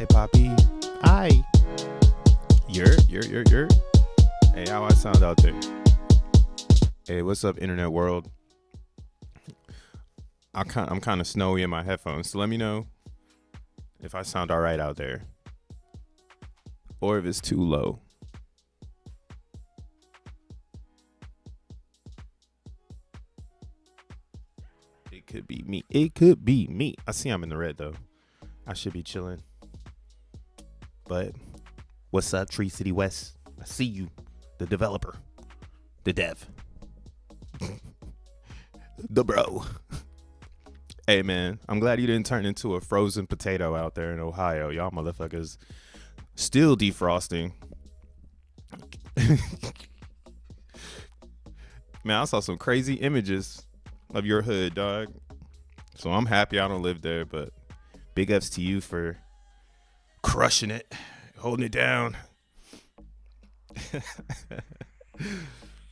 Hey, Poppy. Hi. You're. Hey, how I sound out there? Hey, what's up, internet world? I'm kind of snowy in my headphones, so let me know if I sound all right out there, or if it's too low. It could be me. It could be me. I see I'm in the red though. I should be chilling. But what's up, Tree City West? I see you, the developer, the dev, the bro. Hey man, I'm glad you didn't turn into a frozen potato out there in Ohio. Y'all motherfuckers still defrosting. Man, I saw some crazy images of your hood, dog. So I'm happy I don't live there, but big ups to you for crushing it, holding it down. But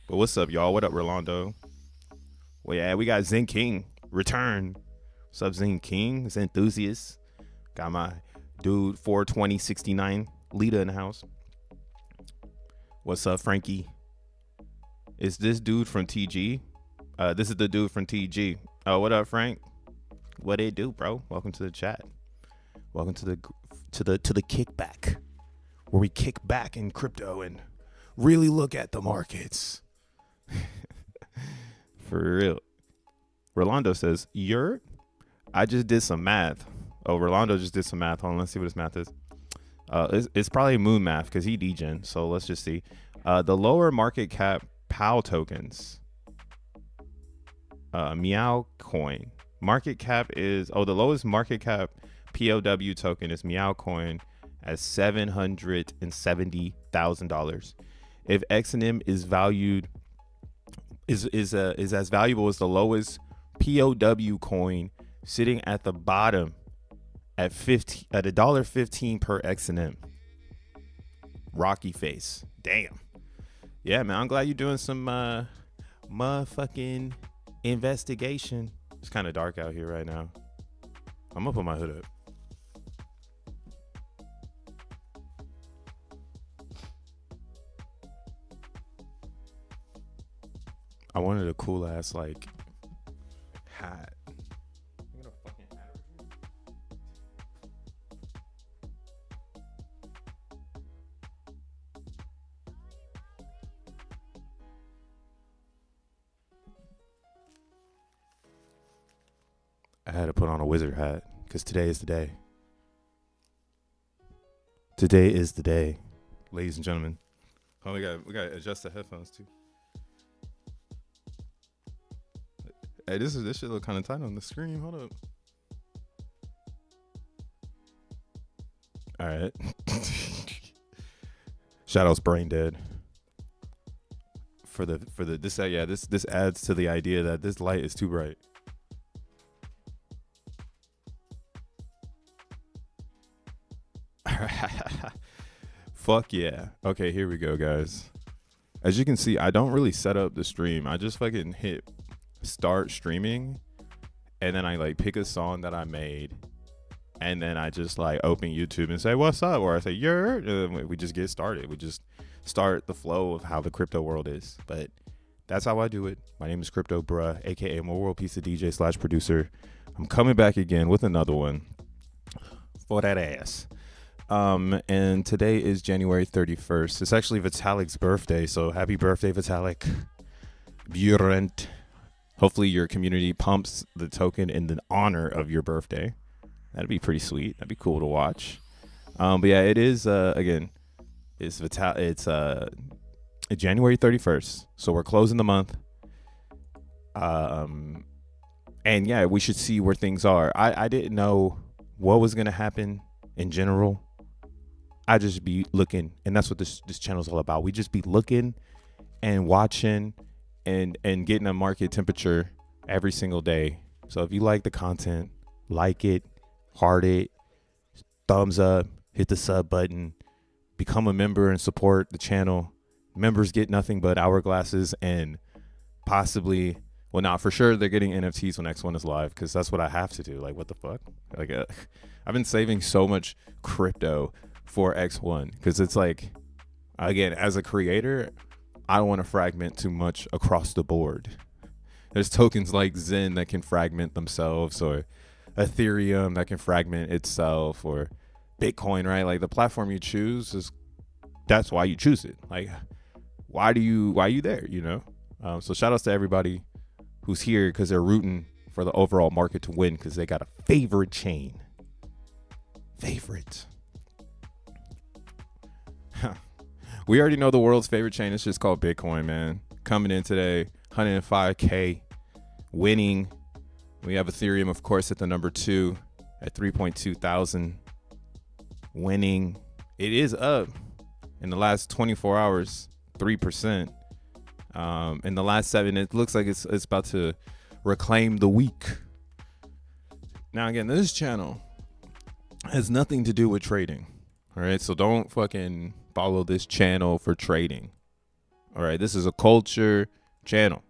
what's up, y'all? What up, Rolando? Well, yeah, we got Zen King return. What's up, Zen King? Zen enthusiast. Got my dude 42069 Lita in the house. What's up, Frankie? Is this dude from TG? This is the dude from TG. Oh, what up, Frank? What it do, bro? Welcome to the chat. Welcome to the kickback, where we kick back in crypto and really look at the markets. For real. Rolando says, I just did some math. Oh, Rolando just did some math. Hold on, let's see what his math is. It's probably moon math because he degen. So let's just see. The lower market cap POW tokens. Meow coin. Market cap is, the lowest market cap POW token is Meow coin at $770,000. If XEN is valued, is as valuable as the lowest POW coin, sitting at the bottom at $1.15 per XEN. Rocky face. Damn. Yeah, man. I'm glad you're doing some motherfucking investigation. It's kind of dark out here right now. I'm gonna put my hood up. I wanted a cool ass like hat. You got a fucking hat over here? I had to put on a wizard hat because today is the day. Today is the day, ladies and gentlemen. Oh, we got to adjust the headphones too. Hey, this shit look kind of tight on the screen. Hold up. All right. Shadow's brain dead. This adds to the idea that this light is too bright. Fuck yeah. Okay, here we go, guys. As you can see, I don't really set up the stream. I just fucking hit start streaming, and then I like pick a song that I made, and then I just like open YouTube and say what's up, or I say we just get started. We just start the flow of how the crypto world is. But that's how I do it. My name is Crypto Bruh, aka More World Pizza DJ / producer. I'm coming back again with another one for that ass. And today is January 31st. It's actually Vitalik's birthday, so happy birthday, Vitalik. Burent. Hopefully your community pumps the token in the honor of your birthday. That'd be pretty sweet. That'd be cool to watch. But yeah, it is again. It's January 31st, so we're closing the month. And yeah, we should see where things are. I didn't know what was gonna happen in general. I just be looking, and that's what this channel is all about. We just be looking and watching and getting a market temperature every single day. So if you like the content, like it, heart it, thumbs up, hit the sub button, become a member and support the channel. Members get nothing but hourglasses and possibly Well, not for sure. They're getting NFTs when X1 is live because that's what I have to do. Like, what the fuck? Like, I've been saving so much crypto for X1 because it's like, again, as a creator, I don't want to fragment too much across the board. There's tokens like XEN that can fragment themselves, or Ethereum that can fragment itself, or Bitcoin, right? Like the platform you choose that's why you choose it. Like, why are you there? You know? So shout outs to everybody who's here because they're rooting for the overall market to win because they got a favorite chain. Favorite. We already know the world's favorite chain. It's just called Bitcoin, man. Coming in today, 105K, winning. We have Ethereum, of course, at the number 2 at 3.2 thousand, winning. It is up in the last 24 hours, 3%. In the last 7, it looks like it's about to reclaim the week. Now, again, this channel has nothing to do with trading. All right, so don't fucking follow this channel for trading. All right, this is a culture channel.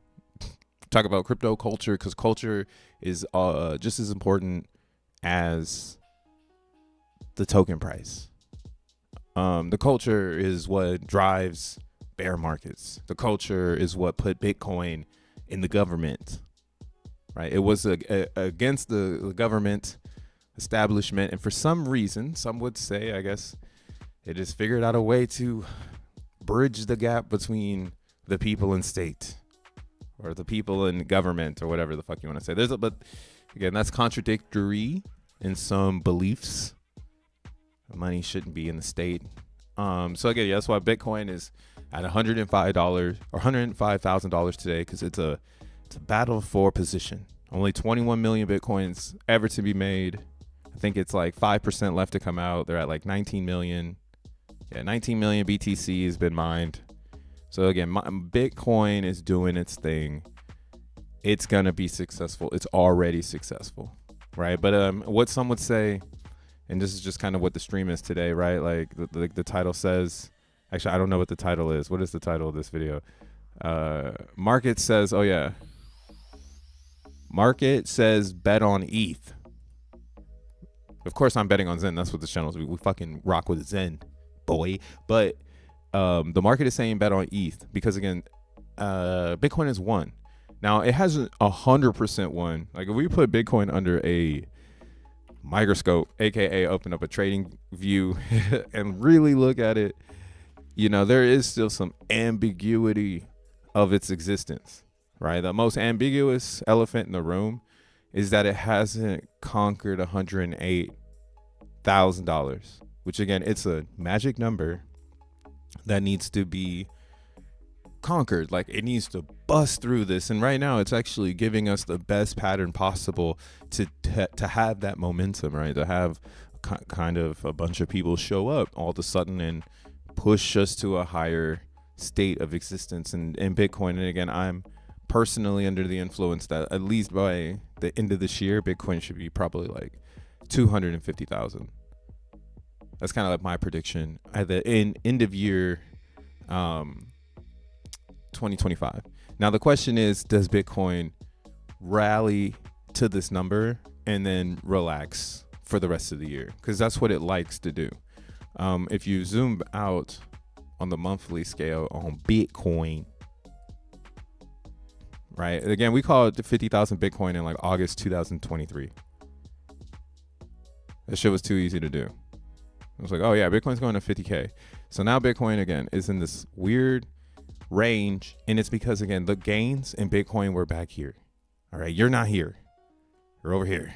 Talk about crypto culture because culture is just as important as the token price. The culture is what drives bear markets. The culture is what put Bitcoin in the government, right? It was against the government establishment, and for some reason, some would say, I guess, it has figured out a way to bridge the gap between the people and state, or the people and government, or whatever the fuck you want to say. But again, that's contradictory in some beliefs. Money shouldn't be in the state. So again, yeah, that's why Bitcoin is at $105 or $105,000 today, because it's a battle for position. Only 21 million Bitcoins ever to be made. I think it's like 5% left to come out. They're at like 19 million. Yeah, 19 million BTC has been mined. So again, Bitcoin is doing its thing. It's gonna be successful. It's already successful, right? But what some would say, and this is just kind of what the stream is today, right? Like the title says. Actually, I don't know what the title is. What is the title of this video? Market says, oh yeah. Market says bet on ETH. Of course, I'm betting on XEN. That's what the channel is. We fucking rock with XEN, boy. But the market is saying bet on ETH because, again, Bitcoin is won. Now, it hasn't 100% won. Like, if we put Bitcoin under a microscope, aka open up a trading view and really look at it, you know, there is still some ambiguity of its existence, right? The most ambiguous elephant in the room is that it hasn't conquered $108,000, which, again, it's a magic number that needs to be conquered. Like, it needs to bust through this, and right now it's actually giving us the best pattern possible to have that momentum, right? To have kind of a bunch of people show up all of a sudden and push us to a higher state of existence in Bitcoin. And again, I'm personally under the influence that at least by the end of this year, Bitcoin should be probably like 250,000. That's kind of like my prediction at the end of year 2025. Now the question is, does Bitcoin rally to this number and then relax for the rest of the year? Because that's what it likes to do. If you zoom out on the monthly scale on Bitcoin, right? Again, we call it the 50,000 Bitcoin in like August 2023. That shit was too easy to do. It was like, oh yeah, Bitcoin's going to 50K. So now Bitcoin again is in this weird range, and it's because, again, the gains in Bitcoin were back here. All right, you're not here. You're over here.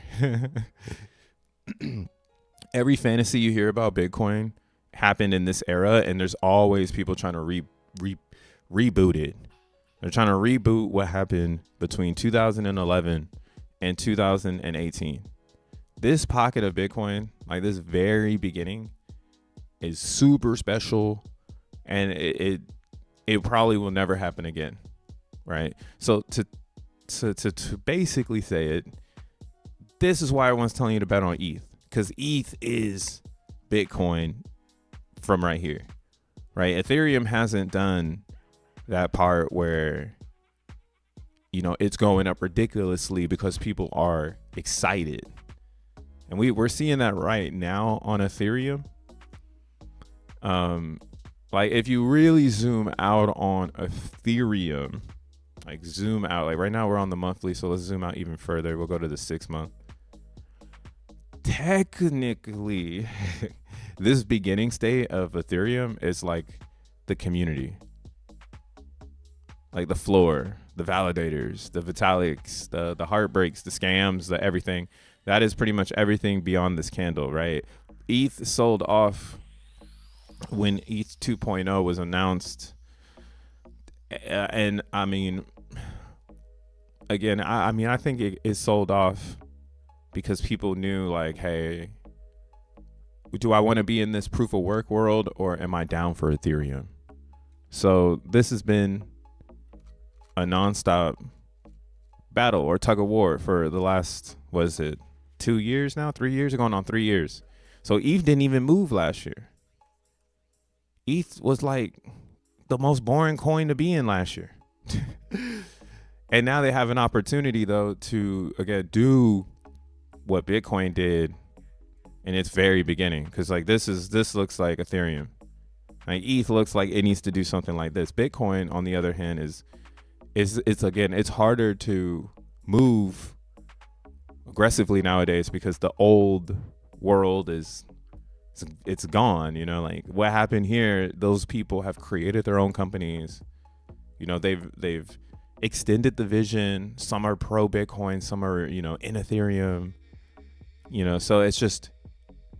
Every fantasy you hear about Bitcoin happened in this era, and there's always people trying to reboot it. They're trying to reboot what happened between 2011 and 2018. This pocket of Bitcoin, like this very beginning, is super special, and it probably will never happen again, right? So to basically say it, this is why everyone's telling you to bet on ETH, because ETH is Bitcoin from right here, right? Ethereum hasn't done that part where, it's going up ridiculously because people are excited. And we're seeing that right now on Ethereum. Like if you really zoom out on Ethereum, like zoom out, like right now we're on the monthly, so let's zoom out even further. We'll go to the 6 month. Technically, this beginning state of Ethereum is like the community, like the floor, the validators, the Vitaliks, the heartbreaks, the scams, the everything. That is pretty much everything beyond this candle, right? ETH sold off when ETH 2.0 was announced. And I mean, again, I think it sold off because people knew, like, hey, do I want to be in this proof of work world, or am I down for Ethereum? So this has been a nonstop battle or tug of war for the last, what is it, 2 years now? 3 years? Going on 3 years. So ETH didn't even move last year. ETH was like the most boring coin to be in last year. And now they have an opportunity, though, to, again, do what Bitcoin did in its very beginning. Because like this looks like Ethereum. Like ETH looks like it needs to do something like this. Bitcoin, on the other hand, it's harder to move aggressively nowadays because the old world it's gone. Like what happened here, those people have created their own companies. They've extended the vision. Some are pro Bitcoin, some are in Ethereum. So it's just,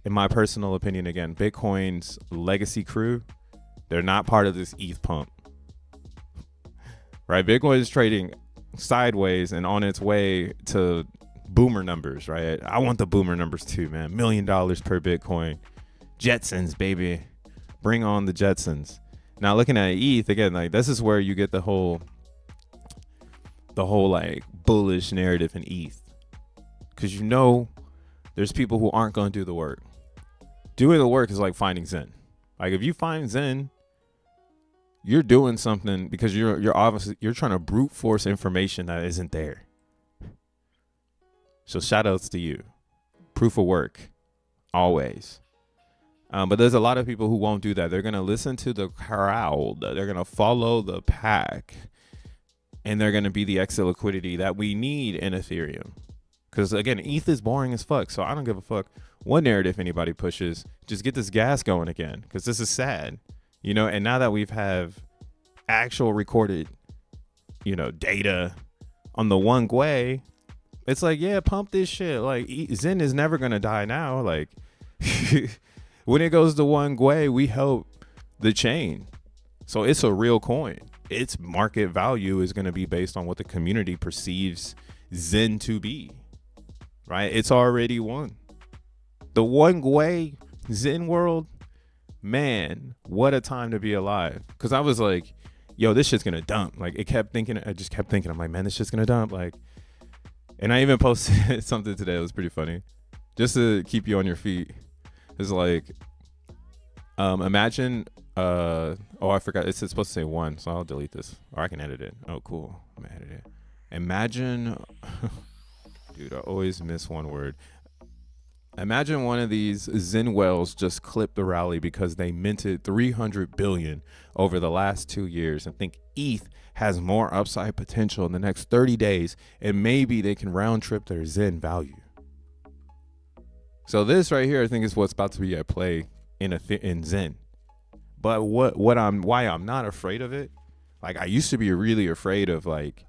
in my personal opinion, again, Bitcoin's legacy crew, they're not part of this ETH pump, right? Bitcoin is trading sideways and on its way to boomer numbers, right? I want the boomer numbers too, man. $1 million per Bitcoin. Jetsons, baby. Bring on the Jetsons. Now looking at ETH, again, like this is where you get the whole like bullish narrative in ETH. Because there's people who aren't going to do the work. Doing the work is like finding Zen. Like if you find Zen, you're doing something because you're obviously trying to brute force information that isn't there. So shout outs to you. Proof of work, always. But there's a lot of people who won't do that. They're going to listen to the crowd. They're going to follow the pack. And they're going to be the exit liquidity that we need in Ethereum. Because, again, ETH is boring as fuck. So I don't give a fuck what narrative anybody pushes. Just get this gas going again. Because this is sad. And now that we've have actual recorded, data on the one way, it's like, yeah, pump this shit. Like, Zen is never going to die now. Like, when it goes to one way, we help the chain. So it's a real coin. Its market value is going to be based on what the community perceives Zen to be. Right? It's already won. The one way Zen world, man, what a time to be alive. Because I was like, yo, this shit's going to dump. Like, I just kept thinking, I'm like, man, this shit's going to dump. Like, and I even posted something today that was pretty funny. Just to keep you on your feet. It's like, imagine, I forgot. It's supposed to say 1, so I'll delete this. Or I can edit it. Oh, cool. I'm going to edit it. Imagine, dude, I always miss one word. Imagine one of these Zen whales just clipped the rally because they minted 300 billion over the last 2 years and think ETH has more upside potential in the next 30 days, and maybe they can round trip their Zen value. So this right here, I think, is what's about to be at play in Zen. But why I'm not afraid of it. Like, I used to be really afraid of, like,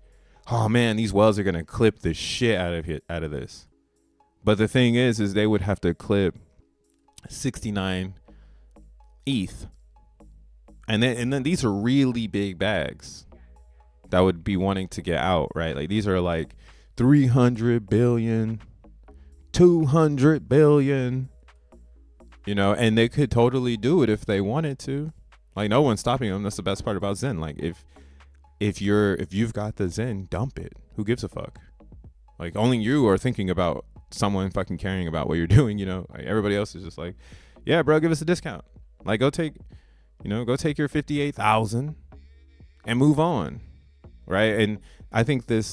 oh man, these whales are gonna clip the shit out of this. But the thing is they would have to clip 69 ETH, and then these are really big bags that would be wanting to get out, right? Like these are like 300 billion, 200 billion, and they could totally do it if they wanted to. Like no one's stopping them. That's the best part about Zen. Like if you've got the Zen, dump it. Who gives a fuck? Like only you are thinking about someone fucking caring about what you're doing. Like everybody else is just like, yeah, bro, give us a discount. Like go take your 58,000 and move on, right? And I think this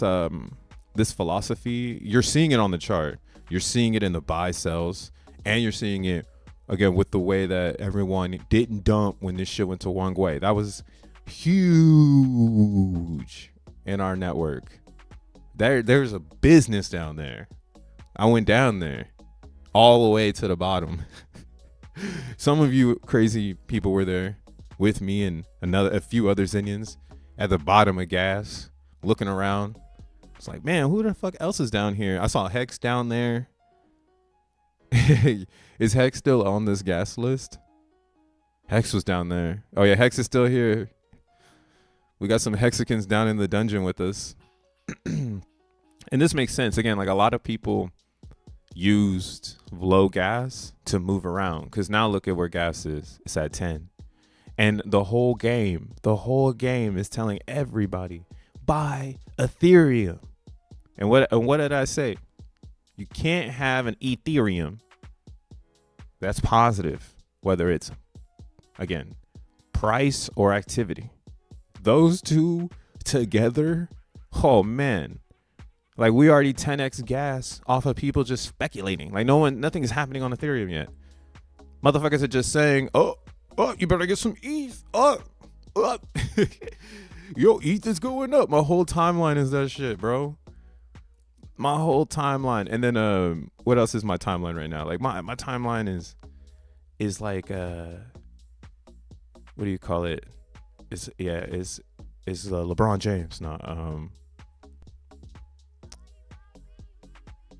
philosophy, you're seeing it on the chart. You're seeing it in the buy sells, and you're seeing it again with the way that everyone didn't dump when this shit went to one way. That was huge in our network. There's a business down there. I went down there all the way to the bottom. Some of you crazy people were there with me and a few other Xenians at the bottom of gas looking around. It's like, man, who the fuck else is down here? I saw Hex down there. Is Hex still on this gas list? Hex was down there. Oh yeah, Hex is still here. We got some Hexicans down in the dungeon with us. And this makes sense. Again, like a lot of people used low gas to move around, because now look at where gas is. It's at 10. And the whole game is telling everybody, buy Ethereum. And what did I say? You can't have an Ethereum that's positive, whether it's, again, price or activity. Those two together, oh man. Like we already 10x gas off of people just speculating. Like nothing is happening on Ethereum yet. Motherfuckers are just saying, oh, you better get some ETH. Yo, ETH is going up. My whole timeline is that shit, bro. My whole timeline. And then what else is my timeline right now? Like my timeline is like what do you call it? Is LeBron James, not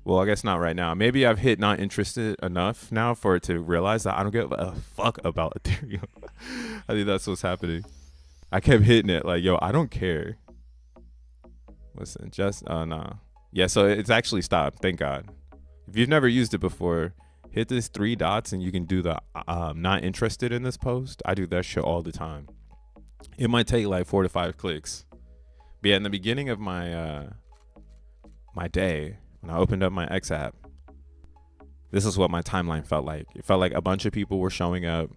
well, I guess not right now. Maybe I've hit not interested enough now for it to realize that I don't give a fuck about Ethereum. I think that's what's happening. I kept hitting it like, yo, I don't care. Listen, just nah. Yeah, so it's actually stopped. Thank God. If you've never used it before, hit these 3 dots and you can do the not interested in this post. I do that shit all the time. It might take like 4 to 5 clicks. But yeah, in the beginning of my my day, when I opened up my X app, this is what my timeline felt like. It felt like a bunch of people were showing up,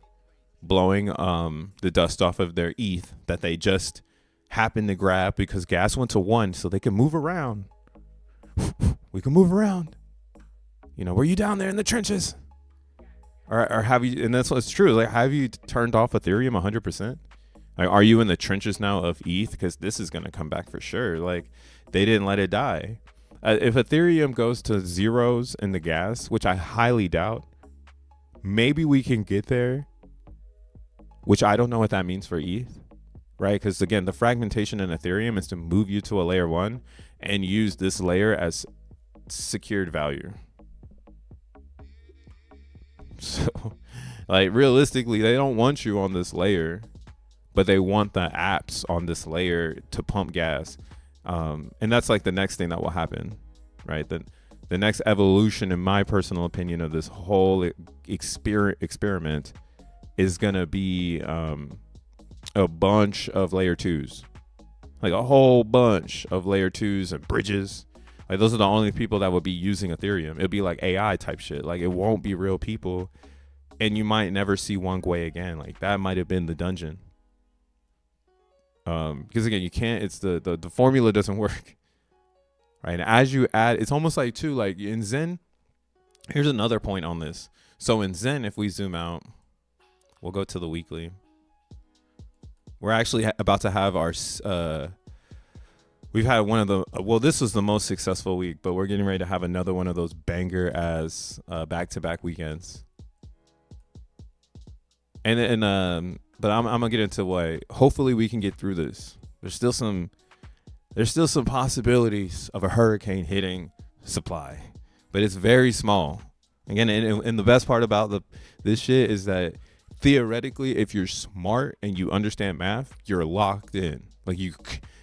blowing the dust off of their ETH that they just happened to grab because gas went to 1, so they can move around. We can move around. You know, were you down there in the trenches? Or have you, and that's what's true, like, have you turned off Ethereum 100%? Like, are you in the trenches now of ETH? Because this is going to come back for sure. Like, they didn't let it die. If Ethereum goes to zeros in the gas, which I highly doubt, maybe we can get there, which I don't know what that means for ETH, right? Because again, the fragmentation in Ethereum is to move you to a layer 1 and use this layer as secured value. So, like, realistically, they don't want you on this layer, but they want the apps on this layer to pump gas. And that's like the next thing that will happen, right? The next evolution, in my personal opinion, of this whole experiment is going to be a bunch of layer 2s, like a whole bunch of layer 2s and bridges. Like, those are the only people that will be using Ethereum. It'll be like AI type shit. Like, it won't be real people, and you might never see Wangwei again. Like, that might have been the dungeon. Because again, you can't, it's the formula doesn't work, right? And as you add, it's almost like too, like in Zen, here's another point on this. So in Zen, if we zoom out, we'll go to the weekly. We're actually about to have our, we've had one of the, well, this was the most successful week, but we're getting ready to have another one of those banger as back-to-back weekends. But I'm gonna get into what hopefully we can get through this. There's still some possibilities of a hurricane hitting supply, but it's very small. Again, and the best part about this shit is that theoretically, if you're smart and you understand math, you're locked in. Like,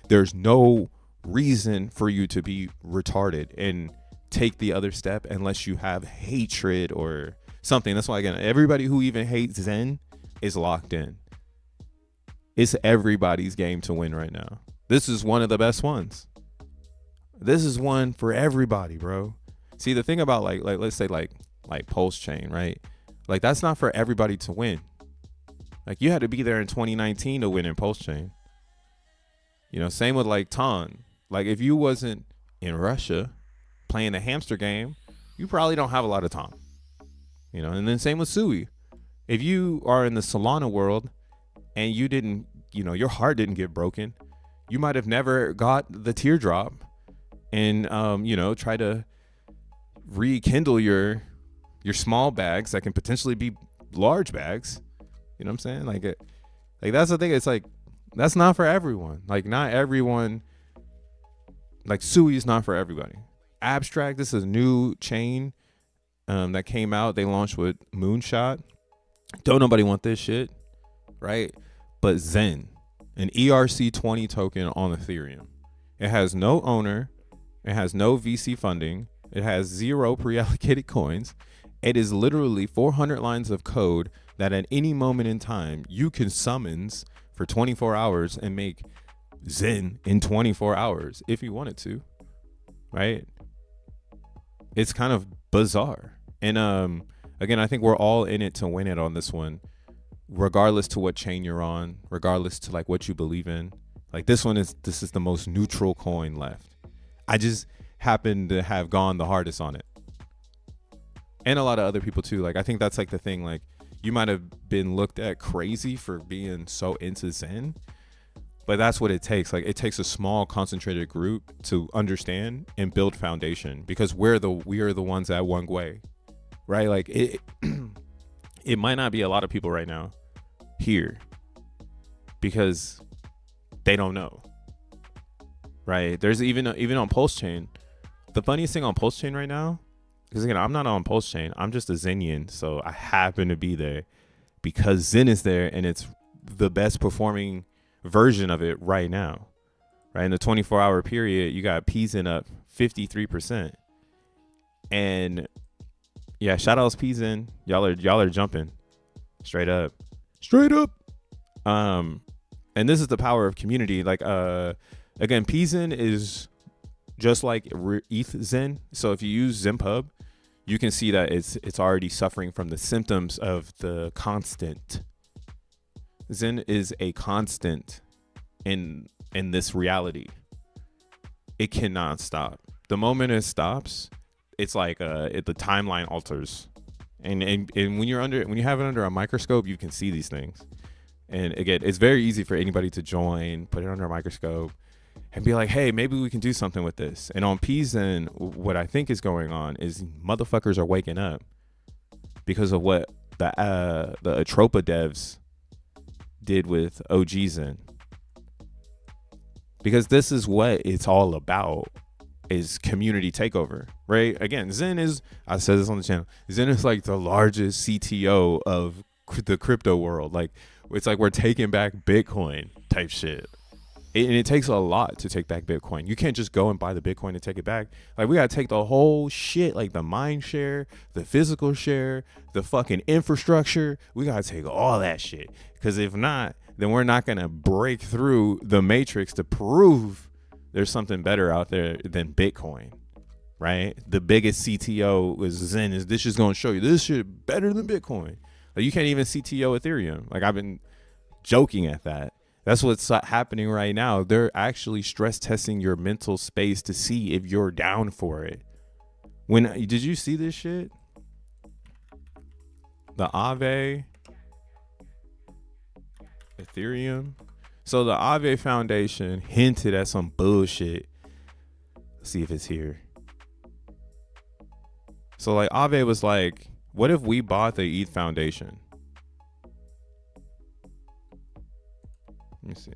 there's no reason for you to be retarded and take the other step unless you have hatred or something. That's why, again, everybody who even hates Zen is locked in. It's everybody's game to win right now. This is one of the best ones. This is one for everybody, bro. See, the thing about like let's say like PulseChain, right? Like, that's not for everybody to win. Like, you had to be there in 2019 to win in PulseChain. You know, same with like Ton. Like if you wasn't in Russia playing the hamster game, you probably don't have a lot of time. You know, and then same with Sui. If you are in the Solana world and you didn't, you know, your heart didn't get broken, you might have never got the teardrop and you know, try to rekindle your small bags that can potentially be large bags. You know what I'm saying? Like that's the thing. It's like that's not for everyone. Like not everyone. Like Sui is not for everybody. Abstract. This is a new chain that came out. They launched with Moonshot. Don't nobody want this shit, right? But XEN, an ERC20 token on Ethereum. It has no owner. It has no VC funding. It has 0 pre-allocated coins. It is literally 400 lines of code that at any moment in time you can summons for 24 hours and make XEN in 24 hours if you wanted to, right? It's kind of bizarre. And again, I think we're all in it to win it on this one, regardless to what chain you're on, regardless to like what you believe in. Like this is the most neutral coin left. I just happen to have gone the hardest on it. And a lot of other people too. Like I think that's like the thing, like you might have been looked at crazy for being so into XEN, but that's what it takes. Like it takes a small concentrated group to understand and build foundation, because we are the ones at one way, right? Like it it might not be a lot of people right now here because they don't know, right? There's even on PulseChain. The funniest thing on PulseChain right now, because again, I'm not on PulseChain. I'm just a Xenian, so I happen to be there because XEN is there, and it's the best performing version of it right now. Right in the 24-hour period, you got PZen up 53%, and yeah, shout outs PZen. Y'all are jumping straight up. And this is the power of community. Like again, PZen is just like ETH XEN. So if you use XenPub, you can see that it's already suffering from the symptoms of the constant. XEN is a constant in this reality. It cannot stop. The moment it stops, it's like the timeline alters. And when you have it under a microscope, you can see these things. And again, it's very easy for anybody to join, put it under a microscope, and be like, hey, maybe we can do something with this. And on PZen, what I think is going on is motherfuckers are waking up because of what the Atropa devs did with OGZen. Because this is what it's all about, is community takeover, right? Again, XEN is, I said this on the channel, XEN is like the largest CTO of the crypto world. Like, it's like we're taking back Bitcoin type shit. And it takes a lot to take back Bitcoin. You can't just go and buy the Bitcoin and take it back. Like, we got to take the whole shit, like the mind share, the physical share, the fucking infrastructure. We got to take all that shit. Because if not, then we're not going to break through the matrix to prove there's something better out there than Bitcoin, right? The biggest CTO is XEN. This just going to show you this shit better than Bitcoin. Like, you can't even CTO Ethereum. Like, I've been joking at that. That's what's happening right now. They're actually stress testing your mental space to see if you're down for it. Did you see this shit? The Aave Ethereum. So the Aave Foundation hinted at some bullshit. Let's see if it's here. So like Aave was like, what if we bought the ETH Foundation? Let me see.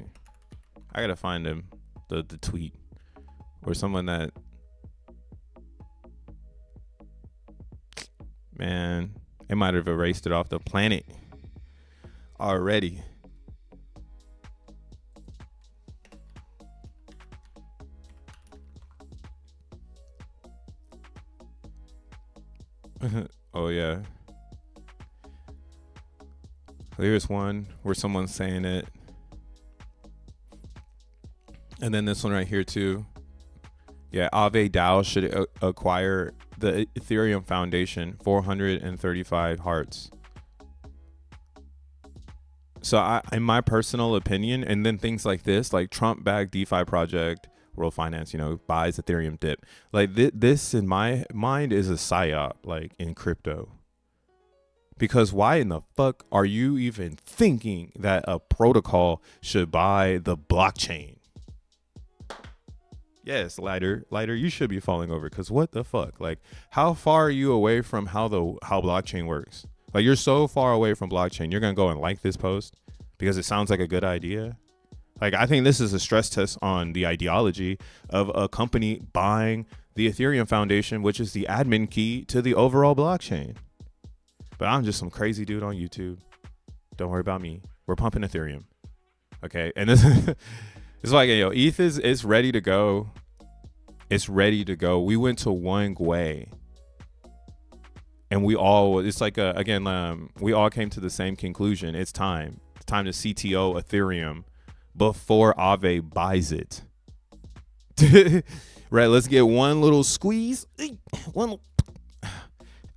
I gotta find him, the tweet, or someone that, man, it might have erased it off the planet already. Oh yeah. Here's one where someone's saying it. And then this one right here too. Yeah, Aave DAO should acquire the Ethereum Foundation, 435 hearts. So in my personal opinion, and then things like this, like Trump-backed DeFi project World Finance, buys Ethereum dip. Like this in my mind is a psyop, like in crypto. Because why in the fuck are you even thinking that a protocol should buy the blockchain? Yes, lighter, you should be falling over. Because what the fuck? Like, how far are you away from how blockchain works? Like, you're so far away from blockchain, you're going to go and like this post because it sounds like a good idea. Like, I think this is a stress test on the ideology of a company buying the Ethereum Foundation, which is the admin key to the overall blockchain. But I'm just some crazy dude on YouTube. Don't worry about me. We're pumping Ethereum. Okay. And this it's like, ETH is ready to go. It's ready to go. We went to one way. And we all came to the same conclusion. It's time. It's time to CTO Ethereum before Aave buys it. Right. Let's get one little squeeze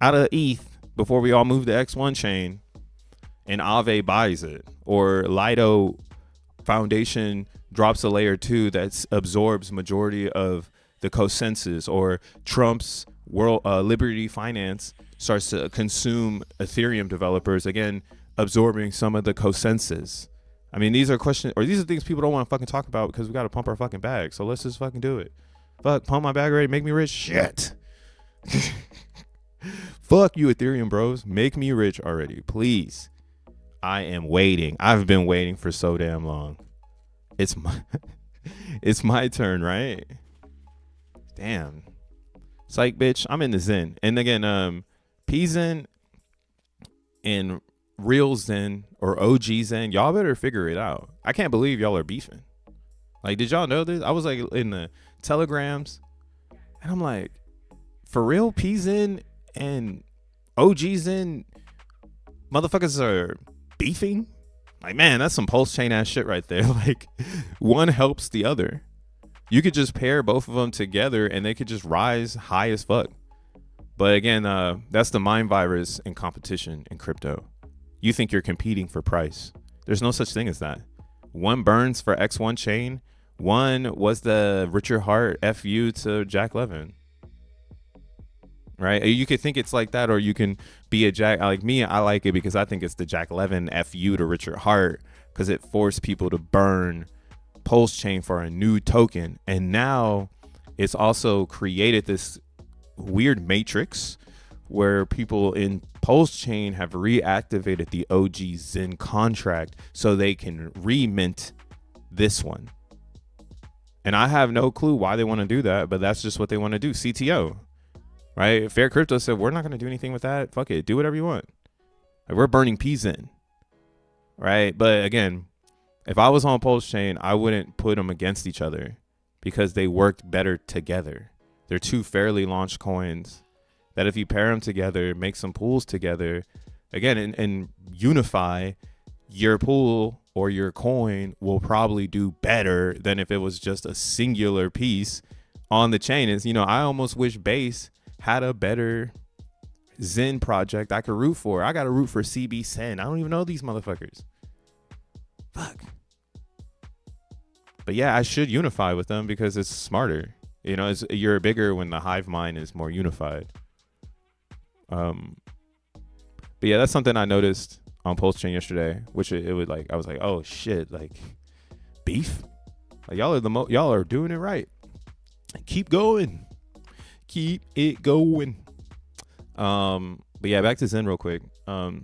out of ETH before we all move to X1 chain and Aave buys it, or Lido Foundation drops a layer 2 that absorbs majority of the consensus, or Trump's Liberty Finance starts to consume Ethereum developers, again, absorbing some of the consensus. I mean, these are questions, or these are things people don't want to fucking talk about because we got to pump our fucking bag. So let's just fucking do it. Fuck, pump my bag already, make me rich. Shit. Fuck you, Ethereum bros. Make me rich already, please. I am waiting. I've been waiting for so damn long. It's my turn, right? Damn. It's like, bitch, I'm in the Zen. And again, P.Zen and real Zen or OG Zen, y'all better figure it out. I can't believe y'all are beefing. Like, did y'all know this? I was like in the telegrams and I'm like, for real, P.Zen and OG Zen motherfuckers are beefing? Like, man, that's some PulseChain ass shit right there. Like, one helps the other. You could just pair both of them together and they could just rise high as fuck. But again, that's the mind virus in competition in crypto. You think you're competing for price. There's no such thing as that. One burns for X1 chain. One was the Richard Hart FU to Jack Levin. Right? You could think it's like that, or you can be a Jack. Like me, I like it because I think it's the Jack Levin FU to Richard Hart, because it forced people to burn PulseChain for a new token. And now it's also created this weird matrix where people in PulseChain have reactivated the OG Zen contract so they can remint this one. And I have no clue why they want to do that, but that's just what they want to do. CTO. Right? Fair Crypto said, we're not going to do anything with that. Fuck it. Do whatever you want. Like, we're burning P.Zen. Right? But again, if I was on PulseChain, I wouldn't put them against each other because they worked better together. They're two fairly launched coins that if you pair them together, make some pools together, again, and unify, your pool or your coin will probably do better than if it was just a singular piece on the chain. Is, I almost wish Base had a better Zen project I could root for. I got to root for CB10. I don't even know these motherfuckers. Fuck. But yeah, I should unify with them because it's smarter. You're bigger when the hive mind is more unified. But yeah, that's something I noticed on PulseChain yesterday, which it would I was like, oh shit, like beef. Like, y'all are doing it right. Keep going. Keep it going. But yeah, back to Zen real quick. So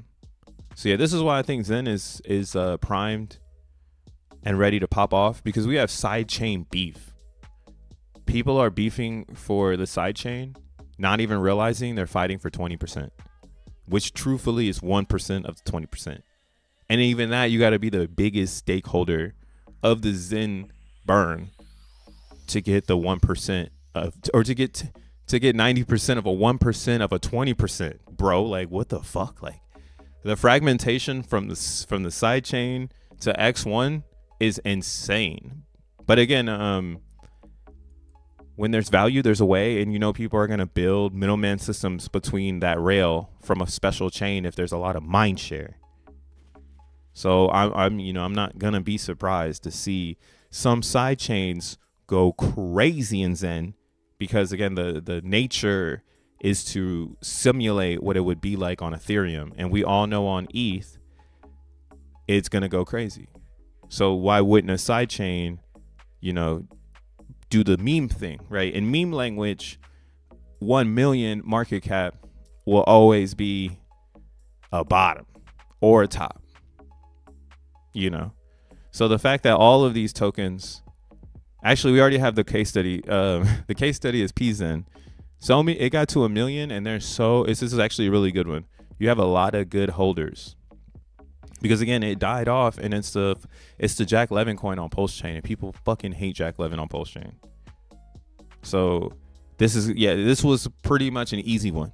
yeah, this is why I think Zen is primed and ready to pop off, because we have sidechain beef. People are beefing for the sidechain, not even realizing they're fighting for 20%, which truthfully is 1% of the 20%. And even that, you got to be the biggest stakeholder of the Zen burn to get the 1% of, or to get 90% of a 1% of a 20%, bro. Like, what the fuck? Like, the fragmentation from the side chain to X1 is insane. But again, when there's value, there's a way, and people are going to build middleman systems between that rail from a special chain if there's a lot of mind share. So I'm not going to be surprised to see some side chains go crazy in Zen, because again, the nature is to simulate what it would be like on Ethereum, and we all know on ETH it's gonna go crazy. So why wouldn't a sidechain, do the meme thing, right? In meme language, 1 million market cap will always be a bottom or a top, So the fact that all of these tokens, actually, we already have the case study. The case study is PZen. So it got to 1 million, and this is actually a really good one. You have a lot of good holders, because again, it died off, and it's the Jack Levin coin on PulseChain, and people fucking hate Jack Levin on PulseChain. So this was pretty much an easy one,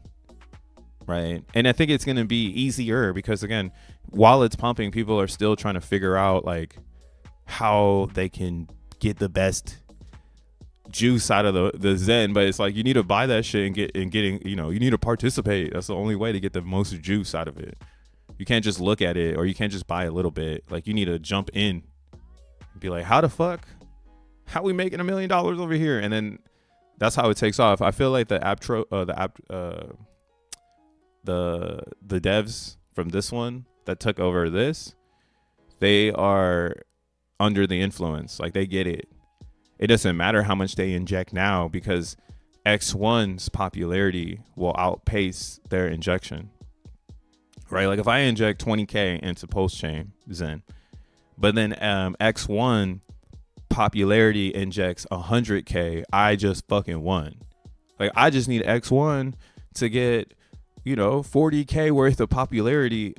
right? And I think it's gonna be easier because again, while it's pumping, people are still trying to figure out like how they can get the best juice out of the Zen, but it's like you need to buy that shit and you need to participate. That's the only way to get the most juice out of it. You can't just look at it, or you can't just buy a little bit. Like, you need to jump in and be like, how the fuck, how we making $1 million over here? And then that's how it takes off. I feel like the devs from this one that took over this, they are under the influence. Like, they get it. It doesn't matter how much they inject now, because X1's popularity will outpace their injection, right? Like, if I inject 20K into PulseChain Zen, but then X1 popularity injects 100K, I just fucking won. Like, I just need X1 to get 40K worth of popularity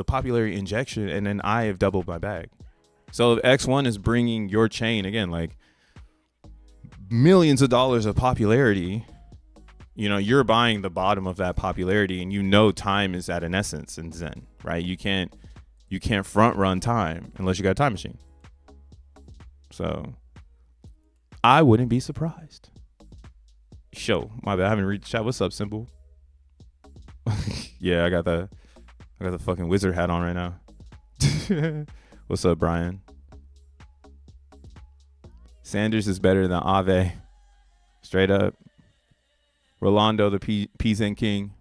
popularity injection, and then I have doubled my bag. So if X1 is bringing your chain again, like millions of dollars of popularity, you're buying the bottom of that popularity, and time is at an essence in Zen, right? You can't front run time unless you got a time machine. So I wouldn't be surprised. My bad, I haven't read the chat. What's up, Simple? Yeah, I got the fucking wizard hat on right now. What's up, Brian? Sanders is better than Ave. Straight up. Rolando, the PZen king.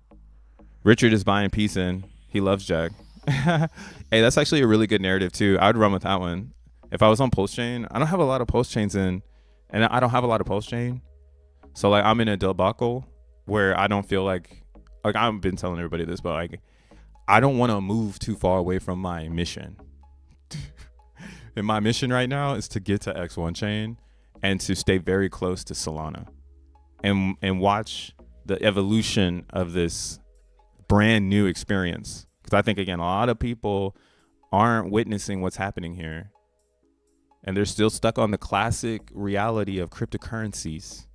Richard is buying PZen. He loves Jack. Hey, that's actually a really good narrative too. I would run with that one. If I was on PulseChain, I don't have a lot of PulseChains in, and I don't have a lot of PulseChain. So like, I'm in a debacle where I don't feel like I've been telling everybody this, but like, I don't want to move too far away from my mission. And my mission right now is to get to X1 chain and to stay very close to Solana, and watch the evolution of this brand new experience. Because I think, again, a lot of people aren't witnessing what's happening here, and they're still stuck on the classic reality of cryptocurrencies.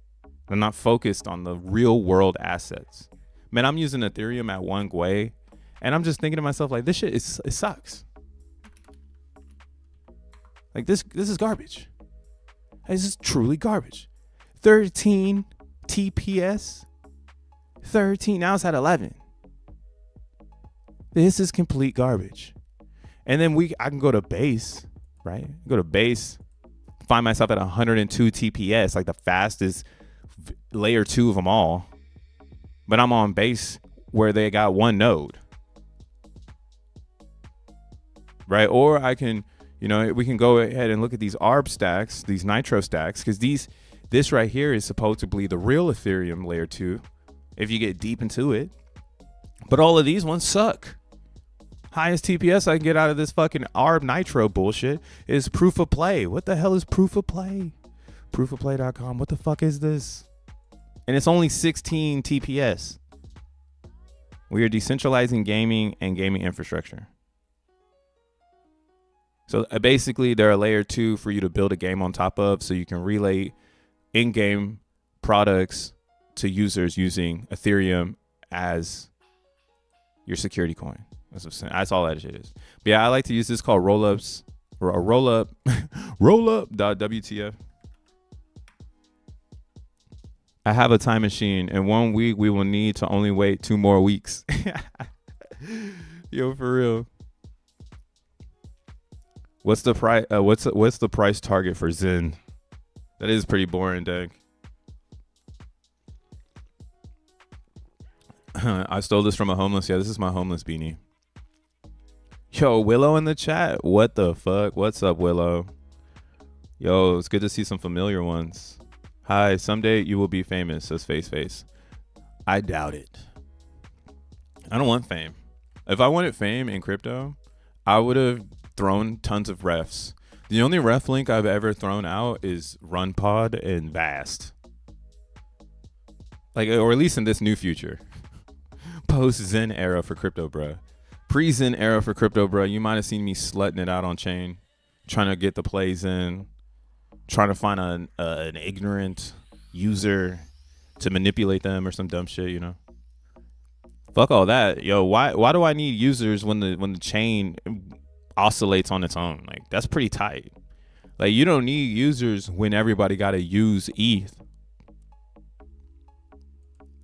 They're not focused on the real world assets. Man, I'm using Ethereum at 1 Gwei, and I'm just thinking to myself, like, this shit it sucks. Like, this is garbage. This is truly garbage. 13 TPS. 13. Now it's at 11. This is complete garbage. And then I can go to base, right? Go to base, find myself at 102 TPS, like the fastest layer 2 of them all. But I'm on base where they got 1 node, right? Or I can, we can go ahead and look at these ARB stacks, these Nitro stacks, because this right here is supposed to be the real Ethereum layer 2 if you get deep into it. But all of these ones suck. Highest TPS I can get out of this fucking ARB Nitro bullshit is proof of play. What the hell is proof of play? Proofofplay.com. What the fuck is this? And it's only 16 TPS. We are decentralizing gaming and gaming infrastructure. So basically, they're a layer 2 for you to build a game on top of, so you can relay in-game products to users using Ethereum as your security coin. That's all that shit is. But yeah, I like to use this called rollups, or a rollup, rollup.wtf. I have a time machine. In 1 week, we will need to only wait 2 more weeks. Yo, for real. What's the price? What's the price target for Zen? That is pretty boring, Dag. I stole this from a homeless. Yeah, this is my homeless beanie. Yo, Willow in the chat. What the fuck? What's up, Willow? Yo, it's good to see some familiar ones. Hi, someday you will be famous, says Face. I doubt it. I don't want fame. If I wanted fame in crypto, I would have thrown tons of refs. The only ref link I've ever thrown out is RunPod and Vast. Like, or at least in this new future. Post-Zen era for crypto, bruh. Pre-Zen era for crypto, bruh. You might have seen me slutting it out on chain, trying to get the plays in, trying to find an ignorant user to manipulate them or some dumb shit, you know. Fuck all that, yo. Why do I need users when the chain oscillates on its own? Like, that's pretty tight. Like, you don't need users when everybody got to use ETH.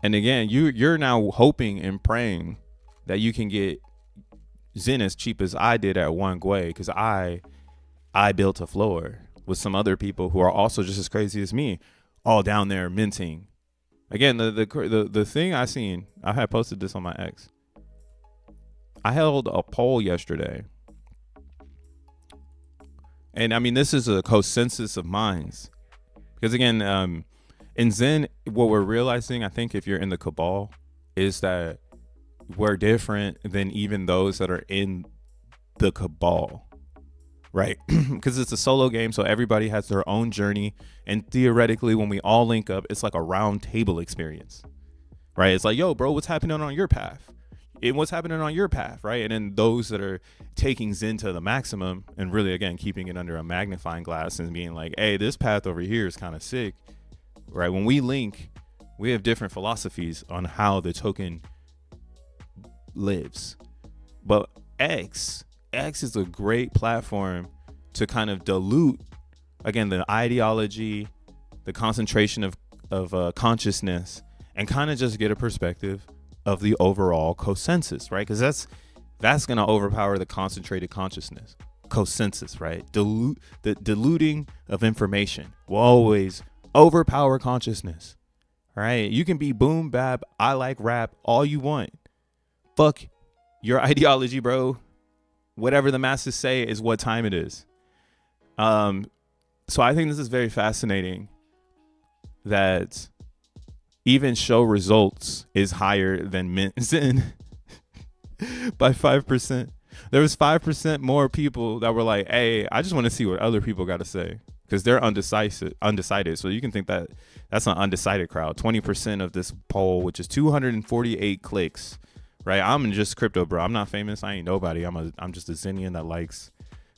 And again, you're now hoping and praying that you can get Zen as cheap as I did at one Gwei, because I built a floor with some other people who are also just as crazy as me, all down there minting. Again, the thing I seen, I had posted this on my X. I held a poll yesterday. And I mean, this is a consensus of minds. Because again, in Zen, what we're realizing, I think if you're in the cabal, is that we're different than even those that are in the cabal, right? Because it's a solo game, so everybody has their own journey. And theoretically, when we all link up, it's like a round table experience, right? It's like, yo, bro, what's happening on your path? And what's happening on your path, right? And then those that are taking Zen to the maximum and really, again, keeping it under a magnifying glass and being like, hey, this path over here is kind of sick, right? When we link, we have different philosophies on how the token lives. But X is a great platform to kind of dilute, again, the ideology, the concentration of consciousness, and kind of just get a perspective of the overall consensus, right? Because that's going to overpower the concentrated consciousness consensus, right? The diluting of information will always overpower consciousness, right? You can be boom bap, I like rap, all you want. Fuck your ideology, bro. Whatever the masses say is what time it is. So I think this is very fascinating that even show results is higher than mint Zen by 5%. There was 5% more people that were like, hey, I just want to see what other people got to say, because they're undecided. So you can think that that's an undecided crowd. 20% of this poll, which is 248 clicks, right? I'm just crypto, bro. I'm not famous. I ain't nobody. I'm just a Zenian that likes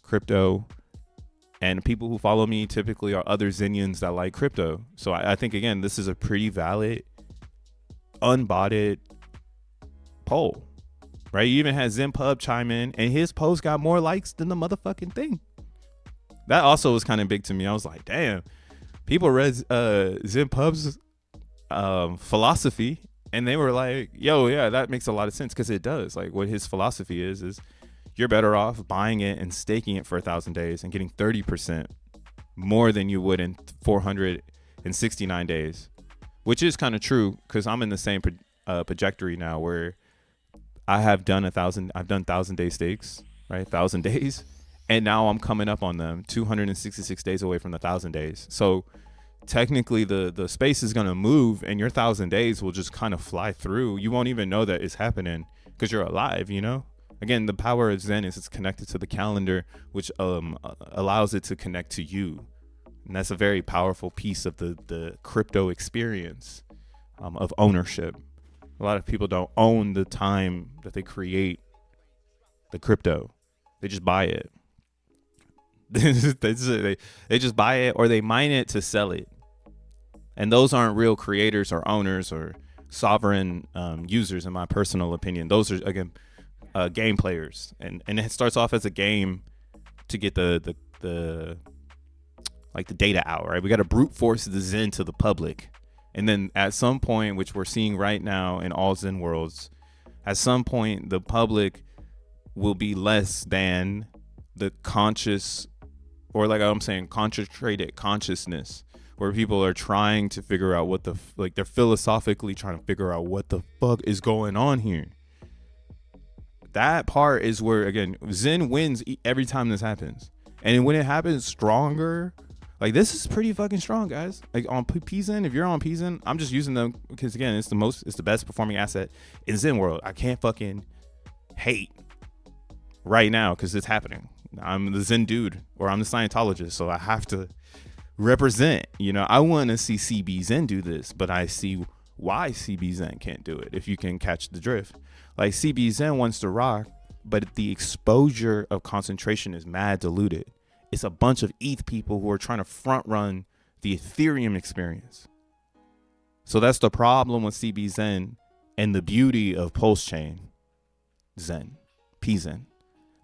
crypto. And people who follow me typically are other Zenians that like crypto. So I think, again, this is a pretty valid, unbotted poll, right? You even had ZenPub chime in, and his post got more likes than the motherfucking thing. That also was kind of big to me. I was like, damn, people read ZenPub's philosophy, and they were like, yo, yeah, that makes a lot of sense, because it does. Like, what his philosophy is you're better off buying it and staking it for 1,000 days and getting 30% more than you would in 469 days, which is kind of true, because I'm in the same trajectory now where I've done 1,000-day stakes, right? 1,000 days. And now I'm coming up on them 266 days away from the 1,000 days. So technically the space is going to move, and your 1,000 days will just kind of fly through. You won't even know that it's happening because you're alive, you know? Again, the power of Zen is it's connected to the calendar, which allows it to connect to you. And that's a very powerful piece of the crypto experience of ownership. A lot of people don't own the time that they create the crypto. They just buy it. They just buy it, or they mine it to sell it. And those aren't real creators or owners or sovereign users, in my personal opinion. Those are, again, game players, and it starts off as a game to get the data out, right? We got to brute force the Zen to the public, and then at some point, which we're seeing right now in all Zen worlds, at some point the public will be less than the conscious, or like I'm saying, concentrated consciousness, where people are trying to figure out what they're philosophically trying to figure out what the fuck is going on here. That part is where, again, Zen wins every time this happens. And when it happens stronger, like this is pretty fucking strong, guys. Like on PZen, if you're on PZen, I'm just using them because, again, it's the best performing asset in Zen world. I can't fucking hate right now because it's happening. I'm the Zen dude, or I'm the Scientologist, so I have to represent. I want to see CBZen do this, but I see why CBZen can't do it, if you can catch the drift. Like CBZen wants to rock, but the exposure of concentration is mad diluted. It's a bunch of ETH people who are trying to front run the Ethereum experience. So that's the problem with CBZen and the beauty of PulseChain Zen, PZen.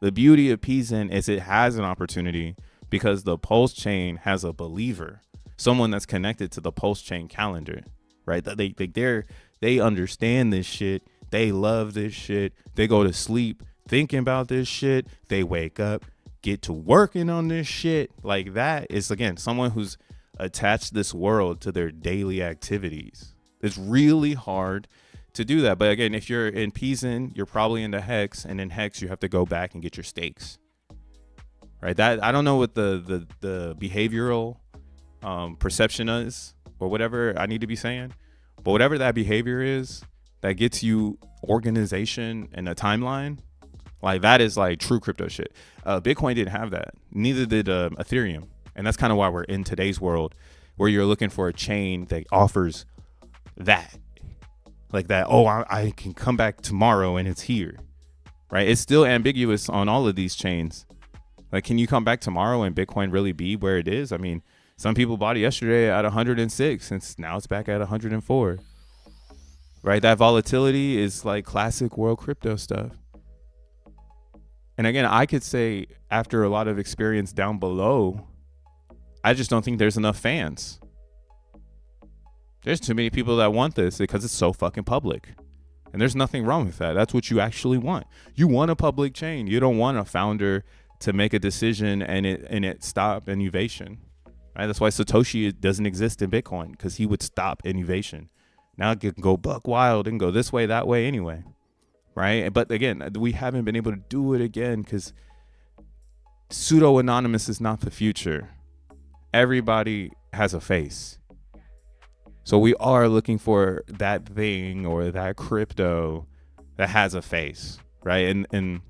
The beauty of PZen is it has an opportunity because the PulseChain has a believer, someone that's connected to the PulseChain calendar, right? They understand this shit. They love this shit. They go to sleep thinking about this shit. They wake up, get to working on this shit. Like that is, again, someone who's attached this world to their daily activities. It's really hard to do that. But again, if you're in PZen, you're probably into Hex, and in Hex you have to go back and get your stakes. Right? That I don't know what the behavioral perception is, or whatever I need to be saying, but whatever that behavior is that gets you organization and a timeline, like that is like true crypto shit. Bitcoin didn't have that. Neither did Ethereum. And that's kind of why we're in today's world where you're looking for a chain that offers that. Like that, oh, I can come back tomorrow and it's here, right? It's still ambiguous on all of these chains. Like, can you come back tomorrow and Bitcoin really be where it is? I mean, some people bought it yesterday at 106, and now it's back at 104, right? That volatility is like classic world crypto stuff. And again, I could say after a lot of experience down below, I just don't think there's enough fans. There's too many people that want this because it's so fucking public. And there's nothing wrong with that. That's what you actually want. You want a public chain. You don't want a founder to make a decision and it stop innovation. Right? That's why Satoshi doesn't exist in Bitcoin, because he would stop innovation. Now it can go buck wild and go this way, that way anyway. Right? But again, we haven't been able to do it again because pseudo-anonymous is not the future. Everybody has a face. So we are looking for that thing or that crypto that has a face, right? And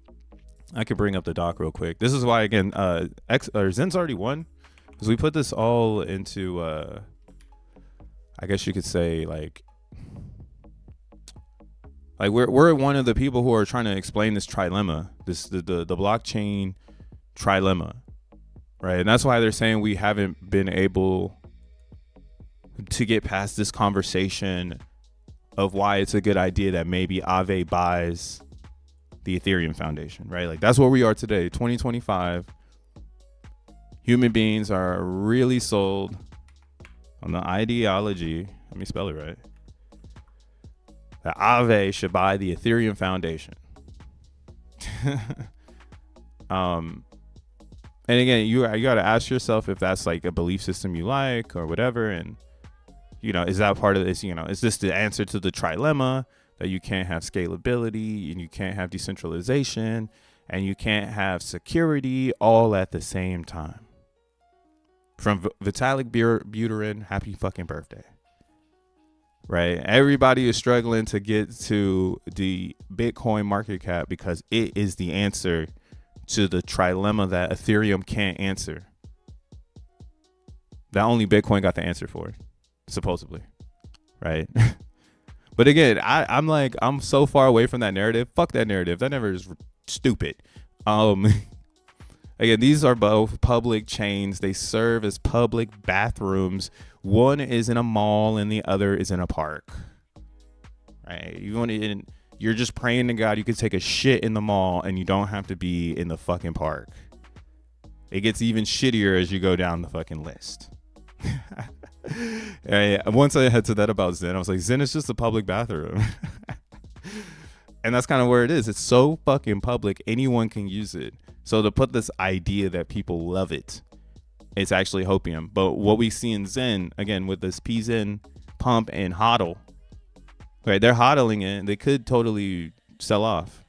I could bring up the doc real quick. This is why, again, Zen's already won, because we put this all into, I guess you could say, like we're one of the people who are trying to explain this trilemma, the blockchain trilemma, right? And that's why they're saying we haven't been able to get past this conversation of why it's a good idea that maybe Aave buys the Ethereum Foundation, right? Like that's where we are today, 2025. Human beings are really sold on the ideology. Let me spell it right. That Aave should buy the Ethereum Foundation. And again, you got to ask yourself if that's like a belief system you like or whatever. And, is that part of this, is this the answer to the trilemma that you can't have scalability and you can't have decentralization and you can't have security all at the same time? From Vitalik Buterin, happy fucking birthday. Right? Everybody is struggling to get to the Bitcoin market cap because it is the answer to the trilemma that Ethereum can't answer. That only Bitcoin got the answer for, supposedly. Right? But again, I'm so far away from that narrative. Fuck that narrative. That narrative is stupid. Again, these are both public chains. They serve as public bathrooms. One is in a mall and the other is in a park. Right? You're just praying to God you could take a shit in the mall and you don't have to be in the fucking park. It gets even shittier as you go down the fucking list. Once I had said that about Zen, I was like, Zen is just a public bathroom. And that's kind of where it is. It's so fucking public, anyone can use it. So to put this idea that people love it, it's actually hopium. But what we see in Zen, again, with this PZen pump and hodl, right? They're hodling it. They could totally sell off.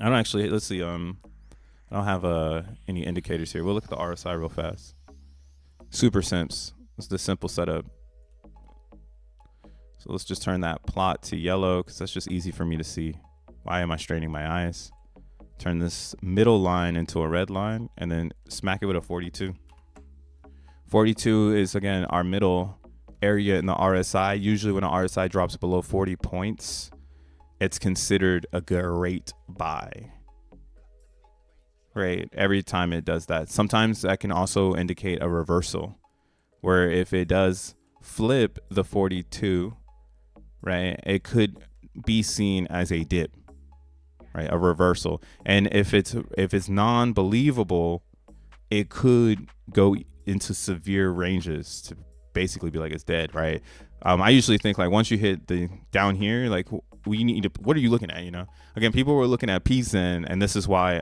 I don't actually, let's see. I don't have any indicators here. We'll look at the RSI real fast. Super simps. It's the simple setup. So let's just turn that plot to yellow because that's just easy for me to see. Why am I straining my eyes? Turn this middle line into a red line and then smack it with a 42. 42 is, again, our middle area in the RSI. Usually when the RSI drops below 40 points, it's considered a great buy. Right? Every time it does that. Sometimes that can also indicate a reversal, where if it does flip the 42, right, it could be seen as a dip, right, a reversal. And if it's non-believable, it could go into severe ranges to basically be like it's dead, right? I usually think like once you hit the down here, like we need to, what are you looking at? You know, again, people were looking at PZen, and this is why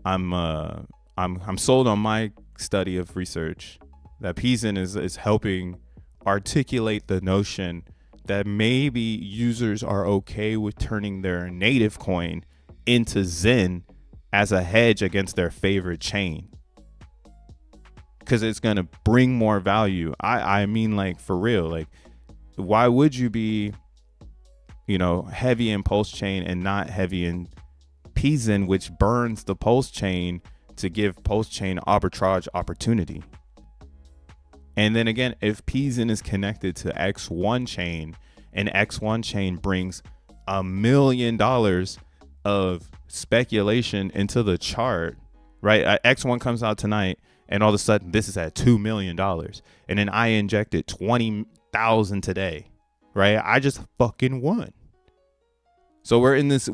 I'm sold on my study of research that PZen is helping articulate the notion that maybe users are okay with turning their native coin into Zen as a hedge against their favorite chain, because it's going to bring more value. I mean, like, for real, like, why would you be, you know, heavy in PulseChain and not heavy in PZen, which burns the PulseChain to give PulseChain arbitrage opportunity? And then again, if PZen is connected to X1 chain and X1 chain brings $1 million of speculation into the chart, right? X1 comes out tonight and all of a sudden this is at $2 million. And then I injected 20,000 today, right? I just fucking won. So we're in this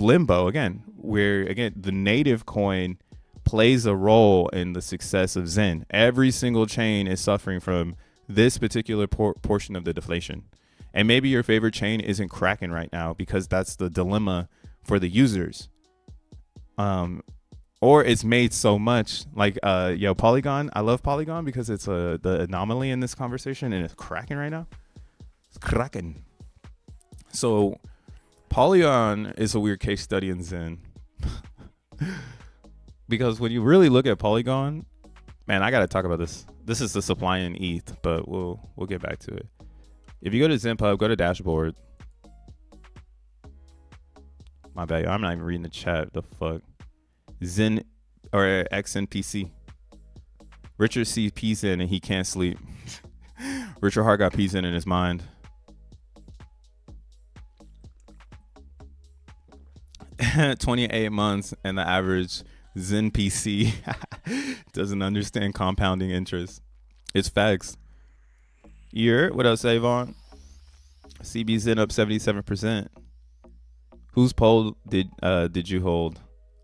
limbo again, where again, the native coin plays a role in the success of Zen. Every single chain is suffering from this particular portion of the deflation. And maybe your favorite chain isn't cracking right now because that's the dilemma for the users. Or it's made so much like, Polygon. I love Polygon because it's the anomaly in this conversation, and it's cracking right now. It's cracking. So Polygon is a weird case study in Zen. Because when you really look at Polygon, man, I got to talk about this. This is the supply in ETH, but we'll get back to it. If you go to ZenPub, go to dashboard. My bad, I'm not even reading the chat. The fuck? Zen or XNPC. Richard sees PZen and he can't sleep. Richard Hart got PZen in his mind. $28 months and the average Zen PC doesn't understand compounding interest. It's facts. What else, Avon? CB Zen up 77%. Whose poll did you hold?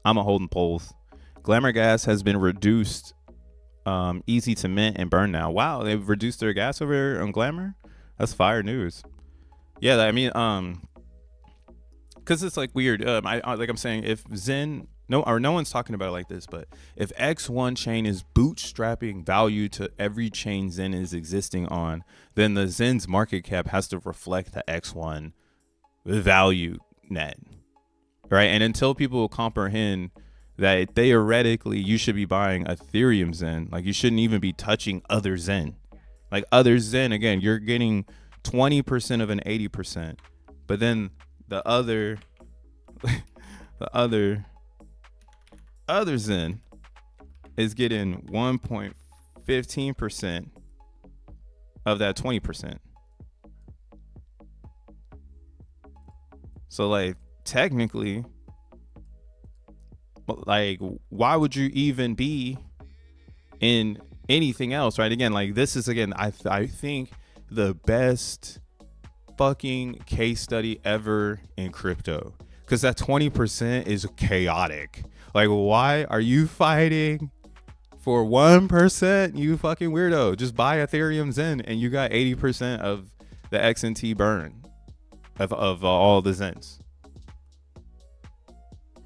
I'm a holding polls. Glamour gas has been reduced, easy to mint and burn now. Wow, they've reduced their gas over here on Glamour. That's fire news. Yeah, I mean, because it's like weird. Like I'm saying, if Zen, no one's talking about it like this, but if X1 chain is bootstrapping value to every chain Zen is existing on, then the Zen's market cap has to reflect the X1 value net, right? And until people comprehend that theoretically you should be buying Ethereum Zen, like you shouldn't even be touching other Zen. Like other Zen, again, you're getting 20% of an 80%, but then the other Zen is getting 1.15% of that 20%. So like technically, like why would you even be in anything else, right? Again, like this is, again, I think the best fucking case study ever in crypto, because that 20% is chaotic. Like, why are you fighting for 1%? You fucking weirdo. Just buy Ethereum Zen and you got 80% of the XNT burn of all the Zens.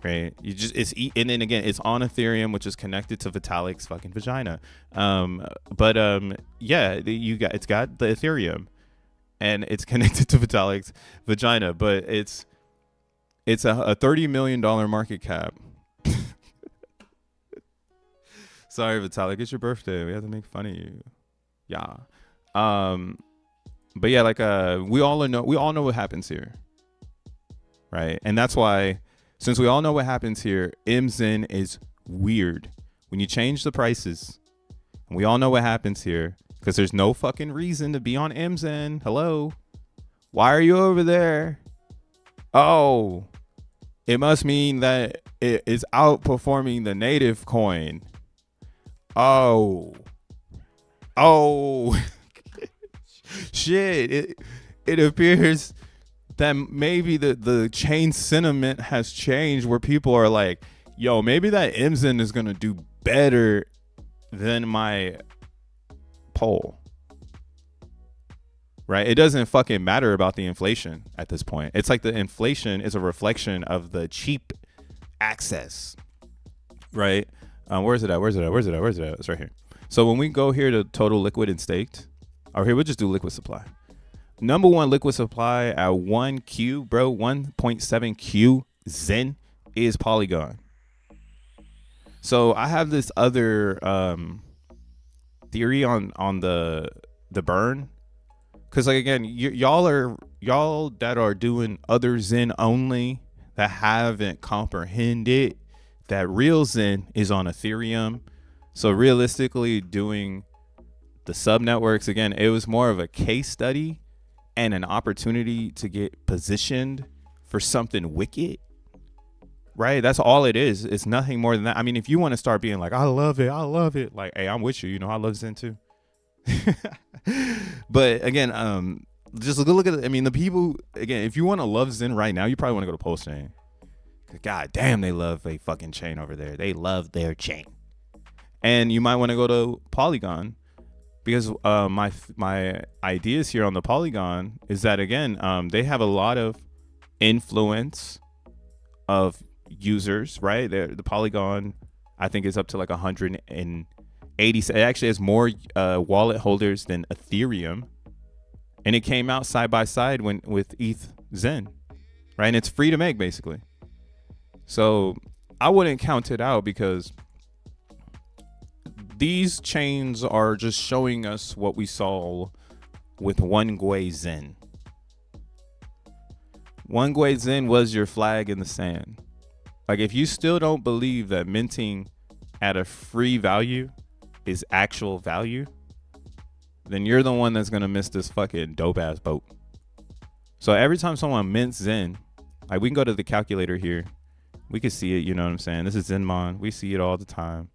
right? You just and then again, it's on Ethereum, which is connected to Vitalik's fucking vagina. Yeah, it's got the Ethereum, and it's connected to Vitalik's vagina, but it's a $30 million market cap. Sorry, Vitalik, it's your birthday. We have to make fun of you. Yeah. But yeah, like we all know what happens here, right? And that's why, since we all know what happens here, XEN is weird. When you change the prices, and we all know what happens here, because there's no fucking reason to be on XEN. Hello, why are you over there? Oh, it must mean that it is outperforming the native coin. Oh. Shit, it appears that maybe the chain sentiment has changed, where people are like, yo, maybe that XEN is gonna do better than my poll, right? It doesn't fucking matter about the inflation at this point. It's like the inflation is a reflection of the cheap access, right? Where's it at? It's right here. So when we go here to total liquid and staked, or here, we'll just do liquid supply. Number one liquid supply at 1Q, bro, 1.7Q XEN is Polygon. So I have this other theory on the burn, because like again, y'all that are doing other XEN only, that haven't comprehended that real XEN is on Ethereum. So realistically, doing the sub networks, again, it was more of a case study and an opportunity to get positioned for something wicked, right? That's all it is. It's nothing more than that. I mean, if you want to start being like, I love it, like, hey, I'm with you, I love XEN too. But again, just look at it. I mean, the people, again, if you want to love XEN right now, you probably want to go to PulseChain. God damn, they love a fucking chain over there. They love their chain. And you might want to go to Polygon, because my ideas here on the Polygon is that, again, they have a lot of influence of users, right? The Polygon, I think, is up to like 180. It actually has more wallet holders than Ethereum, and it came out side by side with ETH XEN, right? And it's free to make, basically. So I wouldn't count it out, because these chains are just showing us what we saw with One Gui XEN. One Gui XEN was your flag in the sand. Like, if you still don't believe that minting at a free value is actual value, then you're the one that's gonna miss this fucking dope ass boat. So every time someone mints XEN, like, we can go to the calculator here, we can see it, you know what I'm saying? This is XENmon. We see it all the time.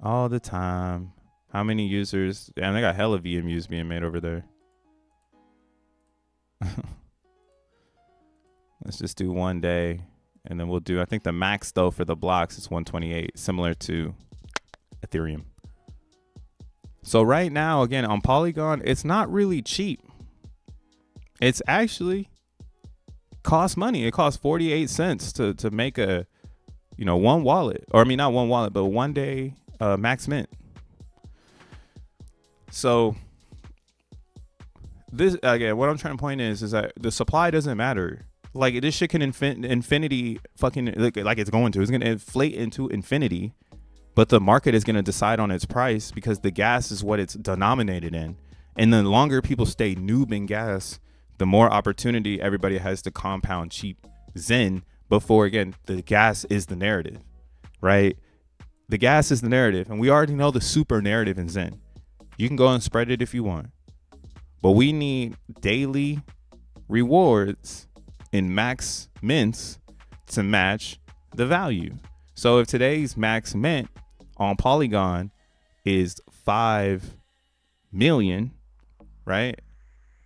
All the time. How many users? Damn, they got hella VMUs being made over there. Let's just do 1 day, and then we'll do, I think the max though for the blocks is 128, similar to Ethereum. So right now, again, on Polygon, it's not really cheap. It's actually costs money. It costs 48 cents to make a, one wallet, or I mean, not one wallet, but 1 day max mint. So this, again, what I'm trying to point is that the supply doesn't matter. Like, this shit can infinity fucking, like it's going to. It's going to inflate into infinity, but the market is going to decide on its price, because the gas is what it's denominated in. And the longer people stay noob in gas, the more opportunity everybody has to compound cheap XEN before, again, the gas is the narrative, right? The gas is the narrative, and we already know the super narrative in XEN. You can go and spread it if you want, but we need daily rewards in max mints to match the value. So if today's max mint on Polygon is 5 million, right?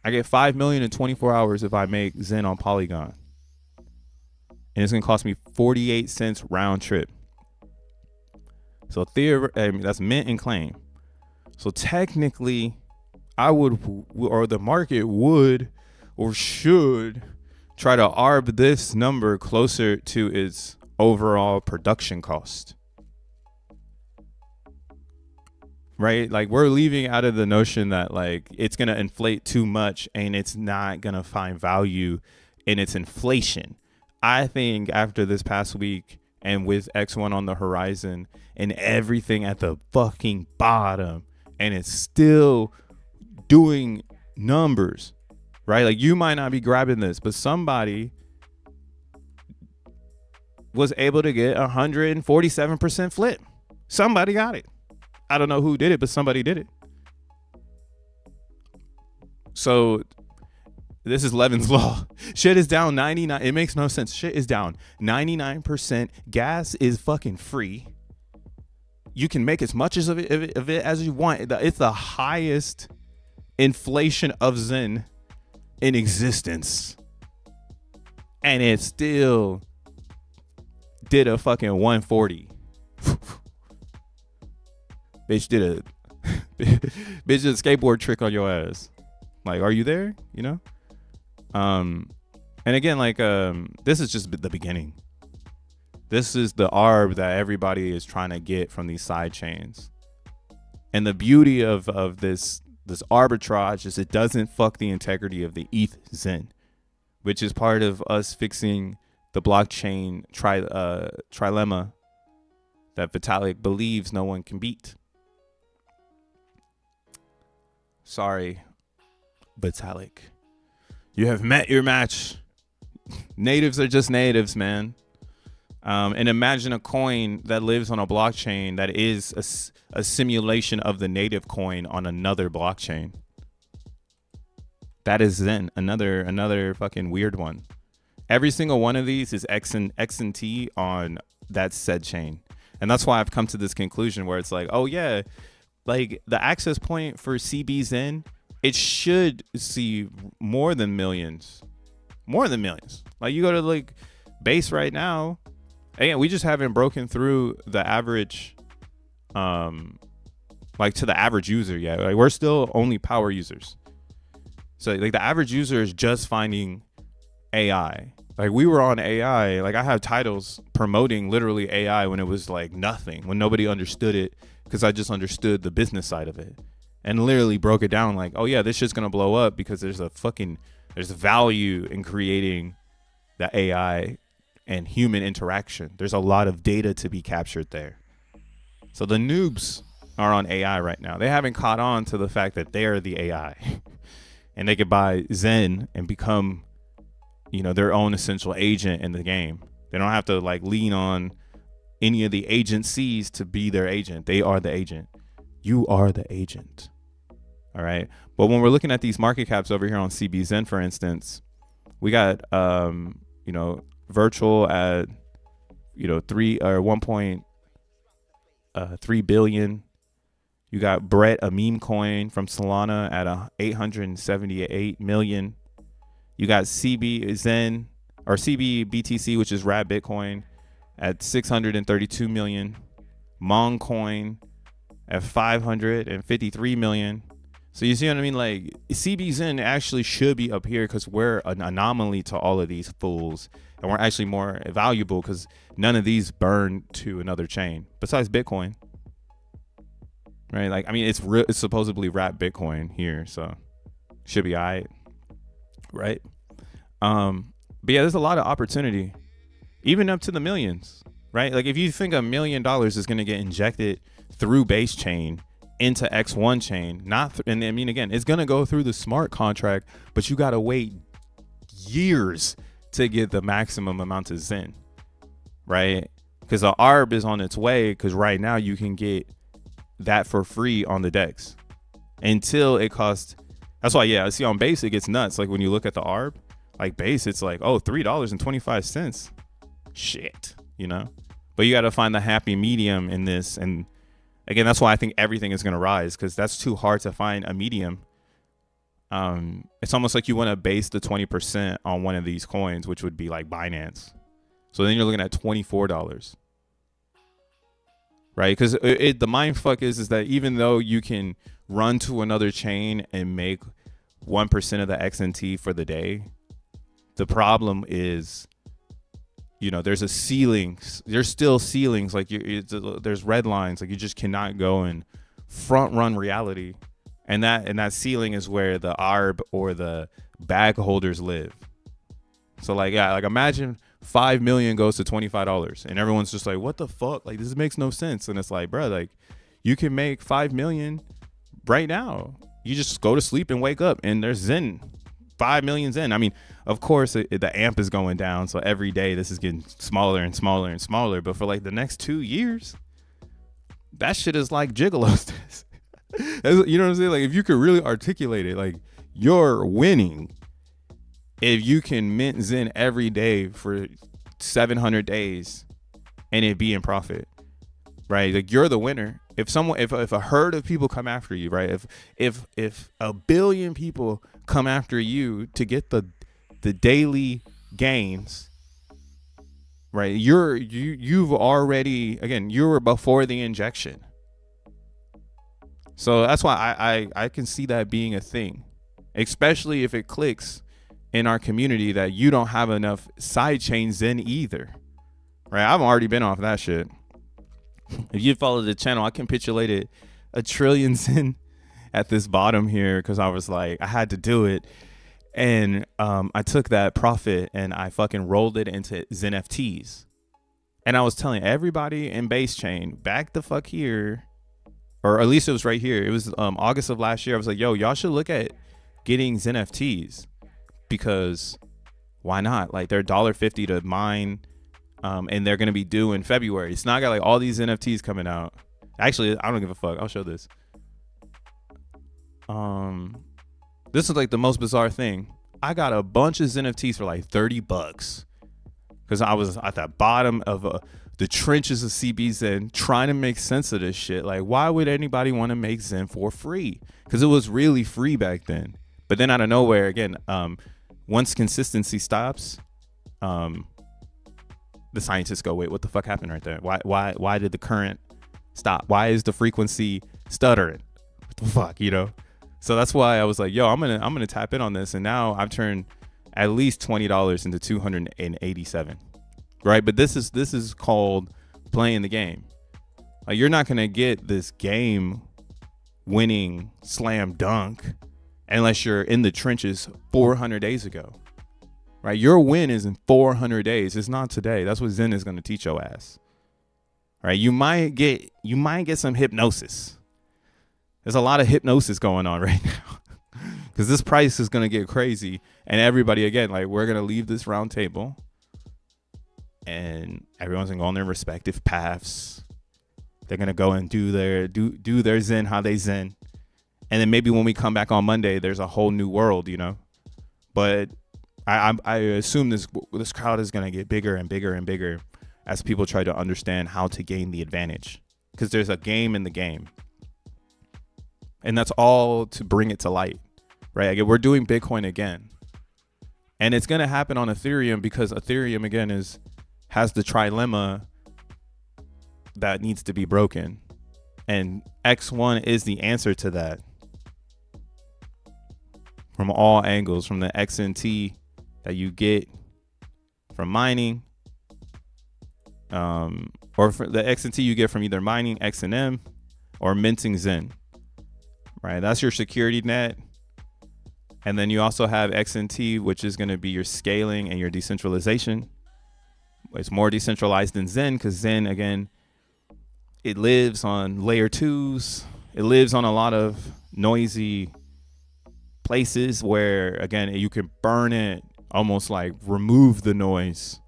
I get 5 million in 24 hours if I make XEN on Polygon. And it's gonna cost me 48 cents round trip. So that's mint and claim. So technically, I would, or the market would, or should try to arb this number closer to its overall production cost. Right? Like, we're leaving out of the notion that like it's going to inflate too much and it's not going to find value in its inflation. I think after this past week and with X1 on the horizon and everything at the fucking bottom, and it's still doing numbers, right? Like, you might not be grabbing this, but somebody was able to get 147% flip. Somebody got it. I don't know who did it, but somebody did it. So this is Levin's law. Shit is down 99. It makes no sense. Shit is down 99%. Gas is fucking free. You can make as much of it as you want. It's the highest inflation of XEN in existence. And it still did a fucking 140. Bitch did a skateboard trick on your ass. Like, are you there? You know? And again, like, this is just the beginning. This is the arb that everybody is trying to get from these side chains. And the beauty of this arbitrage is it doesn't fuck the integrity of the ETH XEN, which is part of us fixing the blockchain trilemma that Vitalik believes no one can beat. Sorry, Vitalik. You have met your match. Natives are just natives, man. And imagine a coin that lives on a blockchain that is a simulation of the native coin on another blockchain. That is XEN, another fucking weird one. Every single one of these is XNT on that said chain. And that's why I've come to this conclusion where it's like, oh yeah, like the access point for CBXEN, it should see more than millions. Like, you go to like base right now, and we just haven't broken through the average, like to the average user yet. Like, we're still only power users. So like the average user is just finding AI. Like, we were on AI. Like, I have titles promoting literally AI when it was like nothing, when nobody understood it, because I just understood the business side of it and literally broke it down like, oh yeah, this shit's gonna blow up because there's value in creating the AI and human interaction. There's a lot of data to be captured there. So the noobs are on AI right now. They haven't caught on to the fact that they're the AI and they could buy XEN and become, you know, their own essential agent in the game. They don't have to like lean on any of the agencies to be their agent. They are the agent. You are the agent. All right. But when we're looking at these market caps over here on CBXEN, for instance, we got, you know, virtual at, you know, 1.3 billion. You got Brett, a meme coin from Solana, at 878 million. You got CBXEN or CBBTC, which is Rat Bitcoin, at 632 million. Moncoin at 553 million. So you see what I mean? Like, CBXEN actually should be up here because we're an anomaly to all of these fools, and we're actually more valuable because none of these burn to another chain besides Bitcoin, right? Like, I mean, it's supposedly Rat Bitcoin here, so should be all right? But yeah, there's a lot of opportunity, even up to the millions, right? Like, if you think $1 million is going to get injected through base chain into X1 chain, and I mean, again, it's going to go through the smart contract, but you got to wait years to get the maximum amount of XEN, right? Because the ARB is on its way, because right now you can get that for free on the DEX until it costs. That's why, yeah, I see on base it gets nuts. Like, when you look at the ARB, like base, it's like, oh, $3.25. Shit, you know? But you got to find the happy medium in this. And again, that's why I think everything is going to rise, because that's too hard to find a medium. It's almost like you want to base the 20% on one of these coins, which would be like Binance. So then you're looking at $24, right? Because the mind fuck is that even though you can run to another chain and make 1% of the XNT for the day, the problem is you know, there's a ceiling. There's still ceilings. Like there's red lines. Like you just cannot go and front run reality. And that ceiling is where the arb or the bag holders live. So like, yeah, like imagine 5 million goes to $25 and everyone's just like, what the fuck? Like this makes no sense. And it's like, bro, like you can make 5 million right now. You just go to sleep and wake up and there's Zen, 5 million Zen. I mean, of course the amp is going down. So every day this is getting smaller and smaller and smaller. But for like the next 2 years, that shit is like gigolos. You know what I'm saying? Like if you could really articulate it, like you're winning if you can mint Zen every day for 700 days and it be in profit, right? Like you're the winner. If a herd of people come after you, right? If a billion people come after you to get the daily gains, right? You've already, again, you were before the injection. So that's why I can see that being a thing, especially if it clicks in our community that you don't have enough side chains in either, right? I've already been off that shit. If you follow the channel, I capitulated 1 trillion Zen at this bottom here because I was like, I had to do it. And I took that profit and I fucking rolled it into xeNFTs. And I was telling everybody in base chain, back the fuck here, or at least it was right here. It was August of last year. I was like, yo, y'all should look at getting xeNFTs because why not? Like they're $1.50 to mine. And they're going to be due in February. It's not got like all these NFTs coming out. Actually, I don't give a fuck. I'll show this. This is like the most bizarre thing. I got a bunch of NFTs for like $30 because I was at the bottom of the trenches of CBZen trying to make sense of this shit. Like, why would anybody want to make Zen for free? Because it was really free back then. But then out of nowhere, again, once consistency stops, the scientists go, wait, what the fuck happened right there? Why did the current stop? Why is the frequency stuttering? What the fuck, you know? So that's why I was like, yo, I'm gonna tap in on this. And now I've turned at least $20 into 287, right? But this is called playing the game. Like you're not gonna get this game winning slam dunk unless you're in the trenches 400 days ago. Right, your win is in 400 days. It's not today. That's what Zen is going to teach your ass. Right, you might get some hypnosis. There's a lot of hypnosis going on right now because this price is going to get crazy. And everybody, again, like we're going to leave this round table, and everyone's going to go on their respective paths. They're going to go and do their Zen how they Zen, and then maybe when we come back on Monday, there's a whole new world, you know. But I assume this crowd is going to get bigger and bigger and bigger as people try to understand how to gain the advantage, because there's a game in the game, and that's all to bring it to light, right? Again, we're doing Bitcoin again, and it's going to happen on Ethereum because Ethereum again has the trilemma that needs to be broken, and X1 is the answer to that from all angles, from the XNT that you get from mining, or for the XNT you get from either mining XNM or minting Zen, right? That's your security net. And then you also have XNT, which is going to be your scaling and your decentralization. It's more decentralized than Zen because Zen, again, it lives on layer 2s. It lives on a lot of noisy places where, again, you can burn it, almost like remove the noise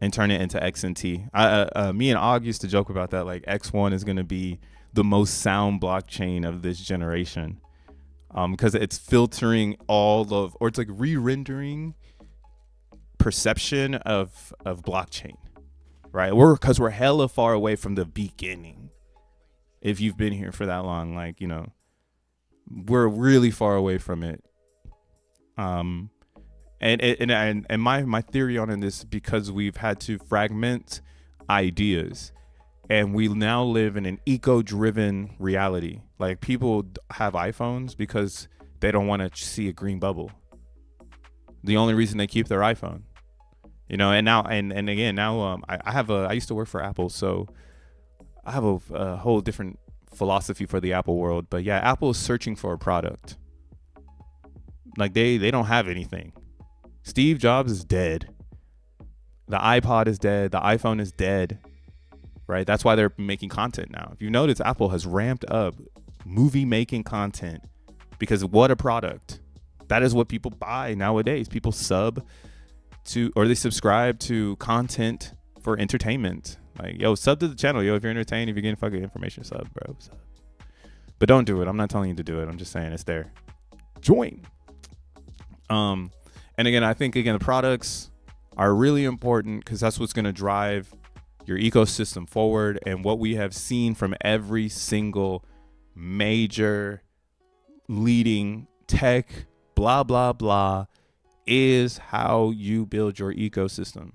and turn it into XNT. Me and Og used to joke about that. Like X1 is going to be the most sound blockchain of this generation, because it's filtering or it's like re-rendering perception of blockchain, right? Because we're hella far away from the beginning. If you've been here for that long, like, you know, we're really far away from it. And my theory on it is because we've had to fragment ideas, and we now live in an eco-driven reality. Like people have iPhones because they don't want to see a green bubble. The only reason they keep their iPhone You know, and now and again now I used to work for Apple, so I have a whole different philosophy for the Apple world. But yeah, Apple is searching for a product. Like they don't have anything. Steve Jobs is dead. The iPod is dead. The iPhone is dead. Right? That's why they're making content now. If you notice, Apple has ramped up movie making content because what a product. That is what people buy nowadays. People sub to, or they subscribe to content for entertainment. Like, yo, sub to the channel. Yo, if you're entertained, if you're getting fucking information, sub, bro. Sub. But don't do it. I'm not telling you to do it. I'm just saying it's there. Join. And again, I think, again, the products are really important because that's what's going to drive your ecosystem forward. And what we have seen from every single major leading tech, blah, blah, blah, is how you build your ecosystem.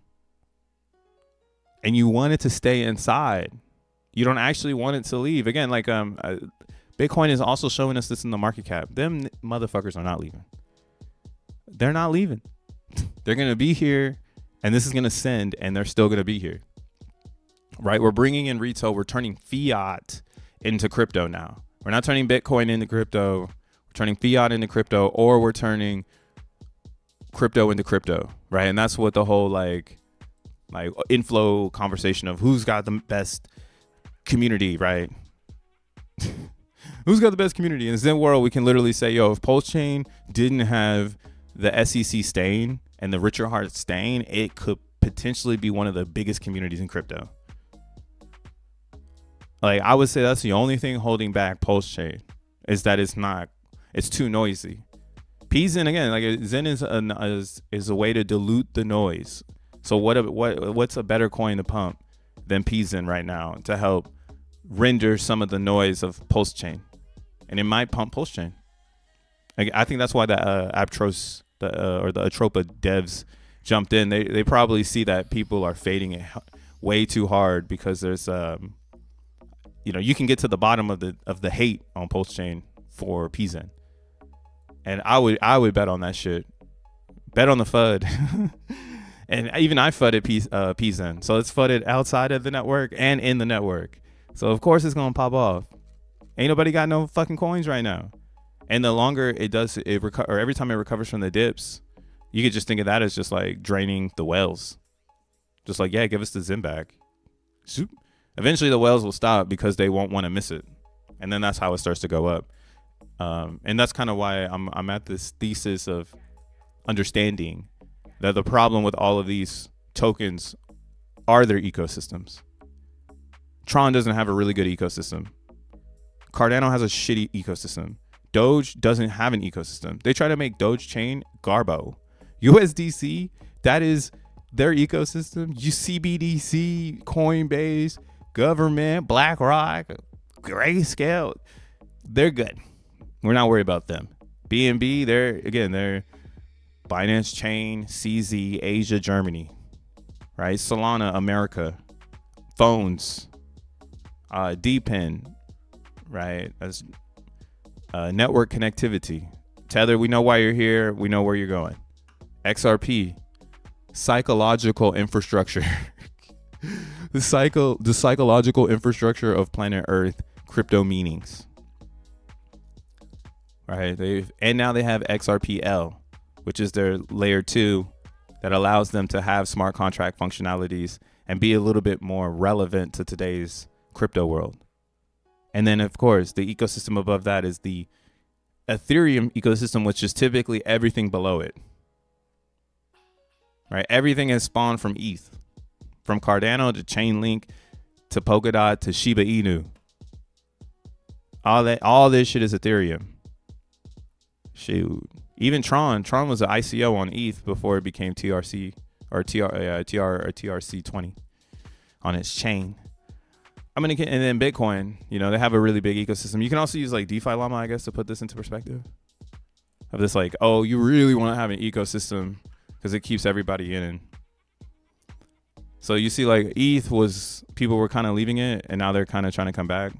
And you want it to stay inside. You don't actually want it to leave. Again, like Bitcoin is also showing us this in the market cap. Them motherfuckers are not leaving. They're not leaving. They're going to be here, and this is going to send, and they're still going to be here. Right? We're bringing in retail. We're turning fiat into crypto now. We're not turning Bitcoin into crypto. We're turning fiat into crypto, or we're turning crypto into crypto. Right? And that's what the whole like inflow conversation of who's got the best community, right? Who's got the best community? In the Zen world, we can literally say, yo, if PulseChain didn't have the SEC stain and the Richard Hart stain, it could potentially be one of the biggest communities in crypto. Like, I would say that's the only thing holding back PulseChain is that it's too noisy. P.o.P, again, like Zen is a way to dilute the noise. So what's a better coin to pump than P.o.P right now to help render some of the noise of PulseChain? And it might pump PulseChain. I think that's why the Aptros or the Atropa devs jumped in. They probably see that people are fading it way too hard because there's you can get to the bottom of the hate on PulseChain for P.o.P. And I would bet on that shit. Bet on the FUD. And even I FUDed P.o.P. So it's FUDed outside of the network and in the network. So of course it's gonna pop off. Ain't nobody got no fucking coins right now. And the longer it does, or every time it recovers from the dips, you could just think of that as just like draining the wells. Just like, yeah, give us the Zen back. Zoop. Eventually the wells will stop because they won't want to miss it. And then that's how it starts to go up. And that's kind of why I'm at this thesis of understanding that the problem with all of these tokens are their ecosystems. Tron doesn't have a really good ecosystem. Cardano has a shitty ecosystem. Doge doesn't have an ecosystem. They try to make Doge chain Garbo. USDC, that is their ecosystem. CBDC, Coinbase, government, BlackRock, Grayscale, they're good. We're not worried about them. BNB, they're Binance Chain, CZ, Asia, Germany, right? Solana, America, phones, DPIN, right? As network connectivity. Tether, we know why you're here. We know where you're going. XRP, psychological infrastructure. the psychological infrastructure of planet Earth, crypto meanings. Right? Now they have XRPL, which is their layer 2 that allows them to have smart contract functionalities and be a little bit more relevant to today's crypto world. And then, of course, the ecosystem above that is the Ethereum ecosystem, which is typically everything below it. Right? Everything is spawned from ETH, from Cardano to Chainlink to Polkadot to Shiba Inu. All this shit is Ethereum. Shoot. Even Tron was an ICO on ETH before it became TRC or TRC20 on its chain. And then Bitcoin, they have a really big ecosystem. You can also use like DeFi Llama, I guess, to put this into perspective. Of this like, oh, you really want to have an ecosystem because it keeps everybody in. So you see like people were kind of leaving it and now they're kind of trying to come back.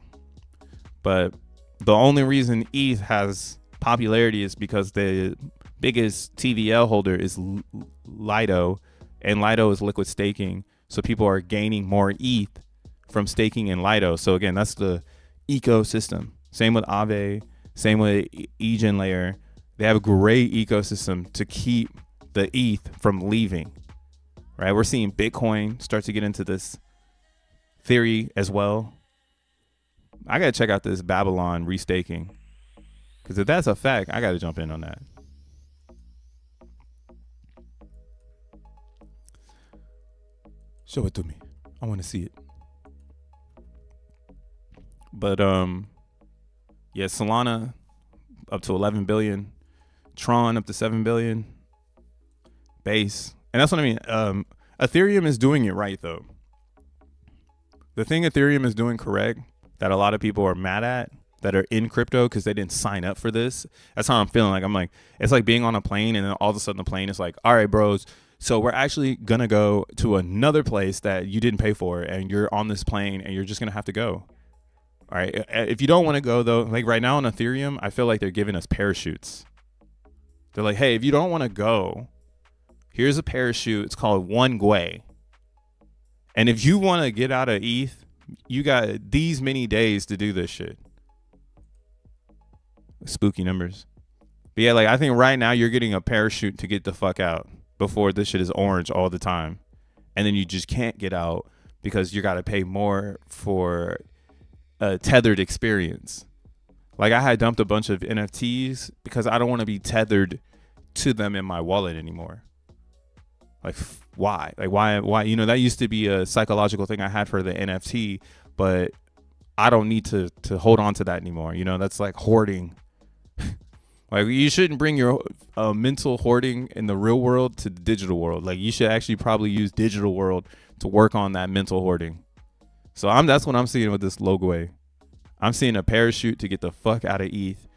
But the only reason ETH has popularity is because the biggest TVL holder is Lido and Lido is liquid staking. So people are gaining more ETH from staking in Lido. So again, that's the ecosystem. Same with Aave, same with EGEN layer. They have a great ecosystem to keep the ETH from leaving, right? We're seeing Bitcoin start to get into this theory as well. I got to check out this Babylon restaking, because if that's a fact, I got to jump in on that. Show it to me. I want to see it. But yeah, Solana up to 11 billion, Tron up to 7 billion, base. And that's what I mean. Ethereum is doing it right though. The thing Ethereum is doing correct that a lot of people are mad at that are in crypto because they didn't sign up for this. That's how I'm feeling. Like, I'm like, it's like being on a plane and then all of a sudden the plane is like, all right, bros, so we're actually going to go to another place that you didn't pay for, and you're on this plane and you're just going to have to go. All right. If you don't want to go though, like right now on Ethereum, I feel like they're giving us parachutes. They're like, hey, if you don't want to go, here's a parachute. It's called One Gwei. And if you want to get out of ETH, you got these many days to do this shit. Spooky numbers. But yeah, like I think right now you're getting a parachute to get the fuck out before this shit is orange all the time. And then you just can't get out because you got to pay more for a tethered experience. Like I had dumped a bunch of NFTs because I don't want to be tethered to them in my wallet anymore. Like why? Like why? You know, that used to be a psychological thing I had for the NFT, but I don't need to hold on to that anymore. You know, that's like hoarding. Like you shouldn't bring your mental hoarding in the real world to the digital world. Like you should actually probably use digital world to work on that mental hoarding. So that's what I'm seeing with this Logway. I'm seeing a parachute to get the fuck out of ETH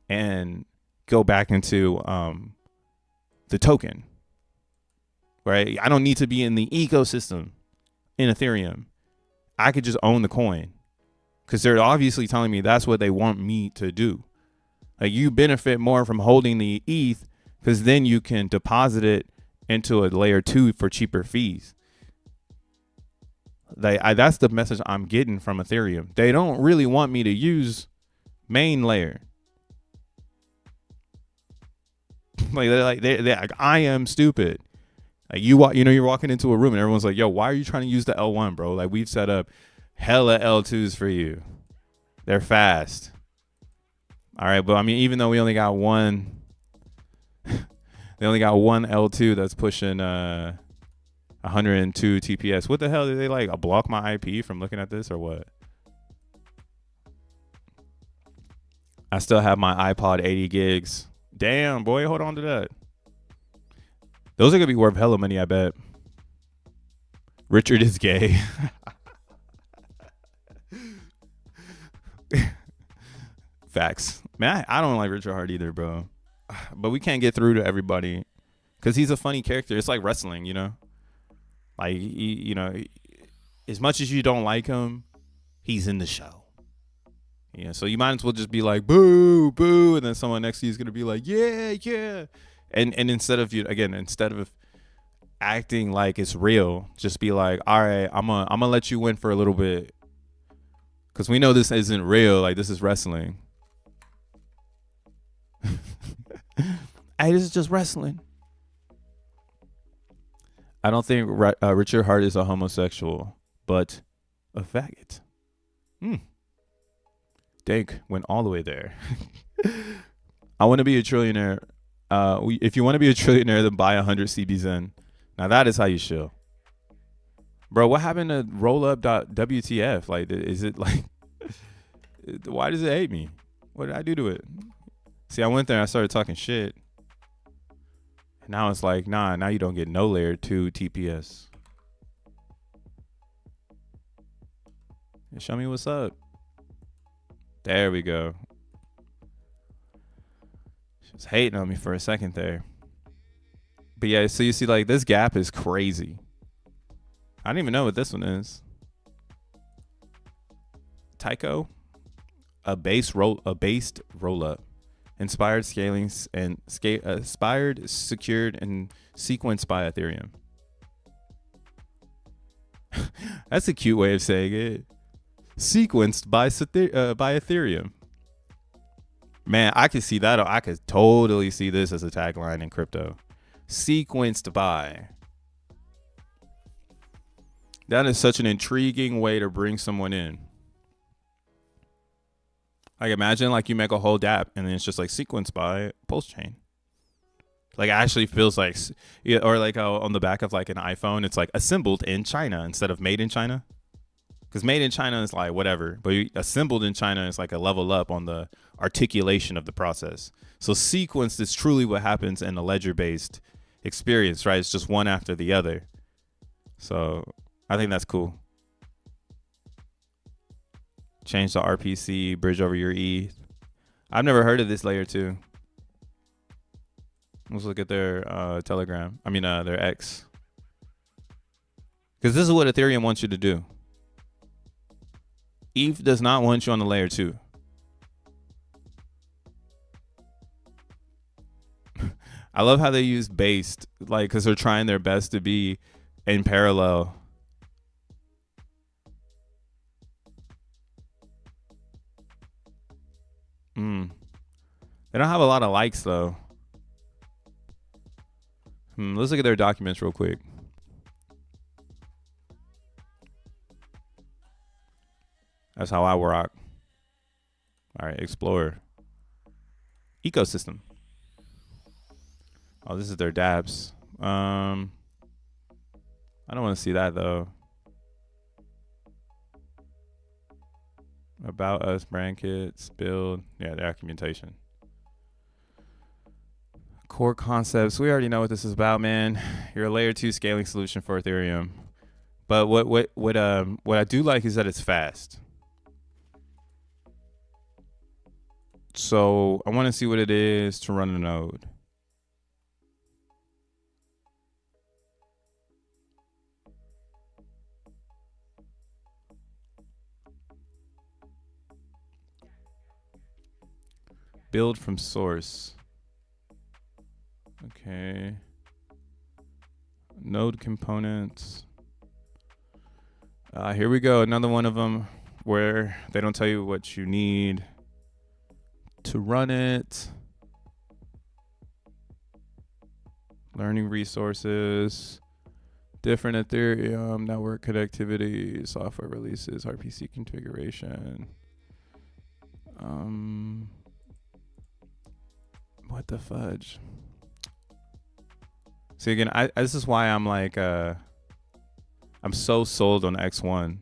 and go back into the token. Right? I don't need to be in the ecosystem in Ethereum. I could just own the coin because they're obviously telling me that's what they want me to do. Like you benefit more from holding the ETH because then you can deposit it into a layer 2 for cheaper fees. That's the message I'm getting from Ethereum. They don't really want me to use main layer. They're like I am stupid. Like you're walking into a room and everyone's like, yo, why are you trying to use the L1, bro? Like we've set up hella L2s for you. They're fast. All right, but I mean, even though we only got one, they only got one L2 that's pushing 102 TPS. What the hell did they like block my IP from looking at this or what? I still have my iPod 80 gigs. Damn, boy, hold on to that. Those are gonna be worth hella money, I bet. Richard is gay. Facts. Man, I don't like Richard Hart either, bro. But we can't get through to everybody because he's a funny character. It's like wrestling, you know? Like, you know, as much as you don't like him, he's in the show. Yeah, so you might as well just be like, boo, boo. And then someone next to you is going to be like, yeah, yeah. And instead of acting like it's real, just be like, all right, I'm gonna let you win for a little bit. Because we know this isn't real. Like, this is wrestling. Hey, this is just wrestling. I don't think Richard Hart is a homosexual, but a faggot. Dank went all the way there. I want to be a trillionaire. If you want to be a trillionaire, then buy 100 CBZN. Now that is how you chill. Bro, what happened to rollup.wtf? Like, is it like, why does it hate me? What did I do to it? See, I went there and I started talking shit. And now it's like, nah, now you don't get no layer 2 TPS. Show me what's up. There we go. She was hating on me for a second there. But yeah, so you see, like, this gap is crazy. I don't even know what this one is. Tycho, a based roll up, inspired scaling and inspired, secured, and sequenced by Ethereum. That's a cute way of saying it. Sequenced by Ethereum. Man, I could see that. I could totally see this as a tagline in crypto. Sequenced by. That is such an intriguing way to bring someone in. Like, imagine like you make a whole dApp and then it's just like sequenced by PulseChain. Like, it actually feels like, or like on the back of like an iPhone, it's like assembled in China instead of made in China. Because made in China is like whatever, but assembled in China is like a level up on the articulation of the process. So sequenced is truly what happens in a ledger-based experience, right? It's just one after the other. So I think that's cool. Change the RPC, bridge over your ETH. I've never heard of this layer 2. Let's look at their Telegram. I mean, their X. Because this is what Ethereum wants you to do. ETH does not want you on the layer 2. I love how they use based, like, because they're trying their best to be in parallel. They don't have a lot of likes, though. Let's look at their documents real quick. That's how I rock. All right, Explorer. Ecosystem. Oh, this is their dApps. I don't want to see that, though. About Us, brand kits, build. Yeah, the documentation. Core concepts. We already know what this is about, man. You're a layer 2 scaling solution for Ethereum. But what I do like is that it's fast. So I want to see what it is to run a node. Build from source. Okay. Node components. Here we go. Another one of them where they don't tell you what you need to run it. Learning resources. Different Ethereum network connectivity, software releases, RPC configuration. What the fudge? See, again, this is why I'm like, I'm so sold on X1.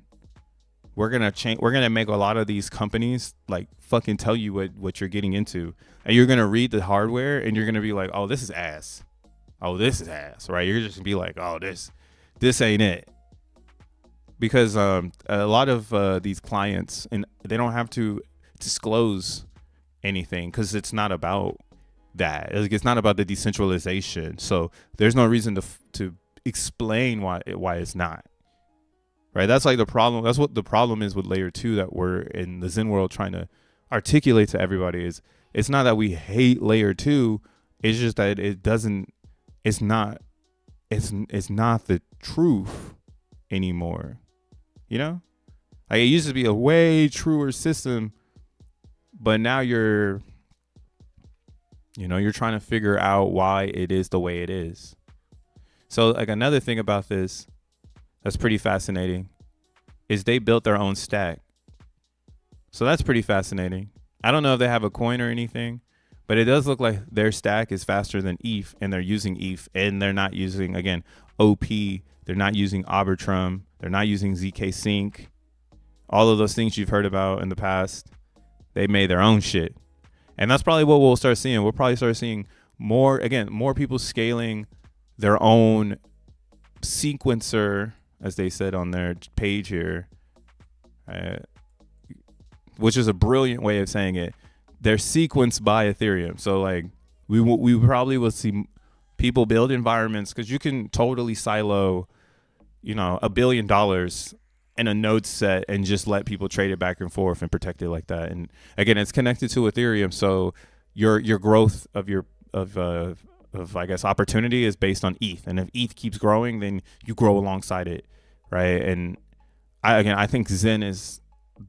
We're gonna change. We're gonna make a lot of these companies like fucking tell you what you're getting into, and you're gonna read the hardware, and you're gonna be like, oh, this is ass. Oh, this is ass, right? You're just gonna be like, oh, this ain't it. Because a lot of these clients, and they don't have to disclose anything because it's not about that. It's not about the decentralization. So there's no reason to explain why it's not. Right? That's like the problem. That's what the problem is with layer 2 that we're in the Zen world trying to articulate to everybody. Is it's not that we hate layer 2. It's just that it's not the truth anymore. You know? Like, it used to be a way truer system, but now you're trying to figure out why it is the way it is. So like another thing about this that's pretty fascinating is they built their own stack. So that's pretty fascinating. I don't know if they have a coin or anything, but it does look like their stack is faster than ETH, and they're using ETH, and they're not using, again, OP. They're not using Arbitrum. They're not using ZK Sync. All of those things you've heard about in the past, they made their own shit. And that's probably what we'll start seeing. We'll probably start seeing more people scaling their own sequencer, as they said on their page here, which is a brilliant way of saying it. They're sequenced by Ethereum. So like we probably will see people build environments, because you can totally silo, $1 billion in a node set and just let people trade it back and forth and protect it like that. And again, it's connected to Ethereum, so your growth of I guess opportunity is based on ETH. And if ETH keeps growing, then you grow alongside it, right? And I think Zen is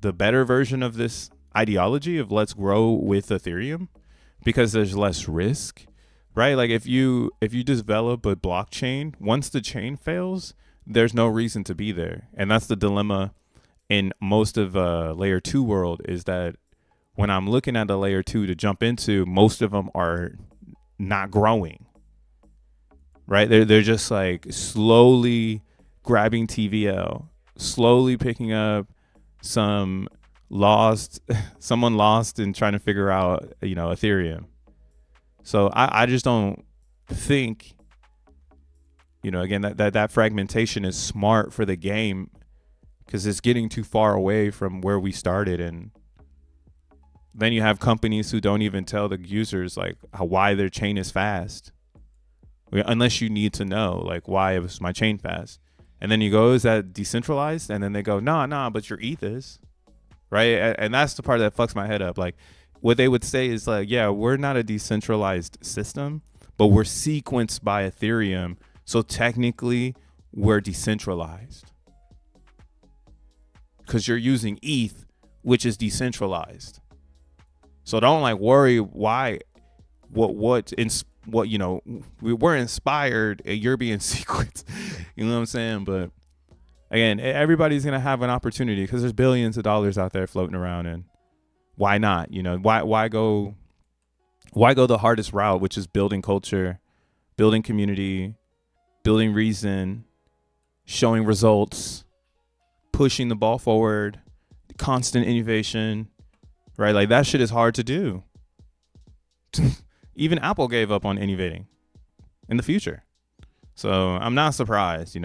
the better version of this ideology of let's grow with Ethereum because there's less risk, right? Like if you develop a blockchain, once the chain fails, there's no reason to be there. And that's the dilemma in most of layer 2 world, is that when I'm looking at a layer 2 to jump into, most of them are not growing, right? They're just like slowly grabbing TVL, slowly picking up someone lost and trying to figure out, Ethereum. So I just don't think, again, that fragmentation is smart for the game, because it's getting too far away from where we started. And then you have companies who don't even tell the users like why their chain is fast, unless you need to know like why was my chain fast. And then you go, is that decentralized? And then they go, nah, but your ETH is, right? And that's the part that fucks my head up. Like what they would say is like, yeah, we're not a decentralized system, but we're sequenced by Ethereum. So technically we're decentralized because you're using ETH, which is decentralized. So don't like worry why, we're inspired and you're being sequenced. You know what I'm saying? But again, everybody's going to have an opportunity because there's billions of dollars out there floating around, and why not? Why go the hardest route, which is building culture, building community, building reason, showing results, pushing the ball forward, constant innovation, right? Like that shit is hard to do. Even Apple gave up on innovating in the future. So I'm not surprised,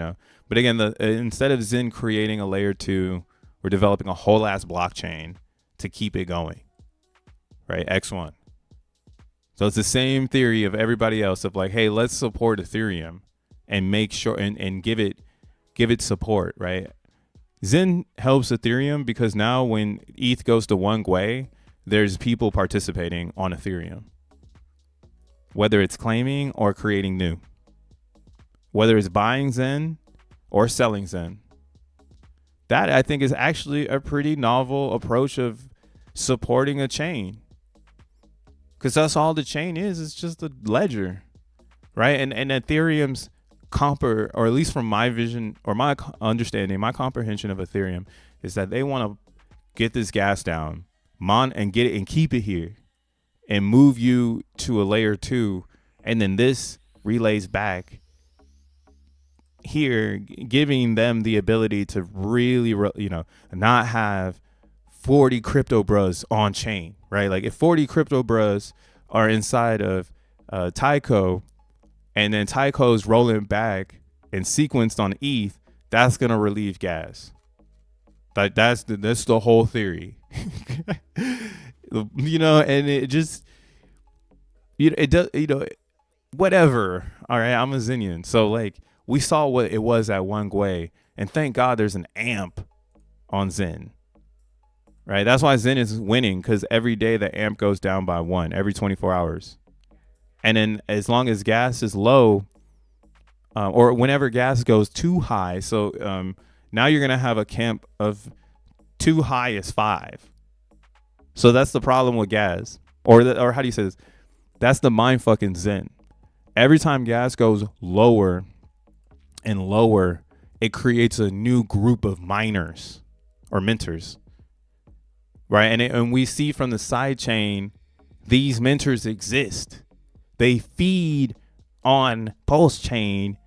But again, instead of Zen creating a layer 2, we're developing a whole ass blockchain to keep it going, right? X1. So it's the same theory of everybody else of like, hey, let's support Ethereum and make sure and give it support, right? Zen helps Ethereum because now when ETH goes to one Gwei, there's people participating on Ethereum, whether it's claiming or creating new, whether it's buying Zen or selling Zen. That I think is actually a pretty novel approach of supporting a chain, because that's all the chain is. It's just a ledger, right? And Ethereum's or at least from my vision or my understanding, my comprehension of Ethereum is that they want to get this gas down, and get it and keep it here and move you to a layer 2. And then this relays back here, giving them the ability to really, not have 40 crypto bros on chain, right? Like if 40 crypto bros are inside of Tyco, and then Tyco's rolling back and sequenced on ETH, that's gonna relieve gas. Like that's the whole theory. And it just, it does, whatever. All right, I'm a Zenian, so like we saw what it was at one Gwei, and thank God there's an amp on Zen. Right, that's why Zen is winning, because every day the amp goes down by 1 every 24 hours. And then as long as gas is low, or whenever gas goes too high, so now you're going to have a camp of too high is 5. So that's the problem with gas. Or how do you say this? That's the mind fucking Zen. Every time gas goes lower and lower, it creates a new group of miners or mentors. Right? And we see from the side chain, these mentors exist. They feed on PulseChain,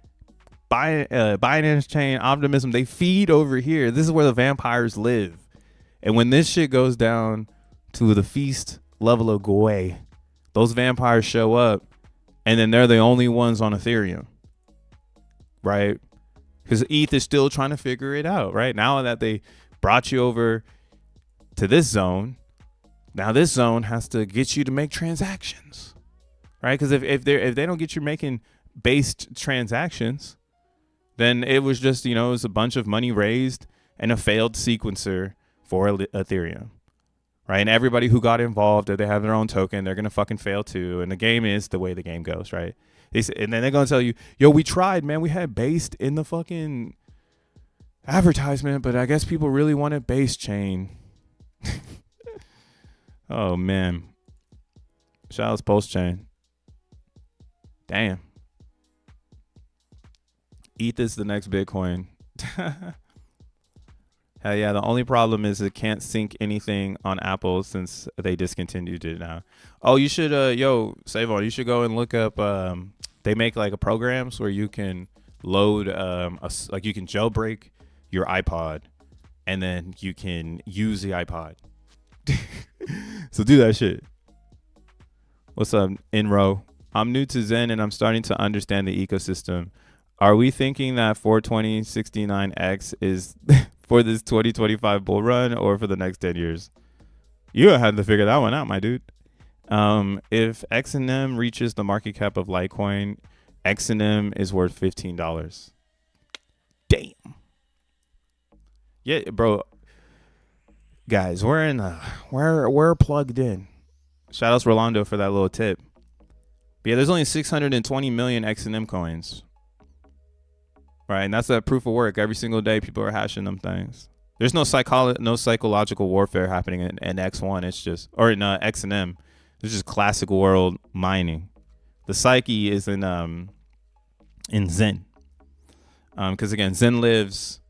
Binance Chain, Optimism. They feed over here. This is where the vampires live. And when this shit goes down to the feast level of Gwei, those vampires show up, and then they're the only ones on Ethereum, right? Because ETH is still trying to figure it out, right? Now that they brought you over to this zone, now this zone has to get you to make transactions. Right, because if they don't get you making based transactions, then it was just it was a bunch of money raised and a failed sequencer for Ethereum, right? And everybody who got involved, or they have their own token, they're gonna fucking fail too. And the game is the way the game goes, right? And then they're gonna tell you, yo, we tried, man. We had based in the fucking advertisement, but I guess people really wanted base chain. Oh man. Shout out to PulseChain. Damn. ETH is the next Bitcoin. Hell yeah, the only problem is it can't sync anything on Apple since they discontinued it now. Oh, you should Savon, you should go and look up they make like a programs where you can load like you can jailbreak your iPod and then you can use the iPod. So do that shit. What's up, Inro? I'm new to Zen and I'm starting to understand the ecosystem. Are we thinking that 42069X is for this 2025 bull run or for the next 10 years? You had to figure that one out, my dude. If XEN reaches the market cap of Litecoin, XEN is worth $15. Damn. Yeah, bro. Guys, we're plugged in. Shout out to Rolando for that little tip. But yeah, there's only 620 million XEN coins. Right, and that's that proof of work. Every single day, people are hashing them things. There's no psychological warfare happening in X1. It's just, or in XEN. It's just classic world mining. The psyche is in Zen, because again, Zen lives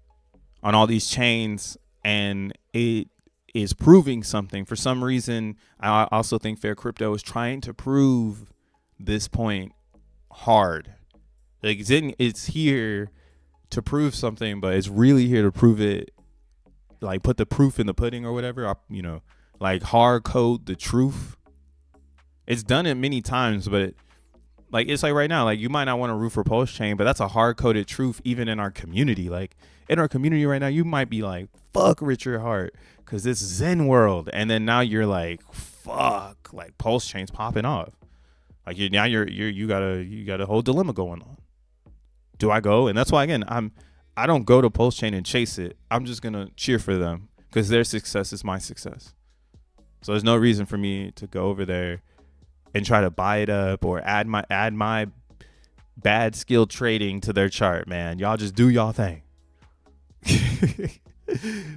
on all these chains, and it is proving something. For some reason, I also think Fair Crypto is trying to prove this point hard. Like Zen is here to prove something, but it's really here to prove it, like put the proof in the pudding or whatever, like hard code the truth. It's done it many times, but it's like right now, like you might not want to root for PulseChain, but that's a hard coded truth even in our community. Like in our community right now, you might be like, fuck Richard Hart because this Zen world, and then now you're like, fuck, like PulseChain's popping off. Like you got a whole dilemma going on. Do I go? And that's why, again, I don't go to PulseChain and chase it. I'm just gonna cheer for them because their success is my success. So there's no reason for me to go over there and try to buy it up or add my bad skill trading to their chart, man. Y'all just do y'all thing.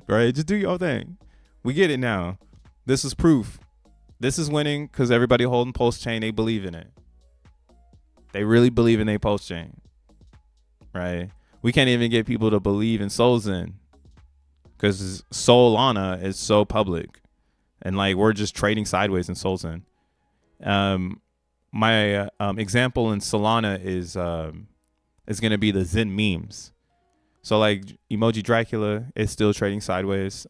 Right? Just do y'all thing. We get it now. This is proof. This is winning because everybody holding PulseChain, they believe in it. They really believe in their PulseChain. Right? We can't even get people to believe in solXEN because Solana is so public, and like we're just trading sideways in solXEN. My example in Solana is going to be the Zen memes. So like Emoji Dracula is still trading sideways.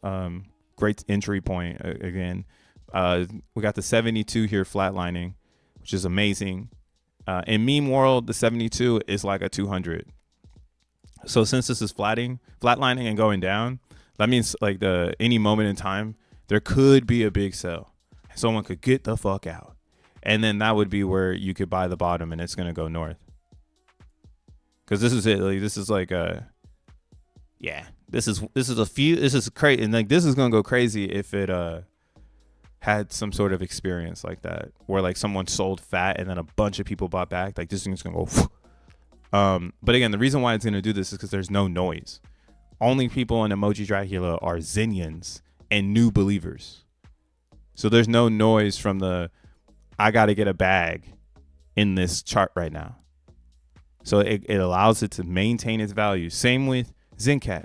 Great entry point again. We got the 72 here flatlining, which is amazing. In meme world, the 72 is like a 200. So since this is flatlining and going down, that means like any moment in time, there could be a big sell. Someone could get the fuck out. And then that would be where you could buy the bottom and it's going to go north. Because this is it. Like, this is like this is crazy. And like, this is going to go crazy if it had some sort of experience like that, where like someone sold fat and then a bunch of people bought back. Like this thing's going to go. But again, the reason why it's going to do this is because there's no noise. Only people in Emoji Dracula are Zenians and new believers. So there's no noise from I got to get a bag in this chart right now. So it allows it to maintain its value. Same with Zencat.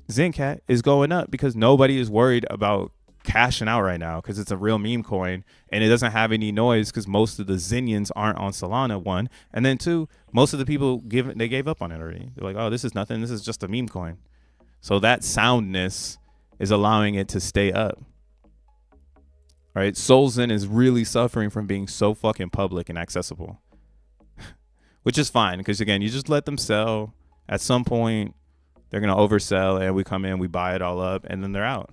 Zencat is going up because nobody is worried about cashing out right now because it's a real meme coin and it doesn't have any noise because most of the Zenians aren't on Solana, one. And then two, most of the people gave up on it already. They're like, oh, this is nothing. This is just a meme coin. So that soundness is allowing it to stay up. All right. solXEN is really suffering from being so fucking public and accessible, which is fine because, again, you just let them sell. At some point, they're going to oversell and we come in, we buy it all up, and then they're out.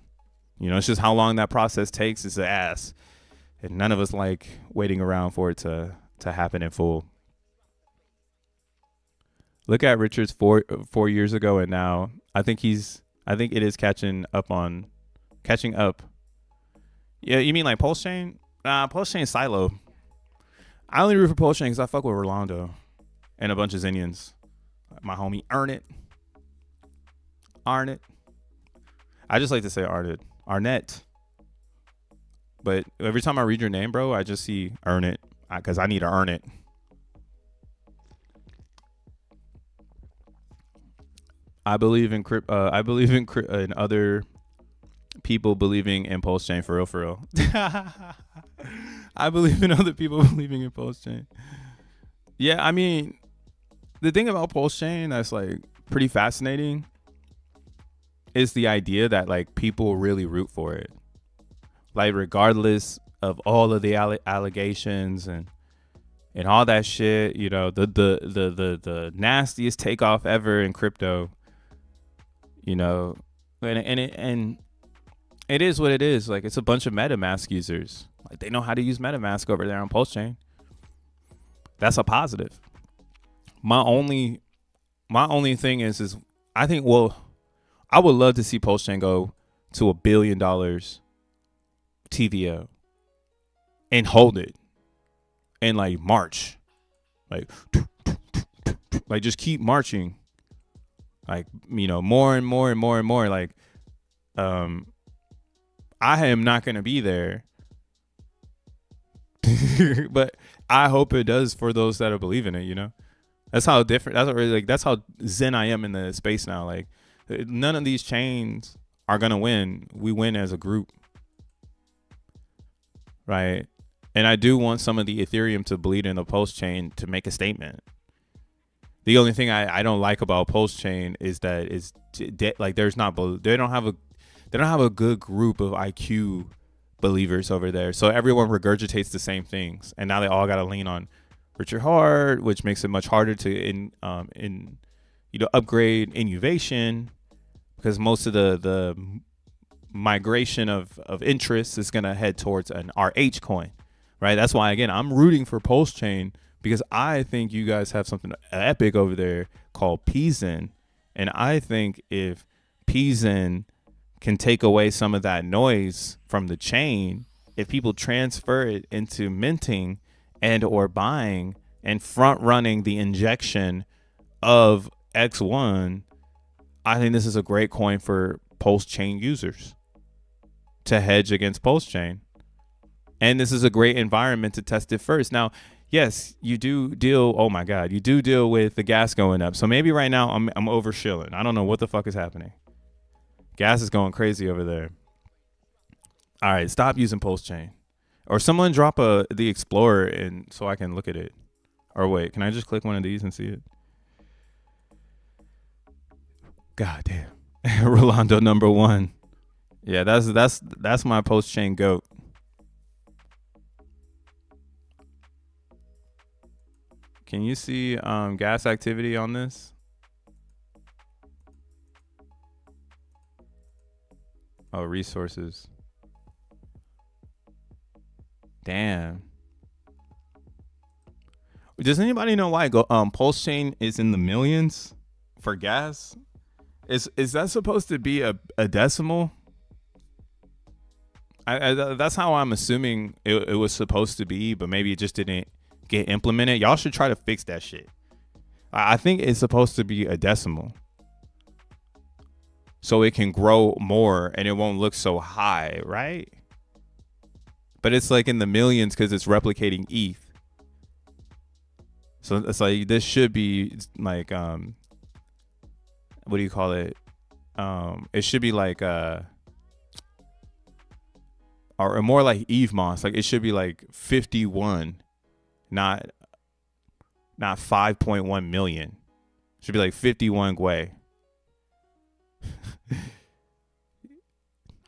You know, it's just how long that process takes is the ass. And none of us like waiting around for it to happen in full. Look at Richard's 4 years ago and now. I think it is catching up. Yeah, you mean like PulseChain? PulseChain silo. I only root for PulseChain because I fuck with Rolando and a bunch of Zenians. My homie Earn It. Arnett. I just like to say Arnett. Arnett. But every time I read your name, bro, I just see earn it because I need to earn it. I believe in in other people believing in PulseChain for real, for real. I believe in other people believing in PulseChain. Yeah, I mean, the thing about PulseChain that's like pretty fascinating is the idea that like people really root for it, like regardless of all of the allegations and all that shit. You know, the nastiest takeoff ever in crypto. You know, and it is what it is. Like, it's a bunch of MetaMask users. Like, they know how to use MetaMask over there on PulseChain. That's a positive. My only thing is I think, well, I would love to see PulseChain go to $1 billion TVO and hold it and like march, like just keep marching, like, you know, more and more and more and more. Like, I am not gonna be there, but I hope it does for those that are believing it. You know, that's how different. That's really, like, that's how zen I am in the space now. Like, none of these chains are gonna win. We win as a group, right? And I do want some of the Ethereum to bleed in the PulseChain to make a statement. The only thing I don't like about PulseChain is that it's like they don't have a good group of IQ believers over there. So everyone regurgitates the same things, and now they all got to lean on Richard Hart, which makes it much harder to upgrade innovation, because most of the migration of interest is going to head towards an RH coin, right? That's why, again, I'm rooting for PulseChain, because I think you guys have something epic over there called XEN, and I think if XEN can take away some of that noise from the chain, if people transfer it into minting and or buying and front running the injection of X1, I think this is a great coin for PulseChain users to hedge against PulseChain. And this is a great environment to test it first. Now, yes, you do deal with the gas going up. So maybe right now I'm over shilling. I don't know what the fuck is happening. Gas is going crazy over there. All right, stop using PulseChain. Or someone drop the Explorer and so I can look at it. Or wait, can I just click one of these and see it? God damn. Rolando number 1. Yeah, that's my PulseChain goat. Can you see gas activity on this? Oh, resources. Damn. Does anybody know why PulseChain is in the millions for gas? Is that supposed to be a decimal? That's how I'm assuming it was supposed to be, but maybe it just didn't get implemented. Y'all should try to fix that shit. I think it's supposed to be a decimal, so it can grow more and it won't look so high, right? But it's like in the millions because it's replicating ETH. So it's like, this should be like what do you call it? It should be like or more like ETH. Like, it should be like 51, not 5.1 million. It should be like 51 Gwei.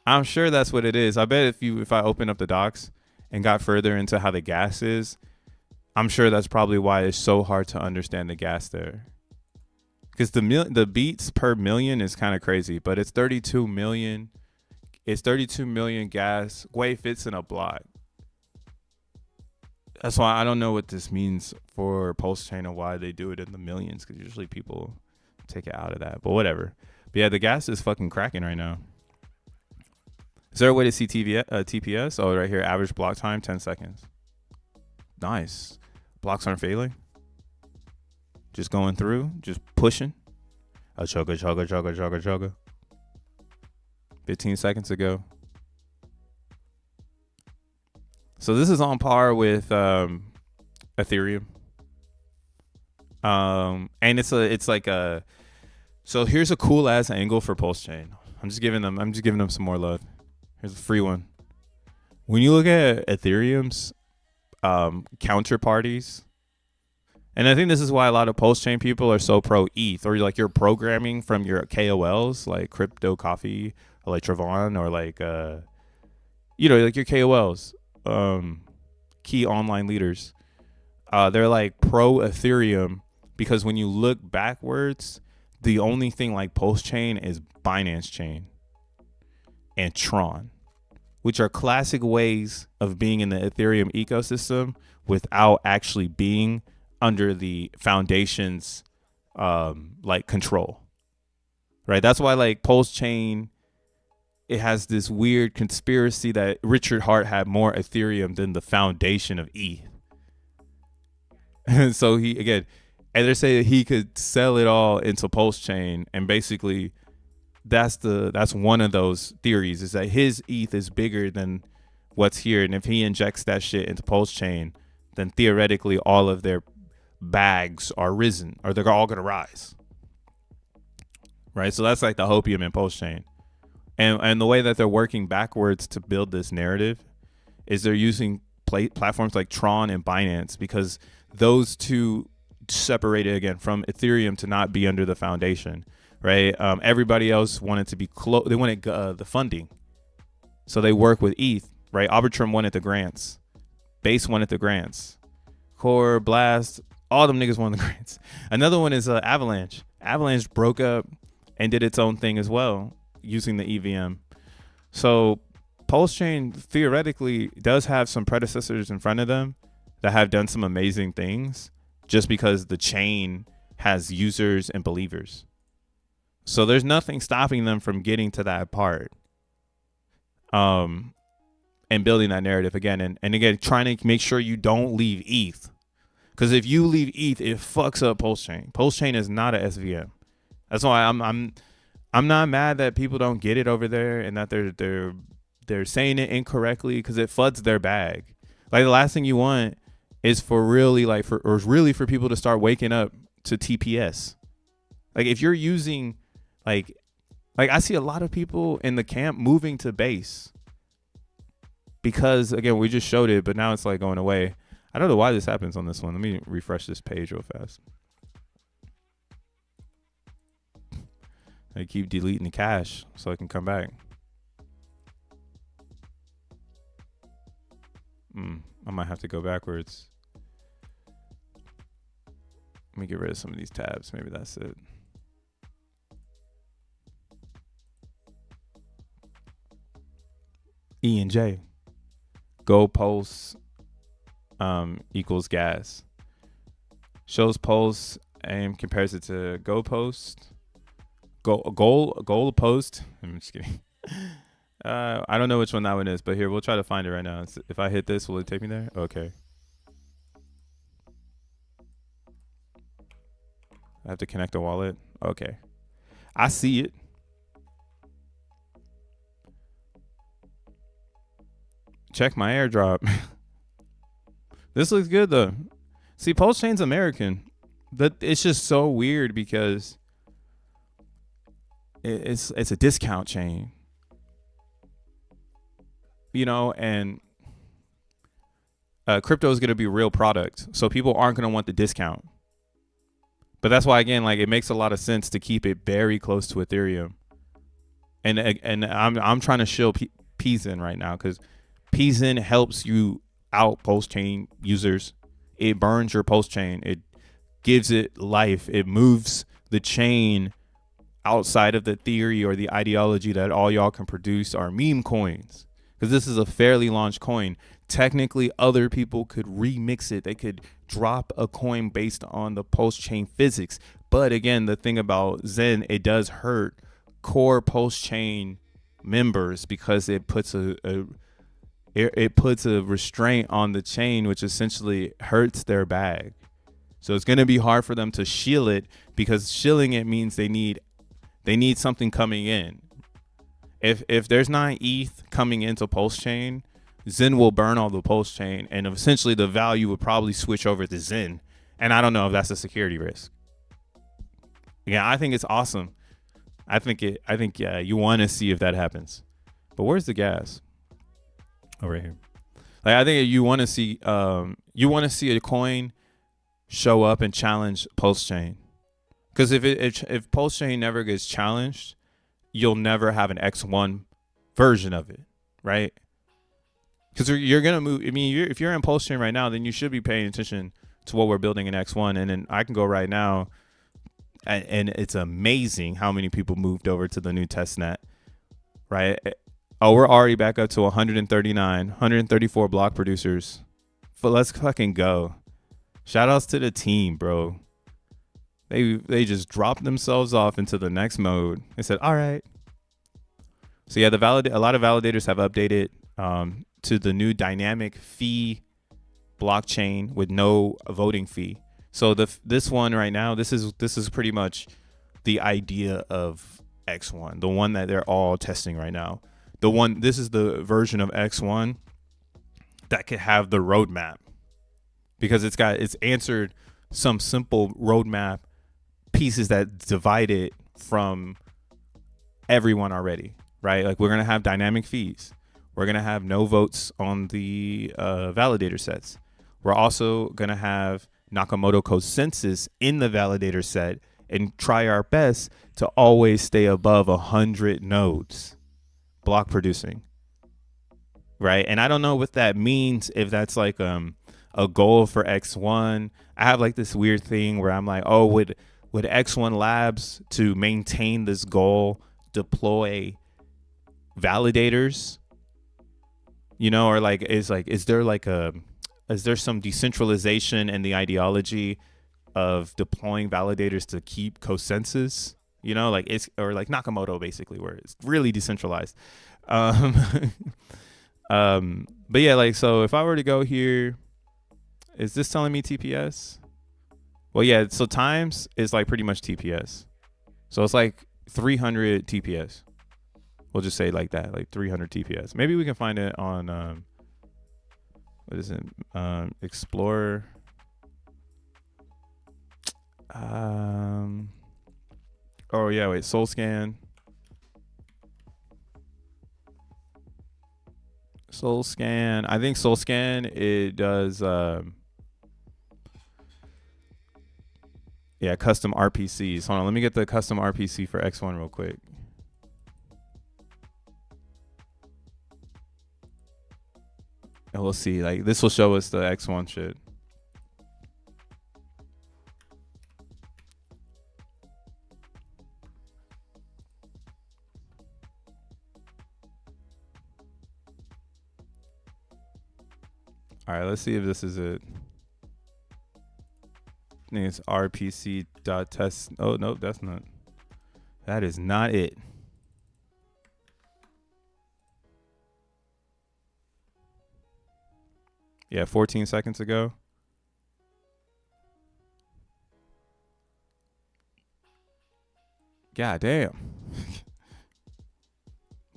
I'm sure that's what it is. I bet if I open up the docs and got further into how the gas is, I'm sure that's probably why it's so hard to understand the gas there. Because the beats per million is kind of crazy, but it's 32 million. It's 32 million gas. Gwei fits in a block. That's why I don't know what this means for PulseChain and why they do it in the millions, because usually people take it out of that. But whatever. But yeah, the gas is fucking cracking right now. Is there a way to see TPS? Oh, right here. Average block time, 10 seconds. Nice. Blocks aren't failing. Just going through. Just pushing. A chugga, chugga, chugga, chugga, chugga. 15 seconds ago. So this is on par with Ethereum. And it's like a, so here's a cool ass angle for PulseChain. I'm just giving them some more love. Here's a free one. When you look at Ethereum's counterparties, and I think this is why a lot of PulseChain people are so pro ETH, or like you're programming from your KOLs like Crypto Coffee or like Travon or like like your KOLs, key online leaders. They're like pro Ethereum because when you look backwards, the only thing like PulseChain is Binance Chain and Tron, which are classic ways of being in the Ethereum ecosystem without actually being under the foundation's like control, right? That's why like PulseChain, it has this weird conspiracy that Richard Hart had more Ethereum than the foundation of ETH. And so he, again, and they say that he could sell it all into PulseChain, and basically that's one of those theories, is that his ETH is bigger than what's here, and if he injects that shit into PulseChain, then theoretically all of their bags are risen, or they're all gonna rise, right? So that's like the hopium in PulseChain, and the way that they're working backwards to build this narrative is they're using platforms like Tron and Binance, because those two separated again from Ethereum to not be under the foundation, right? Everybody else wanted to be close. They wanted the funding, so they work with ETH, right? Arbitrum wanted the grants, Base wanted the grants, Core, Blast, all them niggas wanted the grants. Another one is Avalanche. Avalanche broke up and did its own thing as well using the EVM. So PulseChain theoretically does have some predecessors in front of them that have done some amazing things, just because the chain has users and believers. So there's nothing stopping them from getting to that part, and building that narrative again, and again trying to make sure you don't leave ETH, because if you leave ETH, it fucks up PulseChain. PulseChain is not a SVM. That's why I'm not mad that people don't get it over there and that they're saying it incorrectly, because it floods their bag. Like the last thing you want is for for people to start waking up to TPS. Like if you're using like I see a lot of people in the camp moving to Base, because again, we just showed it, but now it's like going away. I don't know why this happens on this one. Let me refresh this page real fast. I keep deleting the cache so I can come back. I might have to go backwards. Let me get rid of some of these tabs. Maybe that's it. E and J. Go pulse equals gas. Shows pulse and compares it to go post. Goal post. I'm just kidding. I don't know which one that one is, but here, we'll try to find it right now. If I hit this, will it take me there? Okay. I have to connect a wallet. Okay. I see it. Check my airdrop. This looks good though. See, PulseChain's American. It's just so weird because it's a discount chain. You know, and crypto is going to be a real product, so people aren't going to want the discount. But that's why, again, like it makes a lot of sense to keep it very close to Ethereum. And I'm trying to shill XEN right now, because XEN helps you out PulseChain users. It burns your PulseChain. It gives it life. It moves the chain outside of the theory or the ideology that all y'all can produce are meme coins. Because this is a fairly launched coin. Technically, other people could remix it. They could drop a coin based on the PulseChain physics. But again, the thing about Zen, it does hurt core PulseChain members, because it puts a restraint on the chain, which essentially hurts their bag. So it's going to be hard for them to shill it, because shilling it means they need something coming in. If there's not ETH coming into PulseChain, Zen will burn all the PulseChain, and essentially the value would probably switch over to Zen. And I don't know if that's a security risk. Yeah, I think it's awesome. I think yeah, you want to see if that happens. But where's the gas? Oh, right here. Like, I think you want to see a coin show up and challenge PulseChain. Because if PulseChain never gets challenged, you'll never have an X1 version of it, right? Because you're gonna move. I mean, if you're in PulseChain right now, then you should be paying attention to what we're building in X1. And then I can go right now, and it's amazing how many people moved over to the new testnet, right? Oh, we're already back up to 134 block producers. But let's fucking go. Shout outs to the team, bro. They just dropped themselves off into the next mode. They said, all right. So yeah, a lot of validators have updated to the new dynamic fee blockchain with no voting fee. So this one right now, this is pretty much the idea of X1, the one that they're all testing right now. This is the version of X1 that could have the roadmap, because it's answered some simple roadmap pieces that divide it from everyone already, right? Like, we're going to have dynamic fees. We're going to have no votes on the validator sets. We're also going to have Nakamoto consensus in the validator set and try our best to always stay above 100 nodes block producing, right? And I don't know what that means, if that's like a goal for X1. I have like this weird thing where I'm like, oh, would X1 Labs, to maintain this goal, deploy validators, you know, or like is there some decentralization in the ideology of deploying validators to keep consensus, you know, like it's, or like Nakamoto basically, where it's really decentralized. But yeah, like, so if I were to go here, is this telling me TPS? Well, yeah, so times is like pretty much TPS. So it's like 300 TPS. We'll just say like that, like 300 TPS. Maybe we can find it on, what is it? Explorer. Oh yeah, wait, solXEN. solXEN. I think solXEN, it does, yeah, custom RPCs. Hold on, let me get the custom RPC for X1 real quick. And we'll see, like, this will show us the X1 shit. All right, let's see if this is it. I think it's rpc.test. Oh, no, that's not. That is not it. Yeah, 14 seconds ago. God damn.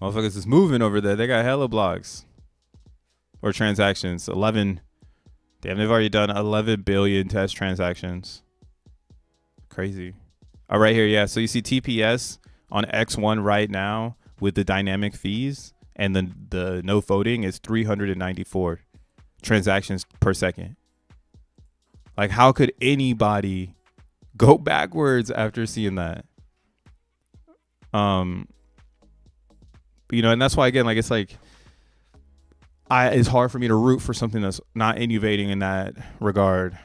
Motherfuckers is moving over there. They got hella blocks. Or transactions. 11. Damn, they've already done 11 billion test transactions. Crazy. Oh, right here, yeah. So you see TPS on X1 right now with the dynamic fees, and then the no voting is 394 transactions per second. Like, how could anybody go backwards after seeing that? You know, and that's why, again, like, it's like, it's hard for me to root for something that's not innovating in that regard.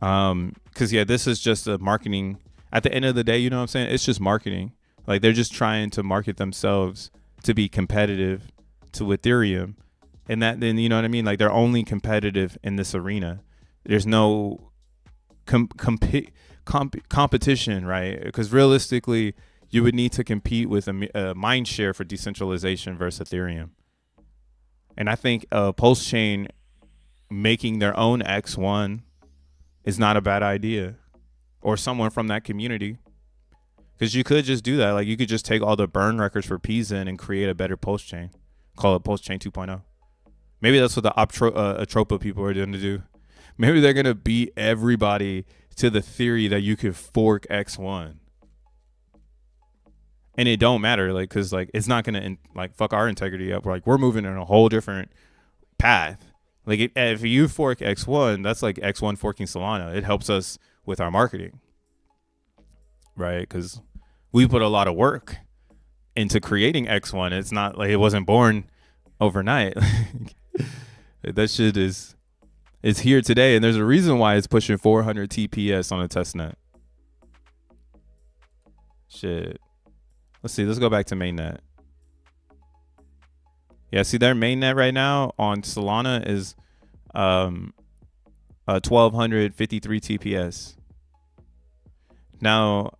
Because yeah, this is just a marketing. At the end of the day, you know what I'm saying? It's just marketing. Like, they're just trying to market themselves to be competitive to Ethereum, and that, then, you know what I mean? Like, they're only competitive in this arena. There's no competition, right? Because realistically, you would need to compete with a mind share for decentralization versus Ethereum. And I think PulseChain making their own X1 is not a bad idea, or someone from that community. Because you could just do that. Like you could just take all the burn records for XEN and create a better PulseChain. Call it PulseChain 2.0. Maybe that's what the Atropa people are going to do. Maybe they're going to beat everybody to the theory that you could fork X1. And it don't matter, like, because like it's not going to like fuck our integrity up. We're moving in a whole different path. Like if you fork X1, that's like X1 forking Solana. It helps us with our marketing, right? Because we put a lot of work into creating X1. It's not like it wasn't born overnight. That shit is here today, and there's a reason why it's pushing 400 TPS on a testnet. Shit. Let's see. Let's go back to mainnet. Yeah, see their mainnet right now on Solana is 1253 TPS. Now,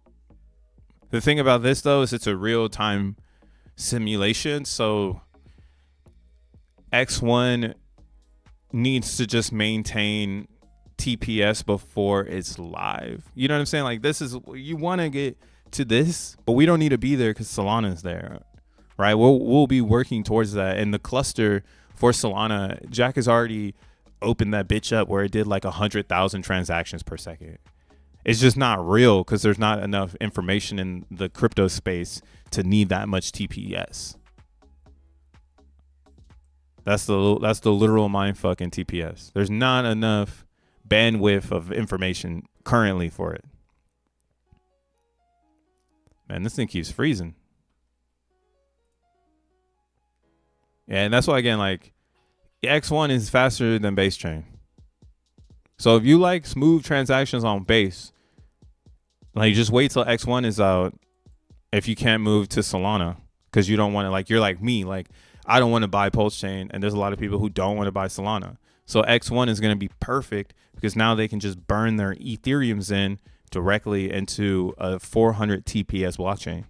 the thing about this though is it's a real-time simulation, so X1 needs to just maintain TPS before it's live. You know what I'm saying? Like this is, you want to get to this, but we don't need to be there because Solana's there, right? We'll be working towards that. And the cluster for Solana, Jack has already opened that bitch up where it did like 100,000 transactions per second. It's just not real because there's not enough information in the crypto space to need that much TPS. That's the literal mindfuck in TPS. There's not enough bandwidth of information currently for it. Man, this thing keeps freezing. Yeah, and that's why, again, like, X1 is faster than base chain. So if you like smooth transactions on base, like, just wait till X1 is out if you can't move to Solana because you don't want to, like, you're like me, like, I don't want to buy PulseChain, and there's a lot of people who don't want to buy Solana. So X1 is going to be perfect because now they can just burn their Ethereums in directly into a 400 TPS blockchain.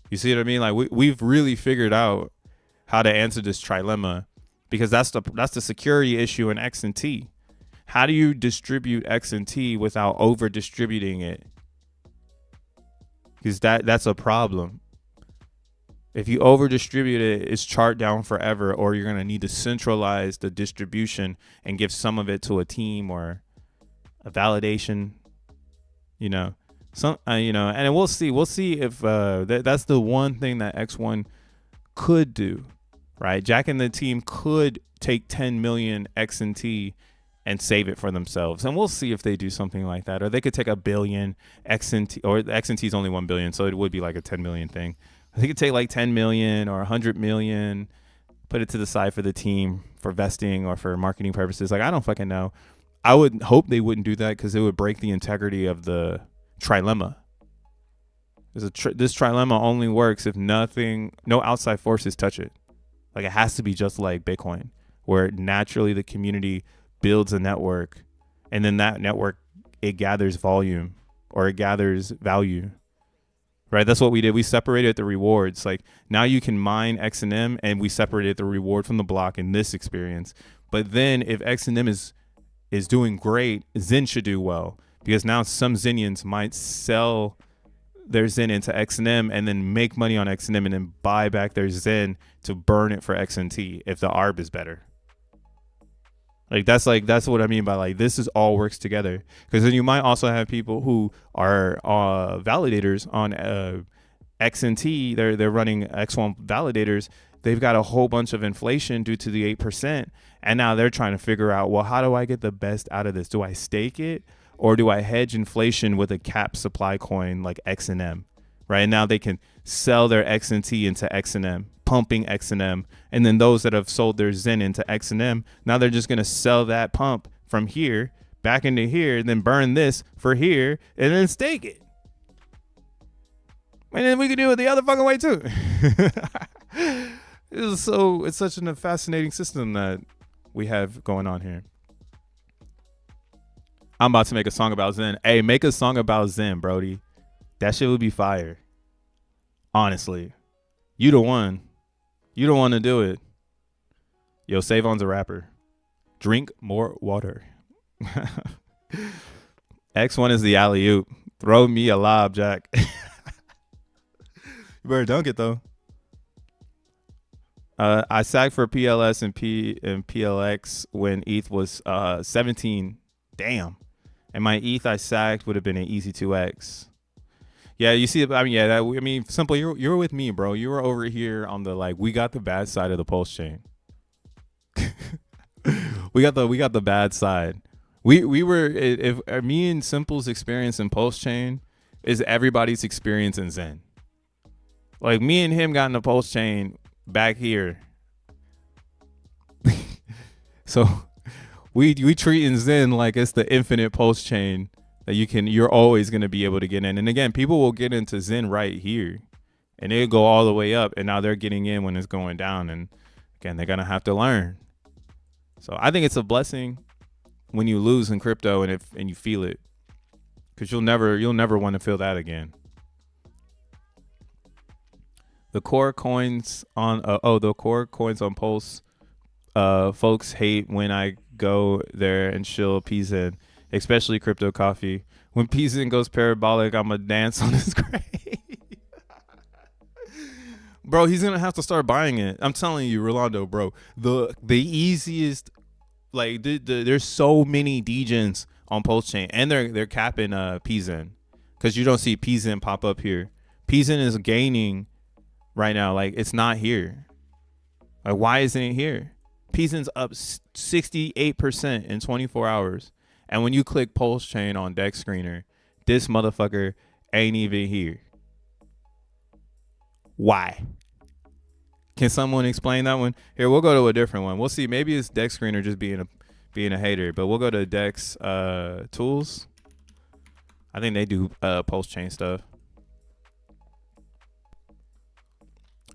You see what I mean? Like we've really figured out how to answer this trilemma, because that's the security issue in XNT. How do you distribute XNT without over distributing it? Because that's a problem. If you over distribute it, it's chart down forever, or you're gonna need to centralize the distribution and give some of it to a team or a validation, you know, and we'll see if that's the one thing that X1 could do, right? Jack and the team could take 10 million XNT and save it for themselves, and we'll see if they do something like that, or they could take a billion XNT, or XNT is only 1 billion, so it would be like a 10 million thing. They could take like 10 million or 100 million, put it to the side for the team for vesting or for marketing purposes. Like, I don't fucking know. I would hope they wouldn't do that because it would break the integrity of the trilemma. This trilemma only works if no outside forces touch it. Like, it has to be just like Bitcoin, where naturally the community builds a network, and then that network, it gathers volume or it gathers value. Right, that's what we did. We separated the rewards. Like, now you can mine XEN, and we separated the reward from the block in this experience. But then if XEN is doing great, Zen should do well, because now some Zenians might sell their Zen into XEN and then make money on XEN and then buy back their Zen to burn it for XNT if the ARB is better. That's what I mean by, like, this is all works together. Because then you might also have people who are validators on XNT. They're running X1 validators. They've got a whole bunch of inflation due to the 8%, and now they're trying to figure out, well, how do I get the best out of this? Do I stake it, or do I hedge inflation with a cap supply coin like XNM? Right, and now they can sell their XNT into XNM, pumping XNM, and then those that have sold their Zen into XNM, now they're just going to sell that pump from here back into here, and then burn this for here, and then stake it. And then we can do it the other fucking way too. It's such a fascinating system that we have going on here. I'm about to make a song about Zen. Hey, make a song about Zen, Brody. That shit would be fire. Honestly. You the one. You don't want to do it. Yo, Savon's a rapper. Drink more water. X1 is the alley-oop. Throw me a lob, Jack. You better dunk it though. I sacked for PLS and PLX when ETH was 17. Damn. And my ETH I sacked would have been an easy 2x. Yeah, you see, I mean, yeah, simple. You're with me, bro. You were over here on the we got the bad side of the PulseChain. we got the bad side. We were if me and Simple's experience in PulseChain is everybody's experience in Zen. Like me and him got in the PulseChain back here. So we treating Zen like it's the infinite PulseChain that you're always going to be able to get in. And again, people will get into Zen right here and they'll go all the way up, and now they're getting in when it's going down, and again, they're going to have to learn. So I think it's a blessing when you lose in crypto and you feel it, because you'll never want to feel that again. The core coins on Pulse, folks hate when I go there and shill PZen, especially crypto coffee. When PZen goes parabolic, I'ma dance on his grave. Bro, he's gonna have to start buying it. I'm telling you, Rolando, bro. The easiest, there's so many degens on PulseChain, and they're capping PZen, because you don't see PZen pop up here. PZen is gaining right now, it's not here. Why isn't it here? PZen's up 68% in 24 hours. And when you click PulseChain on Deck Screener, this motherfucker ain't even here. Why? Can someone explain that one? Here, we'll go to a different one. We'll see. Maybe it's Deck Screener just being a hater, but we'll go to Dex tools. I think they do PulseChain stuff.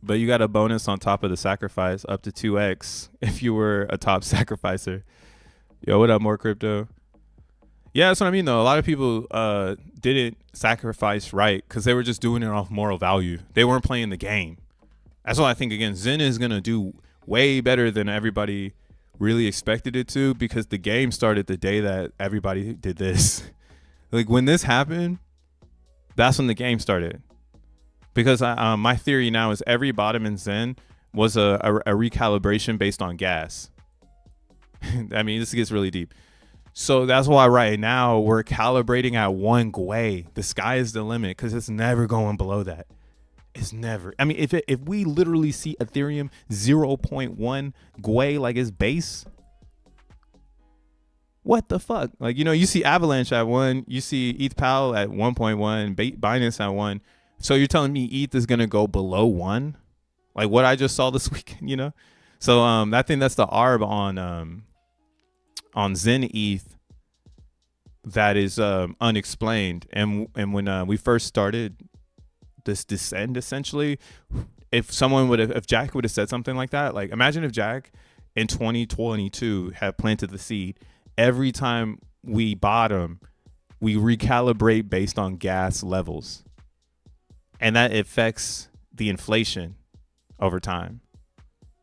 But you got a bonus on top of the sacrifice, up to 2x if you were a top sacrificer. Yo, what up, more crypto? Yeah, that's what I mean, though. A lot of people didn't sacrifice right because they were just doing it off moral value. They weren't playing the game. That's why I think, again, Zen is going to do way better than everybody really expected it to, because the game started the day that everybody did this. When this happened, that's when the game started. Because my theory now is every bottom in Zen was a recalibration based on gas. I mean, this gets really deep. So that's why right now we're calibrating at 1 gwei. The sky is the limit, because it's never going below that. It's never. I mean, if we literally see Ethereum 0.1 gwei like its base, what the fuck? You see Avalanche at 1, you see ETH Pal at 1.1, Binance at 1. So you're telling me ETH is gonna go below 1, like what I just saw this weekend, So I think that's the arb on Zen ETH that is unexplained. And when we first started this descent, essentially, if Jack would have said something like that, imagine if Jack in 2022 had planted the seed. Every time we bottom, we recalibrate based on gas levels. And that affects the inflation over time.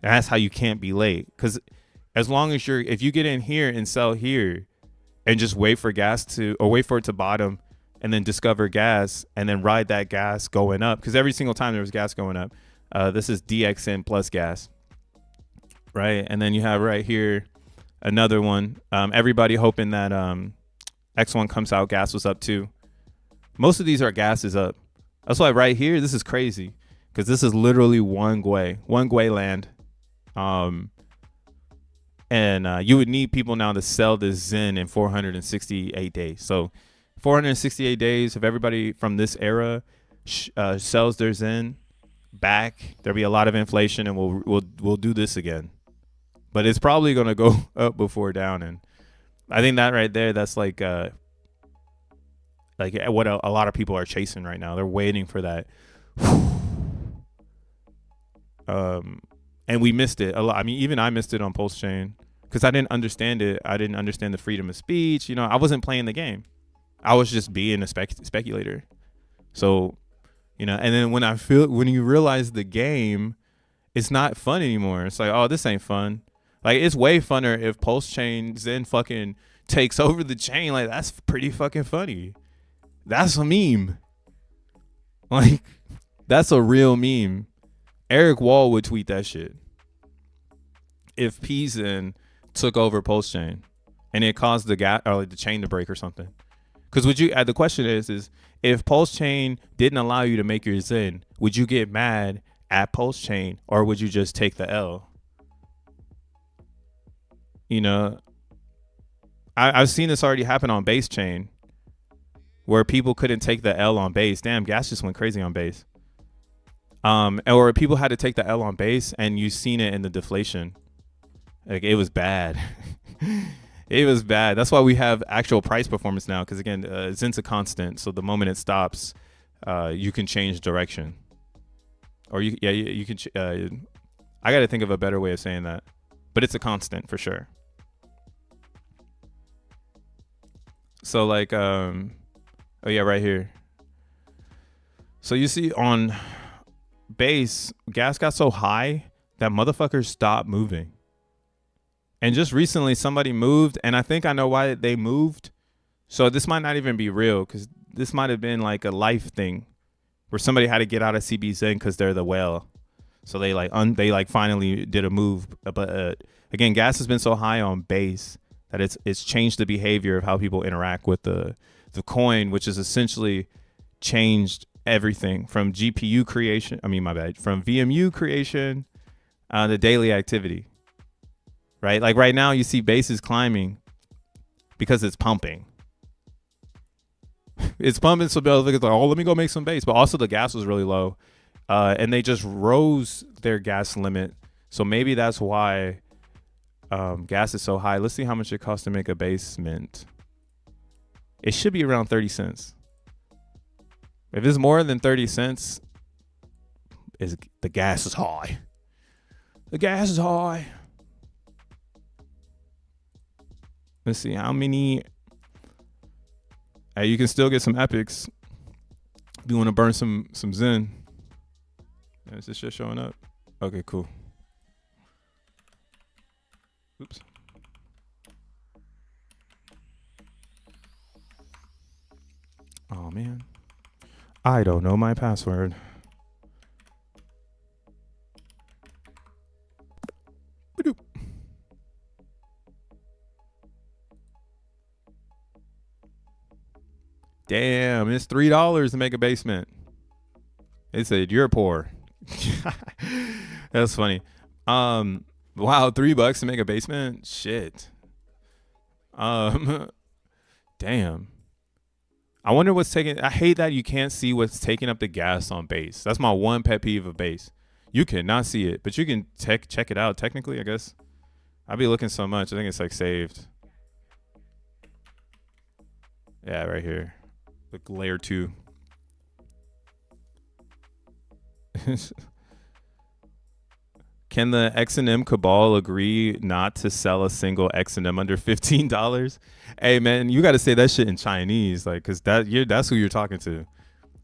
And that's how you can't be late. Because as long as if you get in here and sell here and just wait for it to bottom and then discover gas and then ride that gas going up, because every single time there was gas going up, this is DXN plus gas, right? And then you have right here another one. Everybody hoping that X1 comes out, gas was up too. Most of these are gas is up. That's why right here, this is crazy, because this is literally 1 gwei land. And you would need people now to sell this Zen in 468 days. So 468 days, if everybody from this era sells their Zen back, there'll be a lot of inflation, and we'll do this again. But it's probably going to go up before down. And I think that right there, that's what a lot of people are chasing right now. They're waiting for that. And we missed it a lot. I mean, even I missed it on PulseChain because I didn't understand it. I didn't understand the freedom of speech. I wasn't playing the game. I was just being a speculator. So, and then when you realize the game, it's not fun anymore. It's like, oh, this ain't fun. It's way funner if PulseChain Zen fucking takes over the chain. That's pretty fucking funny. That's a meme. Like, that's a real meme. Eric Wall would tweet that shit. If XEN took over PulseChain and it caused the gap or like the chain to break or something. Because would you? The question is if PulseChain didn't allow you to make your XEN, would you get mad at PulseChain or would you just take the L? You know, I've seen this already happen on Base Chain, where people couldn't take the L on Base. Damn, gas just went crazy on Base. Or people had to take the L on Base, and you've seen it in the deflation. Like, it was bad. It was bad. That's why we have actual price performance now, because again, XEN's a constant. So the moment it stops, you can change direction. Or you can. I got to think of a better way of saying that, but it's a constant for sure. So like, oh yeah, right here. So you see on Base, gas got so high that motherfuckers stopped moving. And just recently somebody moved, and I think I know why they moved. So this might not even be real, because this might have been like a life thing where somebody had to get out of CBZN because they're the whale. So they like finally did a move. But again, gas has been so high on Base that it's changed the behavior of how people interact with the coin, which is essentially changed everything from GPU creation. I mean, my bad. From VMU creation, the daily activity. Right? Like right now you see Base is climbing because it's pumping. It's pumping, so they'll like, oh, let me go make some Base. But also the gas was really low. And they just rose their gas limit. So maybe that's why gas is so high. Let's see how much it costs to make a basement. It should be around 30 cents. If it's more than 30 cents, the gas is high. The gas is high. Let's see how many. You can still get some epics if you want to burn some XEN. Is this shit showing up? Okay, cool. Oops. Oh man, I don't know my password. Damn, it's $3 to make a basement. They said you're poor. That's funny. Wow, $3 to make a basement. Shit. Damn. I wonder what's taking. I hate that you can't see what's taking up the gas on Base. That's my one pet peeve of Base. You cannot see it, but you can check it out. Technically, I guess. I'll be looking so much. I think it's like saved. Yeah, right here. Like layer 2. Can the XEN cabal agree not to sell a single XEN under $15? Hey man, you got to say that shit in Chinese, like, cause that's who you're talking to.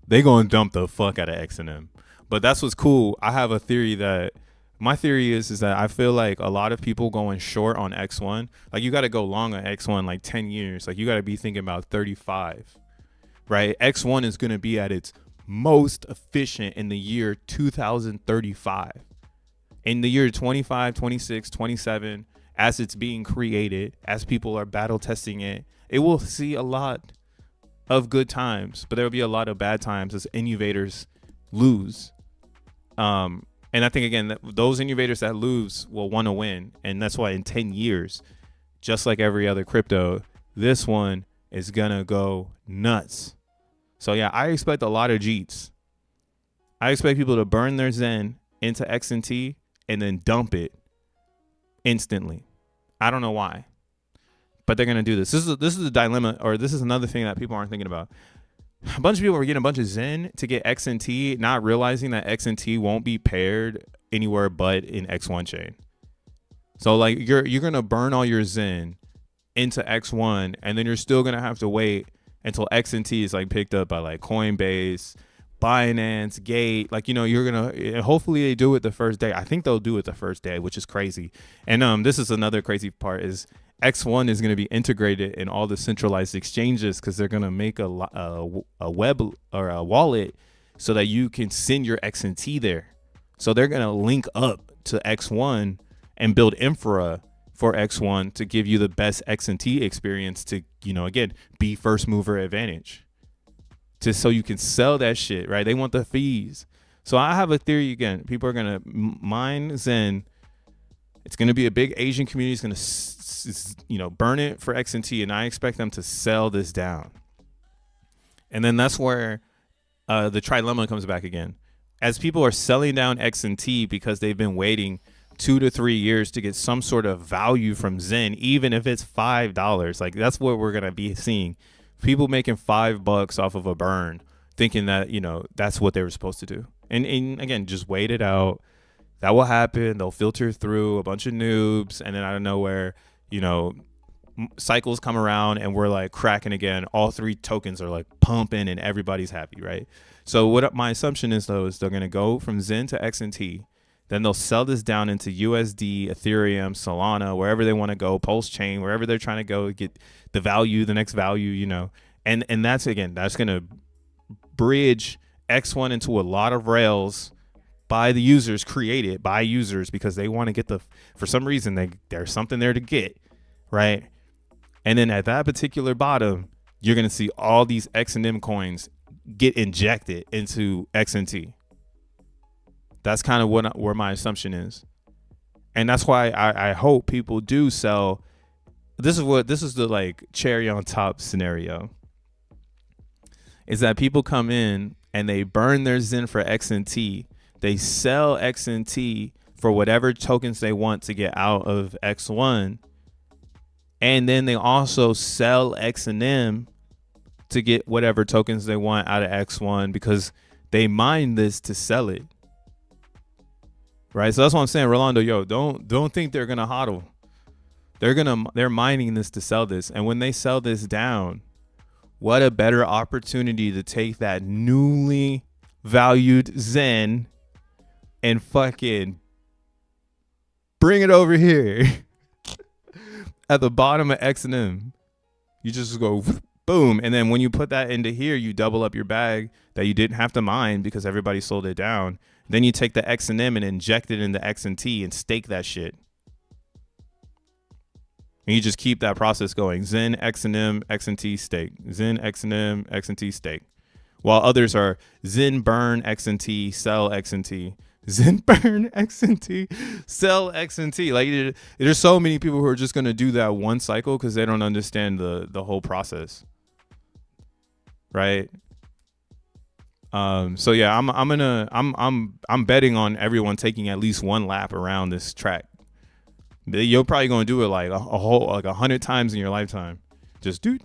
They gonna dump the fuck out of XEN. But that's what's cool. I have a theory that my theory is that I feel like a lot of people going short on X1, like you got to go long on X1 like 10 years. Like you got to be thinking about 35, right? X1 is gonna be at its most efficient in the year 2035. In the year 25, 26, 27, as it's being created, as people are battle testing it, it will see a lot of good times, but there will be a lot of bad times as innovators lose. And I think, again, that those innovators that lose will want to win. And that's why in 10 years, just like every other crypto, this one is going to go nuts. So, yeah, I expect a lot of Jeets. I expect people to burn their XEN into XNT and then dump it instantly. I don't know why, but they're gonna do this. This is a dilemma, or this is another thing that people aren't thinking about. A bunch of people are getting a bunch of XEN to get XNT, not realizing that XNT won't be paired anywhere but in X1 chain. So like you're gonna burn all your XEN into X1, and then you're still gonna have to wait until XNT is like picked up by like Coinbase, Binance, Gate. Like, you know, you're gonna hopefully they do it the first day. I think they'll do it the first day, which is crazy. And this is another crazy part is X1 is going to be integrated in all the centralized exchanges because they're going to make a web or a wallet so that you can send your XNT there. So they're going to link up to X1 and build infra for X1 to give you the best XNT experience to, again, be first mover advantage. So you can sell that shit, right? They want the fees. So I have a theory again. People are going to mine Zen. It's going to be a big Asian community. It's going to, burn it for XNT, and I expect them to sell this down. And then that's where the trilemma comes back again. As people are selling down XNT because they've been waiting 2 to 3 years to get some sort of value from Zen, even if it's $5, like that's what we're going to be seeing. People making $5 off of a burn, thinking that, that's what they were supposed to do. And again, just wait it out. That will happen. They'll filter through a bunch of noobs, and then out of nowhere, cycles come around and we're like cracking again. All 3 tokens are like pumping and everybody's happy, right? So what my assumption is, though, is they're going to go from Zen to XNT. Then they'll sell this down into USD, Ethereum, Solana, wherever they want to go, PulseChain, wherever they're trying to go, get the value, the next value, And that's going to bridge X1 into a lot of rails by the users, created by users, because they want to get for some reason, there's something there to get, right? And then at that particular bottom, you're going to see all these XM coins get injected into XNT. That's kind of where my assumption is. And that's why I hope people do sell. This is the like cherry on top scenario, is that people come in and they burn their Zen for XNT. They sell XNT for whatever tokens they want to get out of X1. And then they also sell XM to get whatever tokens they want out of X1 because they mine this to sell it. Right? So that's what I'm saying, Rolando, don't think they're going to hodl. They're mining this to sell this. And when they sell this down, what a better opportunity to take that newly valued Zen and fucking bring it over here at the bottom of XM. You just go boom. And then when you put that into here, you double up your bag that you didn't have to mine because everybody sold it down. Then you take the XM and inject it into XNT and stake that shit. And you just keep that process going. Zen, XM, XNT, stake. Zen, XM, XNT, stake. While others are Zen, burn, XNT, sell XNT. Zen, burn, XNT, sell XNT. Like there's so many people who are just going to do that one cycle because they don't understand the whole process. Right? So yeah, I'm betting on everyone taking at least one lap around this track. You're probably going to do it like a whole, like 100 times in your lifetime. Just do.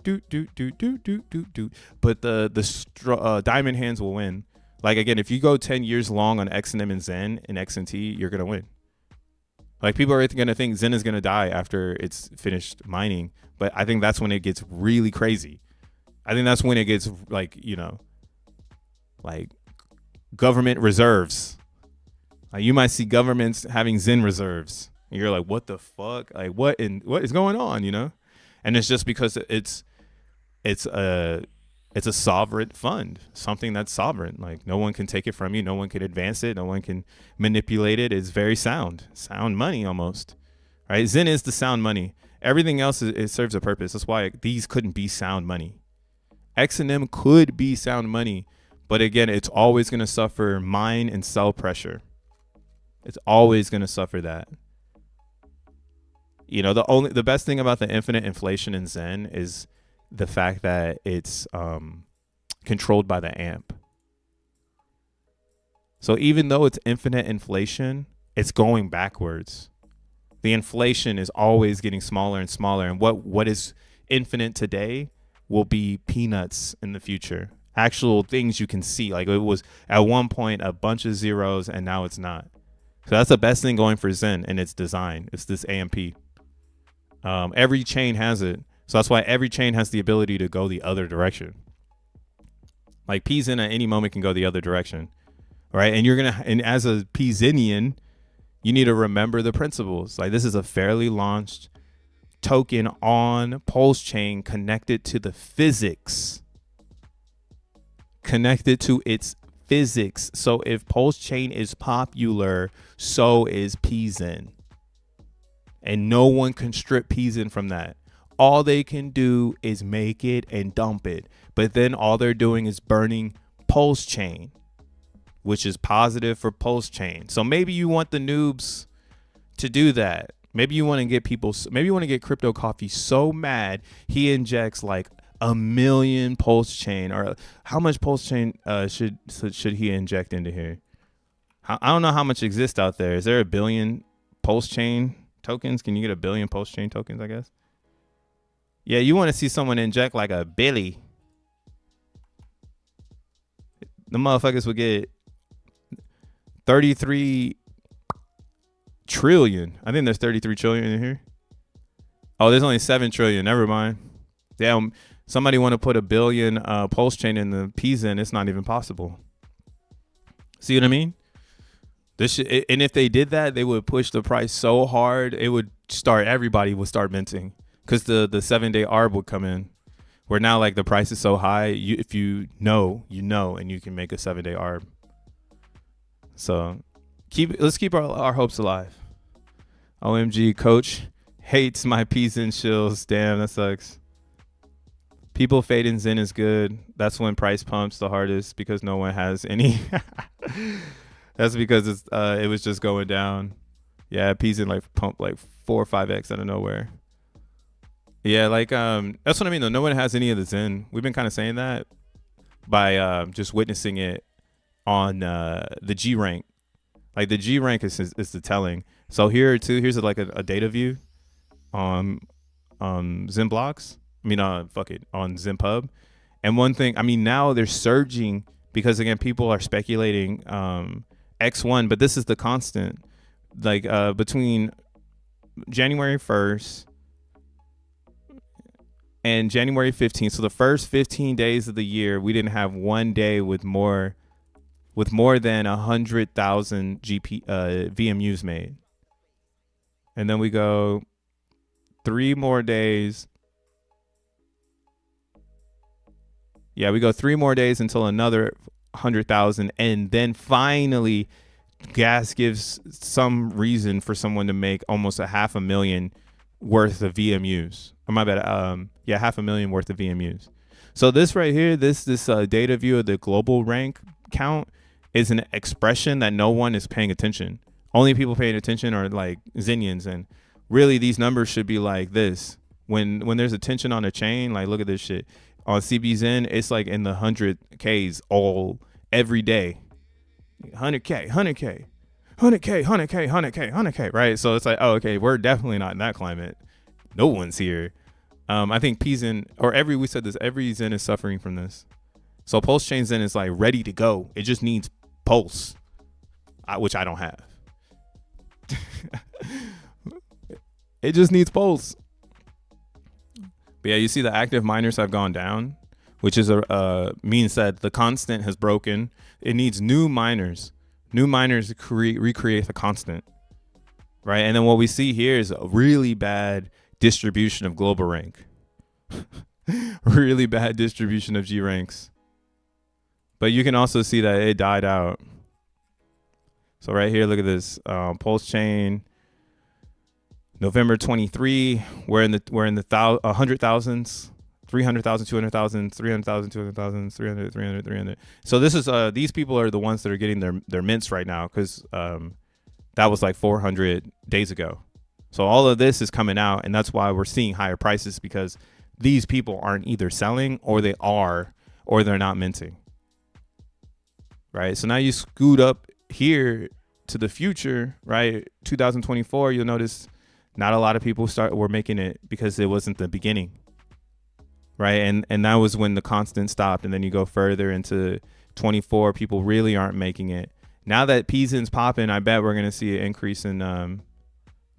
But the diamond hands will win. Like again, if you go 10 years long on XM and Zen and XNT, you're going to win. Like people are going to think Zen is going to die after it's finished mining. But I think that's when it gets really crazy. I think that's when it gets like, like government reserves. Like you might see governments having Zen reserves. And you're like, what the fuck? Like what is going on, And it's just because it's a sovereign fund, something that's sovereign. Like no one can take it from you. No one can advance it. No one can manipulate it. It's very sound money almost, right? Zen is the sound money. Everything else it serves a purpose. That's why these couldn't be sound money. XM could be sound money, but again, it's always going to suffer mine and sell pressure. It's always going to suffer that. The best thing about the infinite inflation in Zen is the fact that it's controlled by the AMP. So even though it's infinite inflation, it's going backwards. The inflation is always getting smaller and smaller. And what is infinite today will be peanuts in the future. Actual things you can see. Like it was at one point a bunch of zeros and now it's not. So that's the best thing going for Zen in its design. It's this AMP. Every chain has it. So that's why every chain has the ability to go the other direction. Like PZen at any moment can go the other direction. Right? And as a PZenian, you need to remember the principles. Like this is a fairly launched token on PulseChain connected to the physics. Connected to its physics. So if PulseChain is popular, so is XEN. And no one can strip XEN from that. All they can do is make it and dump it. But then all they're doing is burning PulseChain, which is positive for PulseChain. So maybe you want the noobs to do that. Maybe you want to get people, maybe you want to get Crypto Coffee so mad he injects like 1 million PulseChain, or how much PulseChain should he inject into here? I don't know how much exists out there. Is there 1 billion PulseChain tokens? Can you get 1 billion PulseChain tokens, I guess? Yeah, you want to see someone inject like a billy. The motherfuckers would get 33 trillion. I think there's 33 trillion in here. Oh, there's only 7 trillion. Never mind. Damn, somebody want to put 1 billion PulseChain in the XEN. It's not even possible. See what I mean? And if they did that, they would push the price so hard, it would start, everybody would start minting, because the 7-day arb would come in, where now like the price is so high, if you know, and you can make a 7-day arb. So let's keep our hopes alive. OMG, coach hates my XEN shills. Damn, that sucks. People fading Zen is good. That's when price pumps the hardest, because no one has any. That's because it was just going down. Yeah, XEN like pumped like 4 or 5x out of nowhere. Yeah, like that's what I mean though. No one has any of the Zen. We've been kind of saying that by just witnessing it on the G rank. Like the G rank is the telling. So here's like a data view on XENblocks. I mean, on XenPub. And one thing, I mean, now they're surging because again, people are speculating X1, but this is the constant. Like between January 1st and January 15th, so the first 15 days of the year, we didn't have one day with more than 100,000 VMUs made. And then we go 3 more days. Yeah, we go 3 more days until another 100,000, and then finally gas gives some reason for someone to make almost 500,000 worth of VMUs. Or my bad, yeah, 500,000 worth of VMUs. So this right here, this data view of the global rank count is an expression that no one is paying attention. Only people paying attention are like Zenians, and really these numbers should be like this. When there's a tension on a chain, like look at this shit. On CBZen, it's like in the 100Ks every day. 100K, 100K, 100K, 100K, 100K, 100K, right? So it's like, oh, okay, we're definitely not in that climate. No one's here. I think XEN, or we said this, every Zen is suffering from this. So PulseChain Zen is like ready to go. It just needs Pulse, which I don't have. It just needs Pulse. But yeah, you see the active miners have gone down, which is means that the constant has broken. It needs new miners to recreate the constant, right? And then what we see here is a really bad distribution of global rank, really bad distribution of G ranks. But you can also see that it died out. So right here, look at this PulseChain. November 23, we're in the 100,000s, 300,000, 200,000, 300,000, 200,000, 300, 300, 300. So this is these people are the ones that are getting their mints right now, because that was like 400 days ago. So all of this is coming out, and that's why we're seeing higher prices, because these people aren't either selling, or they are, or they're not minting. Right? So now you scoot up here to the future, right? 2024, you'll notice not a lot of people were making it because it wasn't the beginning, right? And that was when the constant stopped. And then you go further into 24, people really aren't making it. Now that XEN's popping, I bet we're going to see an increase in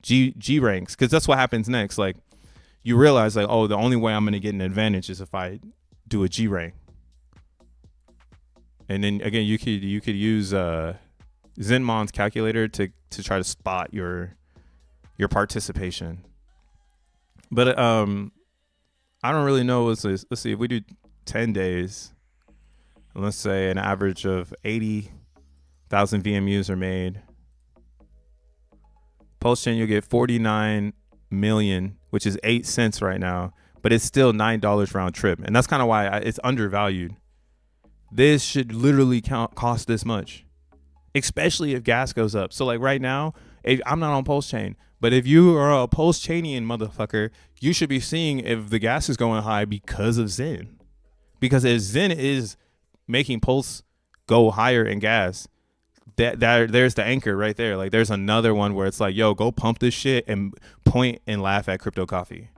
G ranks, because that's what happens next. Like you realize like, oh, the only way I'm going to get an advantage is if I do a G rank. And then again, you could use Zenmon's calculator to try to spot your participation. But I don't really know what's this. Let's see if we do 10 days. Let's say an average of 80,000 VMUs are made. PulseChain, you'll get 49 million, which is 8 cents right now, but it's still $9 round trip, and that's kind of why it's undervalued. This should literally cost this much, especially if gas goes up. So like right now, I'm not on PulseChain, but if you are a PulseChainian motherfucker, you should be seeing if the gas is going high because of XEN. Because if XEN is making Pulse go higher in gas, there's the anchor right there. Like there's another one where it's like, yo, go pump this shit and point and laugh at Crypto Coffee.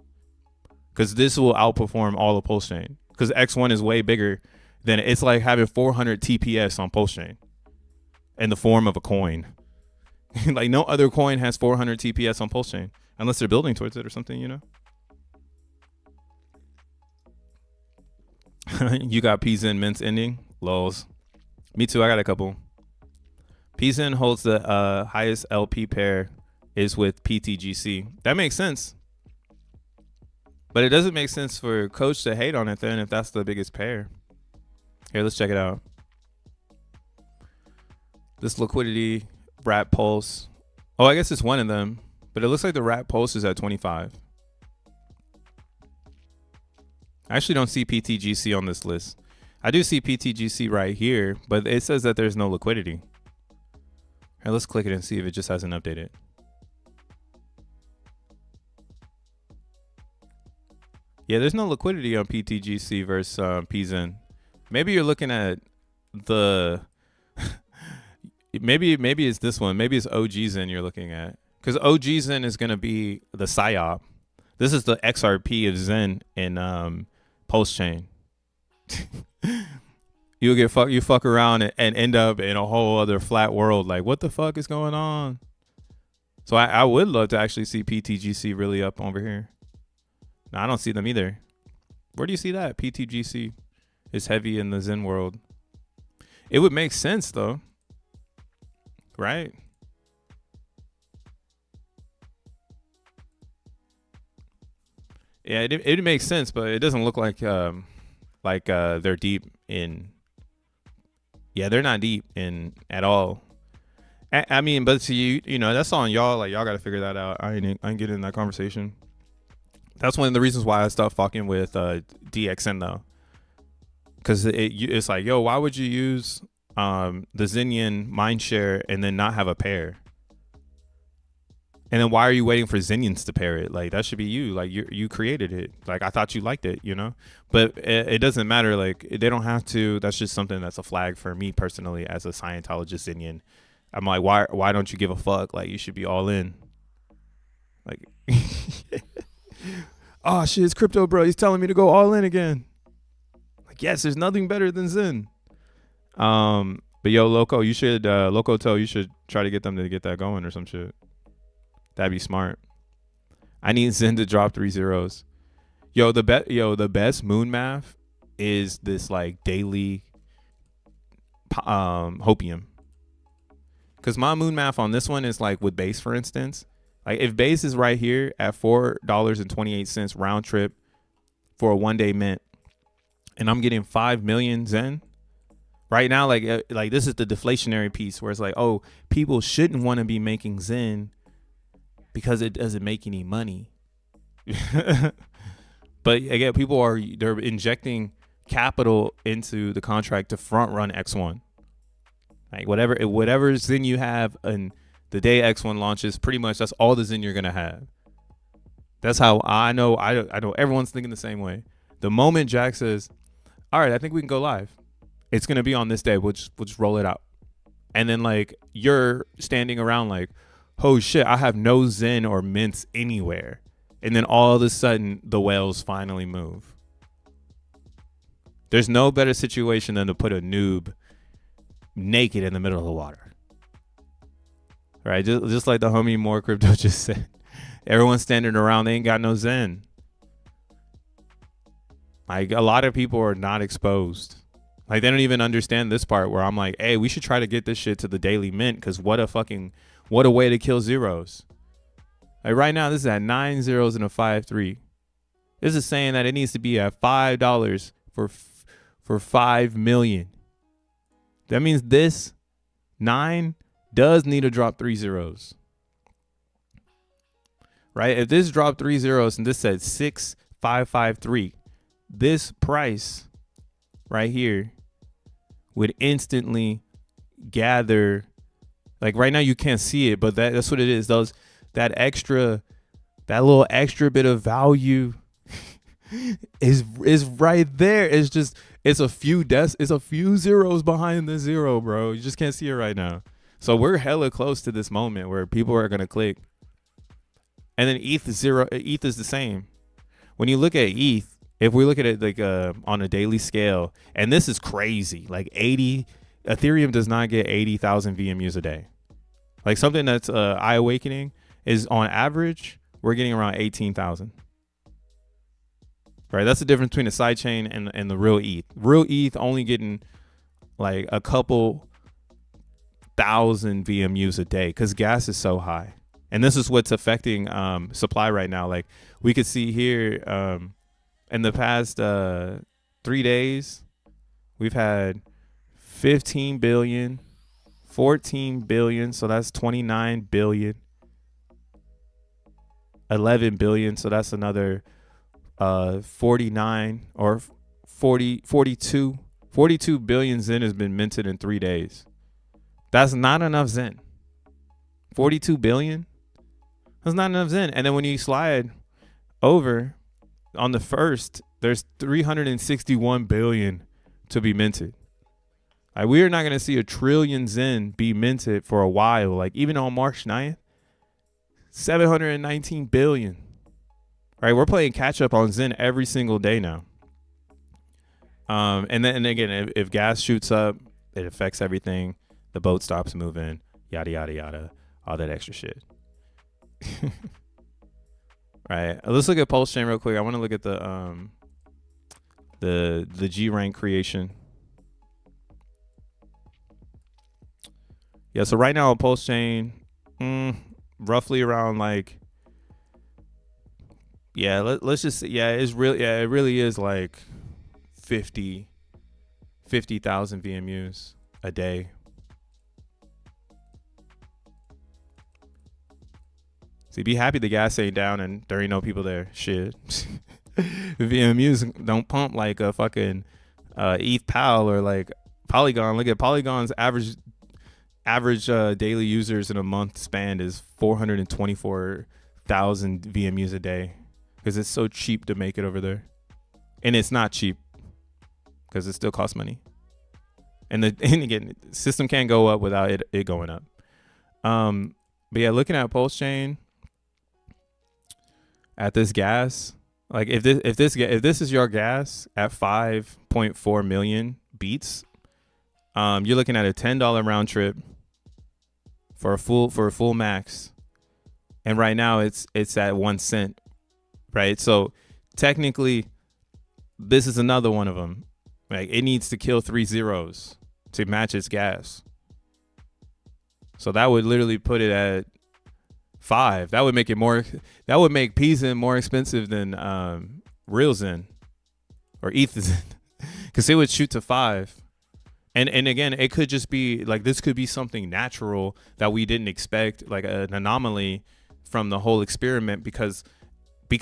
Because this will outperform all of PulseChain. Because X1 is way bigger than it's like having 400 TPS on PulseChain in the form of a coin. Like no other coin has 400 TPS on PulseChain unless they're building towards it or something, you know? You got PZen mints ending? Lols. Me too. I got a couple. PZen holds the highest LP pair is with PTGC. That makes sense. But it doesn't make sense for Coach to hate on it then if that's the biggest pair. Here, let's check it out. This liquidity Rat Pulse. Oh, I guess it's one of them. But it looks like the Rat Pulse is at 25. I actually don't see PTGC on this list. I do see PTGC right here, but it says that there's no liquidity. All right, let's click it and see if it just hasn't updated. Yeah, there's no liquidity on PTGC versus PZen. Maybe you're looking at the maybe it's this one. Maybe it's OGZen you're looking at, because OGZen is gonna be the PSYOP. This is the XRP of XEN in PulseChain. You fuck around and end up in a whole other flat world. Like, what the fuck is going on? So I would love to actually see PTGC really up over here. No, I don't see them either. Where do you see that? PTGC is heavy in the XEN world. It would make sense though, right? Yeah, it makes sense, but it doesn't look like they're deep in. Yeah, they're not deep in at all. I mean, but to you know, that's on y'all. Like y'all got to figure that out. I ain't getting in that conversation. That's one of the reasons why I stopped fucking with DXN though, because it's like, yo, why would you use the Xenian mindshare and then not have a pair? And then why are you waiting for Xenians to pair it? Like that should be you. Like you created it. Like I thought you liked it, you know. But it doesn't matter. Like they don't have to. That's just something that's a flag for me personally as a Scientologist Xenian. I'm like, why don't you give a fuck? Like you should be all in. Like, oh shit, it's crypto, bro. He's telling me to go all in again. Like yes, there's nothing better than Zen. But yo, Loco, you should Locoto, you should try to get them to get that going or some shit. That'd be smart. I need Zen to drop 3 zeros. The best moon math is this like daily hopium. Cause my moon math on this one is like with base, for instance. Like if base is right here at $4.28 round trip for a 1 day mint, and I'm getting 5 million Zen right now, like this is the deflationary piece where it's like, oh, people shouldn't want to be making Zen because it doesn't make any money. But again, they're injecting capital into the contract to front run X1. Like whatever Zen you have and the day X1 launches, pretty much that's all the Zen you're gonna have. That's how I know. I know everyone's thinking the same way. The moment Jack says, "All right, I think we can go live," it's gonna be on this day. We'll just roll it out, and then like you're standing around like, oh shit, I have no Zen or mints anywhere. And then all of a sudden the whales finally move. There's no better situation than to put a noob naked in the middle of the water. Right? Just like the homie More Crypto just said. Everyone's standing around, they ain't got no Zen. Like a lot of people are not exposed. Like they don't even understand this part where I'm like, hey, we should try to get this shit to the daily mint, because what a way to kill zeros. Like right now, this is at 9 zeros and a 5-3. This is saying that it needs to be at $5 for 5 million. That means this 9 does need to drop 3 zeros. Right? If this dropped 3 zeros and this said 6553, this price right here would instantly gather. Like right now you can't see it, but that's what it is. That little extra bit of value is right there. It's a few zeros behind the zero, bro. You just can't see it right now. So we're hella close to this moment where people are gonna click. And then ETH is the same. When you look at ETH, if we look at it like on a daily scale, and this is crazy, like Ethereum does not get 80,000 VMUs a day. Like something that's eye-awakening is on average, we're getting around 18,000. Right, that's the difference between the sidechain and the real ETH. Real ETH only getting like a couple thousand VMUs a day because gas is so high. And this is what's affecting supply right now. Like we could see here in the past 3 days, we've had 15 billion, 14 billion. So that's 29 billion, 11 billion. So that's another 49 or 42 billion Zen has been minted in 3 days. That's not enough Zen. 42 billion. That's not enough Zen. And then when you slide over on the first, there's 361 billion to be minted. Like, we are not going to see a trillion Zen be minted for a while. Like even on March 9th, 719 billion. Right, we're playing catch up on Zen every single day now. And again, if gas shoots up, it affects everything. The boat stops moving. Yada yada yada. All that extra shit. Right. Let's look at PulseChain real quick. I want to look at the G rank creation. Yeah. So right now on PulseChain, roughly around like. Yeah, let's just, it really is like 50,000 VMUs a day. See, be happy the gas ain't down and there ain't no people there. Shit. VMUs don't pump like a fucking ETH PAL or like Polygon. Look at Polygon's average daily users in a month span is 424,000 VMUs a day. Because it's so cheap to make it over there. And it's not cheap. Because it still costs money. And again, the system can't go up without it going up. But yeah, looking at PulseChain, at this gas, like if this is your gas at 5.4 million beats, you're looking at a $10 round trip for a full max. And right now it's at 1 cent. Right. So technically, this is another one of them. Like it needs to kill 3 zeros to match its gas. So that would literally put it at 5. That would make it more. That would make P.o.P more expensive than real Zen or ETH Zen, because it would shoot to 5. And again, it could just be like this could be something natural that we didn't expect, like an anomaly from the whole experiment because you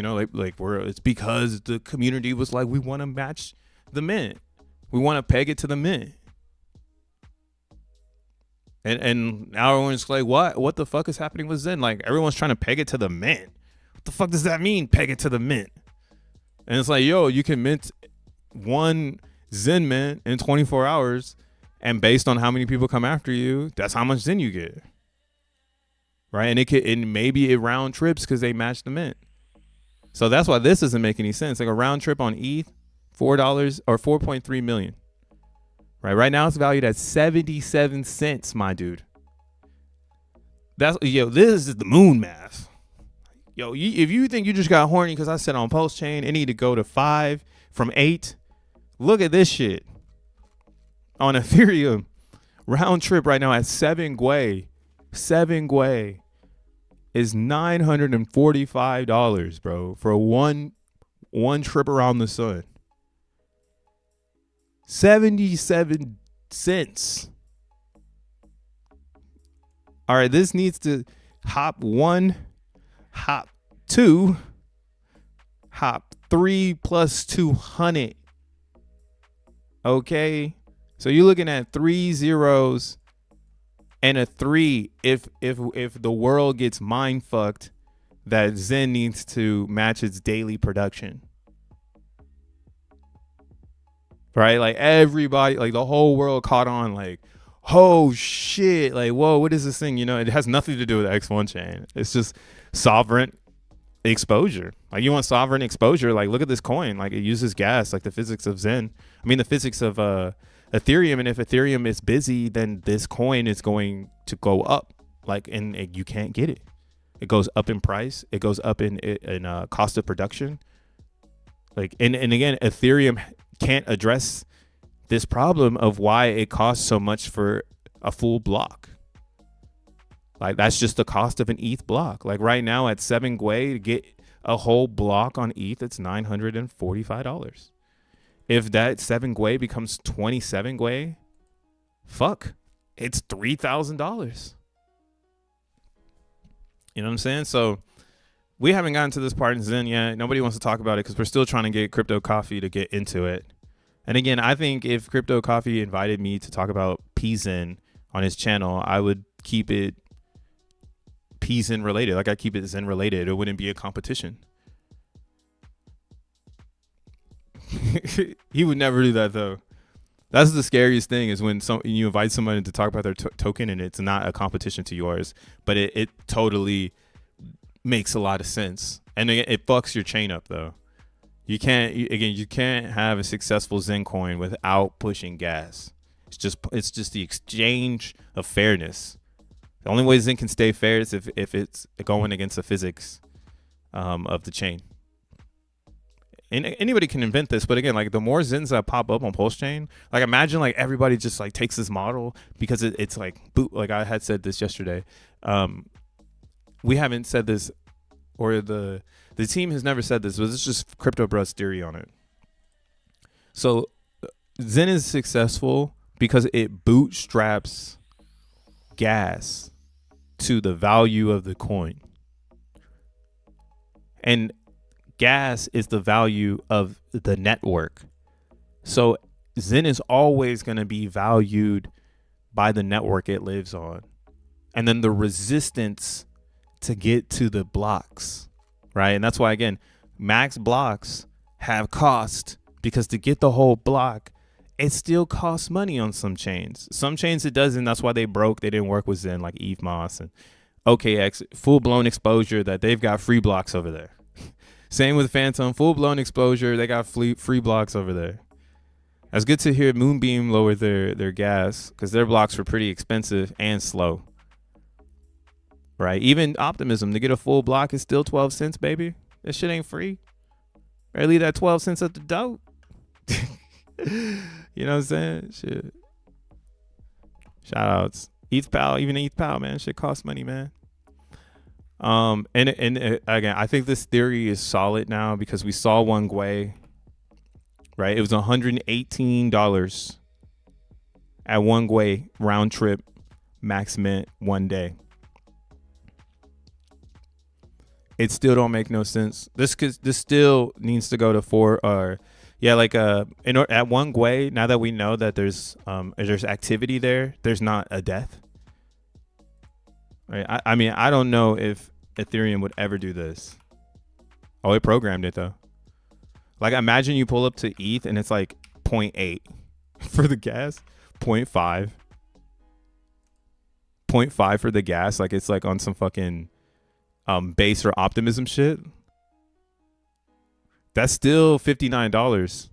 know, it's because the community was like, we want to match the mint, we want to peg it to the mint, and now everyone's like, what the fuck is happening with Zen? Like everyone's trying to peg it to the mint. What the fuck does that mean, peg it to the mint? And it's like, yo, you can mint 1 Zen mint in 24 hours, and based on how many people come after you, that's how much Zen you get. Right. And maybe it round trips because they match the mint. So that's why this doesn't make any sense. Like a round trip on ETH, $4 or 4.3 million. Right now it's valued at 77 cents, my dude. This is the moon math. Yo, if you think you just got horny because I said on PulseChain it need to go to 5 from 8, look at this shit. On Ethereum, round trip right now at 7 Gwei. is $945, bro, for one trip around the sun. 77 cents. All right, this needs to hop 1, hop 2, hop 3 plus 200. Okay, so you're looking at 3 zeros and a 3 if the world gets mind fucked that XEN needs to match its daily production. Right? Like everybody, like the whole world caught on like, oh shit, like, whoa, what is this thing? You know, it has nothing to do with X1 chain. It's just sovereign exposure. Like, you want sovereign exposure, like, look at this coin. Like, it uses gas, like the physics of XEN. I mean, the physics of Ethereum. And if Ethereum is busy, then this coin is going to go up. Like, and you can't get it. It goes up in price. It goes up in cost of production. Like, and again, Ethereum can't address this problem of why it costs so much for a full block. Like, that's just the cost of an ETH block. Like, right now at 7 Gwei, to get a whole block on ETH, it's $945. If that 7 Gwei becomes 27 Gwei, fuck, it's $3,000. You know what I'm saying? So we haven't gotten to this part in XEN yet. Nobody wants to talk about it because we're still trying to get Crypto Coffee to get into it. And again, I think if Crypto Coffee invited me to talk about XEN on his channel, I would keep it XEN related. Like, I keep it XEN related. It wouldn't be a competition. He would never do that, though. That's the scariest thing, is when you invite somebody to talk about their token and it's not a competition to yours, but it totally makes a lot of sense. And it fucks your chain up, though. You can't have a successful XEN coin without pushing gas. It's just the exchange of fairness. The only way XEN can stay fair is if it's going against the physics of the chain. And anybody can invent this, but again, like, the more XENs that pop up on PulseChain, like, imagine like everybody just like takes this model, because it's like, like I had said this yesterday. We haven't said this, or the team has never said this, but it's just Crypto Bros theory on it. So XEN is successful because it bootstraps gas to the value of the coin. And gas is the value of the network. So XEN is always going to be valued by the network it lives on. And then the resistance to get to the blocks, right? And that's why, again, max blocks have cost, because to get the whole block, it still costs money on some chains. Some chains it doesn't. That's why they broke. They didn't work with XEN, like ETH and OKX, full-blown exposure that they've got free blocks over there. Same with Phantom, full-blown exposure. They got free blocks over there. That's good to hear Moonbeam lower their gas, because their blocks were pretty expensive and slow. Right? Even Optimism, to get a full block is still 12 cents, baby. This shit ain't free. Better leave that 12 cents at the door. You know what I'm saying? Shit. Shout outs. ETHPal, even ETHPal, man. Shit costs money, man. And again, I think this theory is solid now, because we saw 1 Gwei, right? It was $118 at 1 Gwei round trip max mint one day. It still don't make no sense. This still needs to go to 4 or at 1 Gwei. Now that we know that there's activity there, there's not a death. Right? I mean, I don't know if Ethereum would ever do this. Oh, it programmed it though. Like, imagine you pull up to ETH and it's like 0.8 for the gas, 0.5 for the gas. Like, it's like on some fucking base or optimism shit. That's still $59.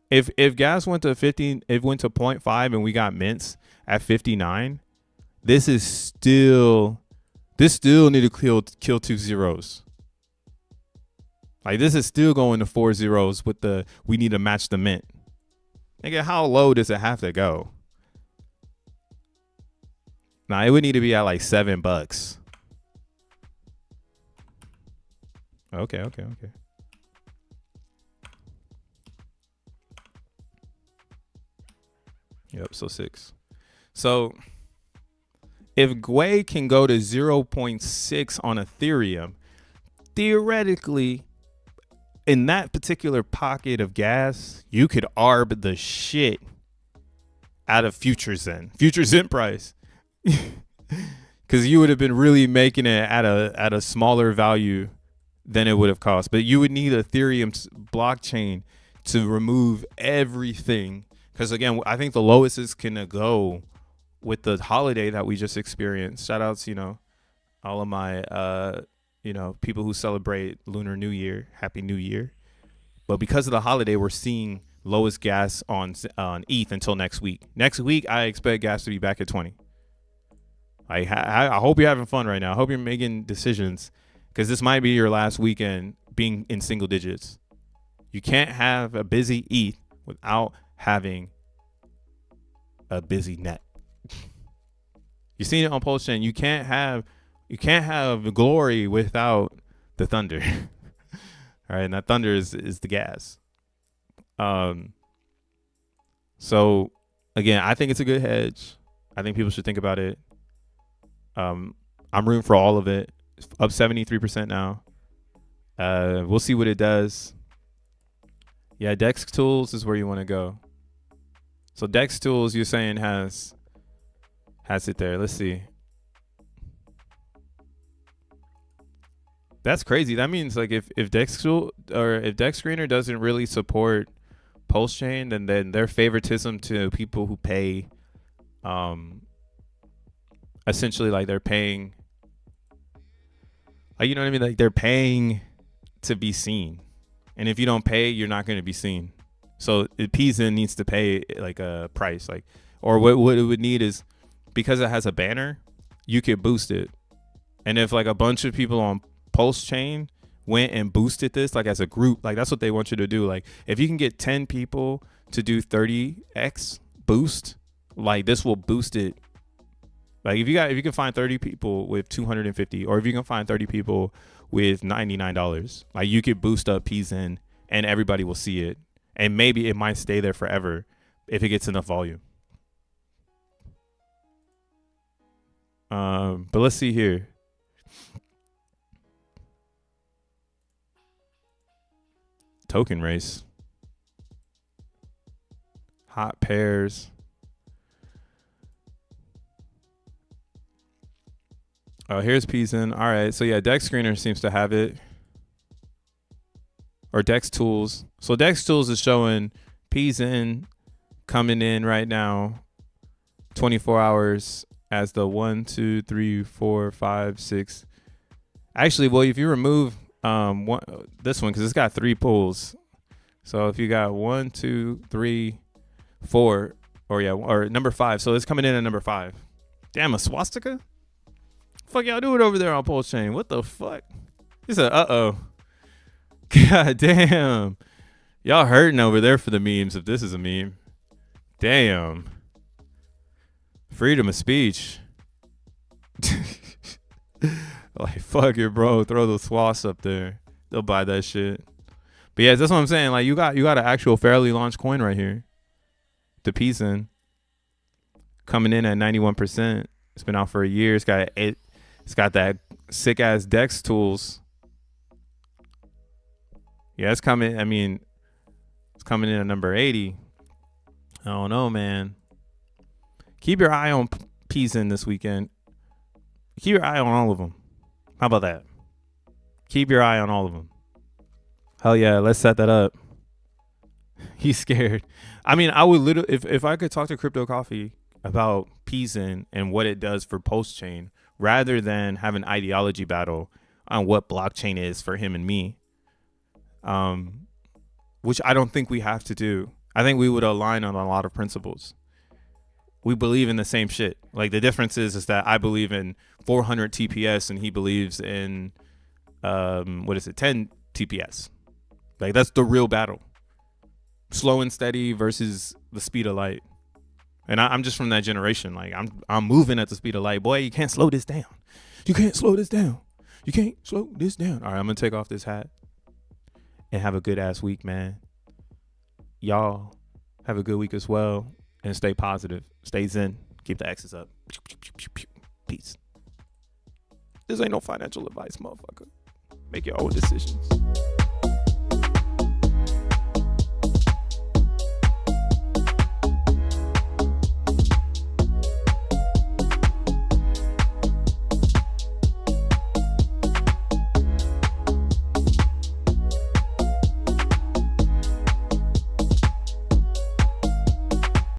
If gas went to 15, it went to 0.5 and we got mints at 59, this still need to kill 2 zeros. Like, this is still going to 4 zeros with we need to match the mint. Nigga, how low does it have to go? Nah, it would need to be at like $7. Okay. Yep, so 6. So if Gwei can go to 0.6 on Ethereum, theoretically, in that particular pocket of gas, you could arb the shit out of future Zen price. Because you would have been really making it at a smaller value than it would have cost. But you would need Ethereum's blockchain to remove everything. Because again, I think the lowest is gonna go with the holiday that we just experienced. Shout outs, all of my people who celebrate Lunar New Year. Happy New Year. But because of the holiday, we're seeing lowest gas on ETH until next week. Next week, I expect gas to be back at 20. I hope you're having fun right now. I hope you're making decisions, because this might be your last weekend being in single digits. You can't have a busy ETH without having a busy net. You've seen it on PulseChain. You can't have glory without the thunder. All right, and that thunder is the gas. So again, I think it's a good hedge. I think people should think about it. I'm rooting for all of it. It's up 73% now. We'll see what it does. Yeah, Dex Tools is where you want to go. So Dex Tools, you're saying has it there. Let's see. That's crazy. That means like if Dex Tool or if Dex Screener doesn't really support PulseChain, then their favoritism to people who pay, essentially like they're paying, like, you know what I mean? Like they're paying to be seen, and if you don't pay, you're not going to be seen. So PZN needs to pay like a price, like, or what it would need is, because it has a banner, you could boost it, and if like a bunch of people on PulseChain went and boosted this like as a group, like that's what they want you to do. Like if you can get 10 people to do 30x boost, like this will boost it. Like if you can find 30 people with 250, or if you can find 30 people with $99, like you could boost up PZN and everybody will see it, and maybe it might stay there forever if it gets enough volume. But let's see here. Token race. Hot pairs. Oh, here's PZN. All right. So yeah, Dex Screener seems to have it. Or Dex Tools. So Dex Tools is showing PZN coming in right now, 24 hours as the 1, 2, 3, 4, 5, 6. Actually, well, if you remove this one, because it's got 3 pools. So if you got 1, 2, 3, 4, or number 5. So it's coming in at number 5. Damn, a swastika? Fuck y'all do it over there on PulseChain. What the fuck? He said, uh-oh. God damn. Y'all hurting over there for the memes if this is a meme. Damn. Freedom of speech. Like, fuck it, bro. Throw the swass up there. They'll buy that shit. But yeah, that's what I'm saying. Like, you got an actual fairly launched coin right here. The PZN. Coming in at 91%. It's been out for a year. It's got that sick ass Dex Tools. Yeah, it's coming. I mean, it's coming in at number 80. I don't know, man. Keep your eye on PZN this weekend. Keep your eye on all of them. How about that? Keep your eye on all of them. Hell yeah, let's set that up. He's scared. I mean, I would literally, if I could talk to Crypto Coffee about PZN and what it does for PulseChain, rather than have an ideology battle on what blockchain is for him and me, which I don't think we have to do. I think we would align on a lot of principles. We believe in the same shit. Like the difference is that I believe in 400 TPS and he believes in 10 TPS. Like that's the real battle. Slow and steady versus the speed of light. And I'm just from that generation. Like I'm moving at the speed of light. Boy, you can't slow this down. You can't slow this down. You can't slow this down. All right, I'm gonna take off this hat and have a good ass week, man. Y'all have a good week as well, and stay positive, stay zen, keep the X's up. Peace. This ain't no financial advice, motherfucker. Make your own decisions.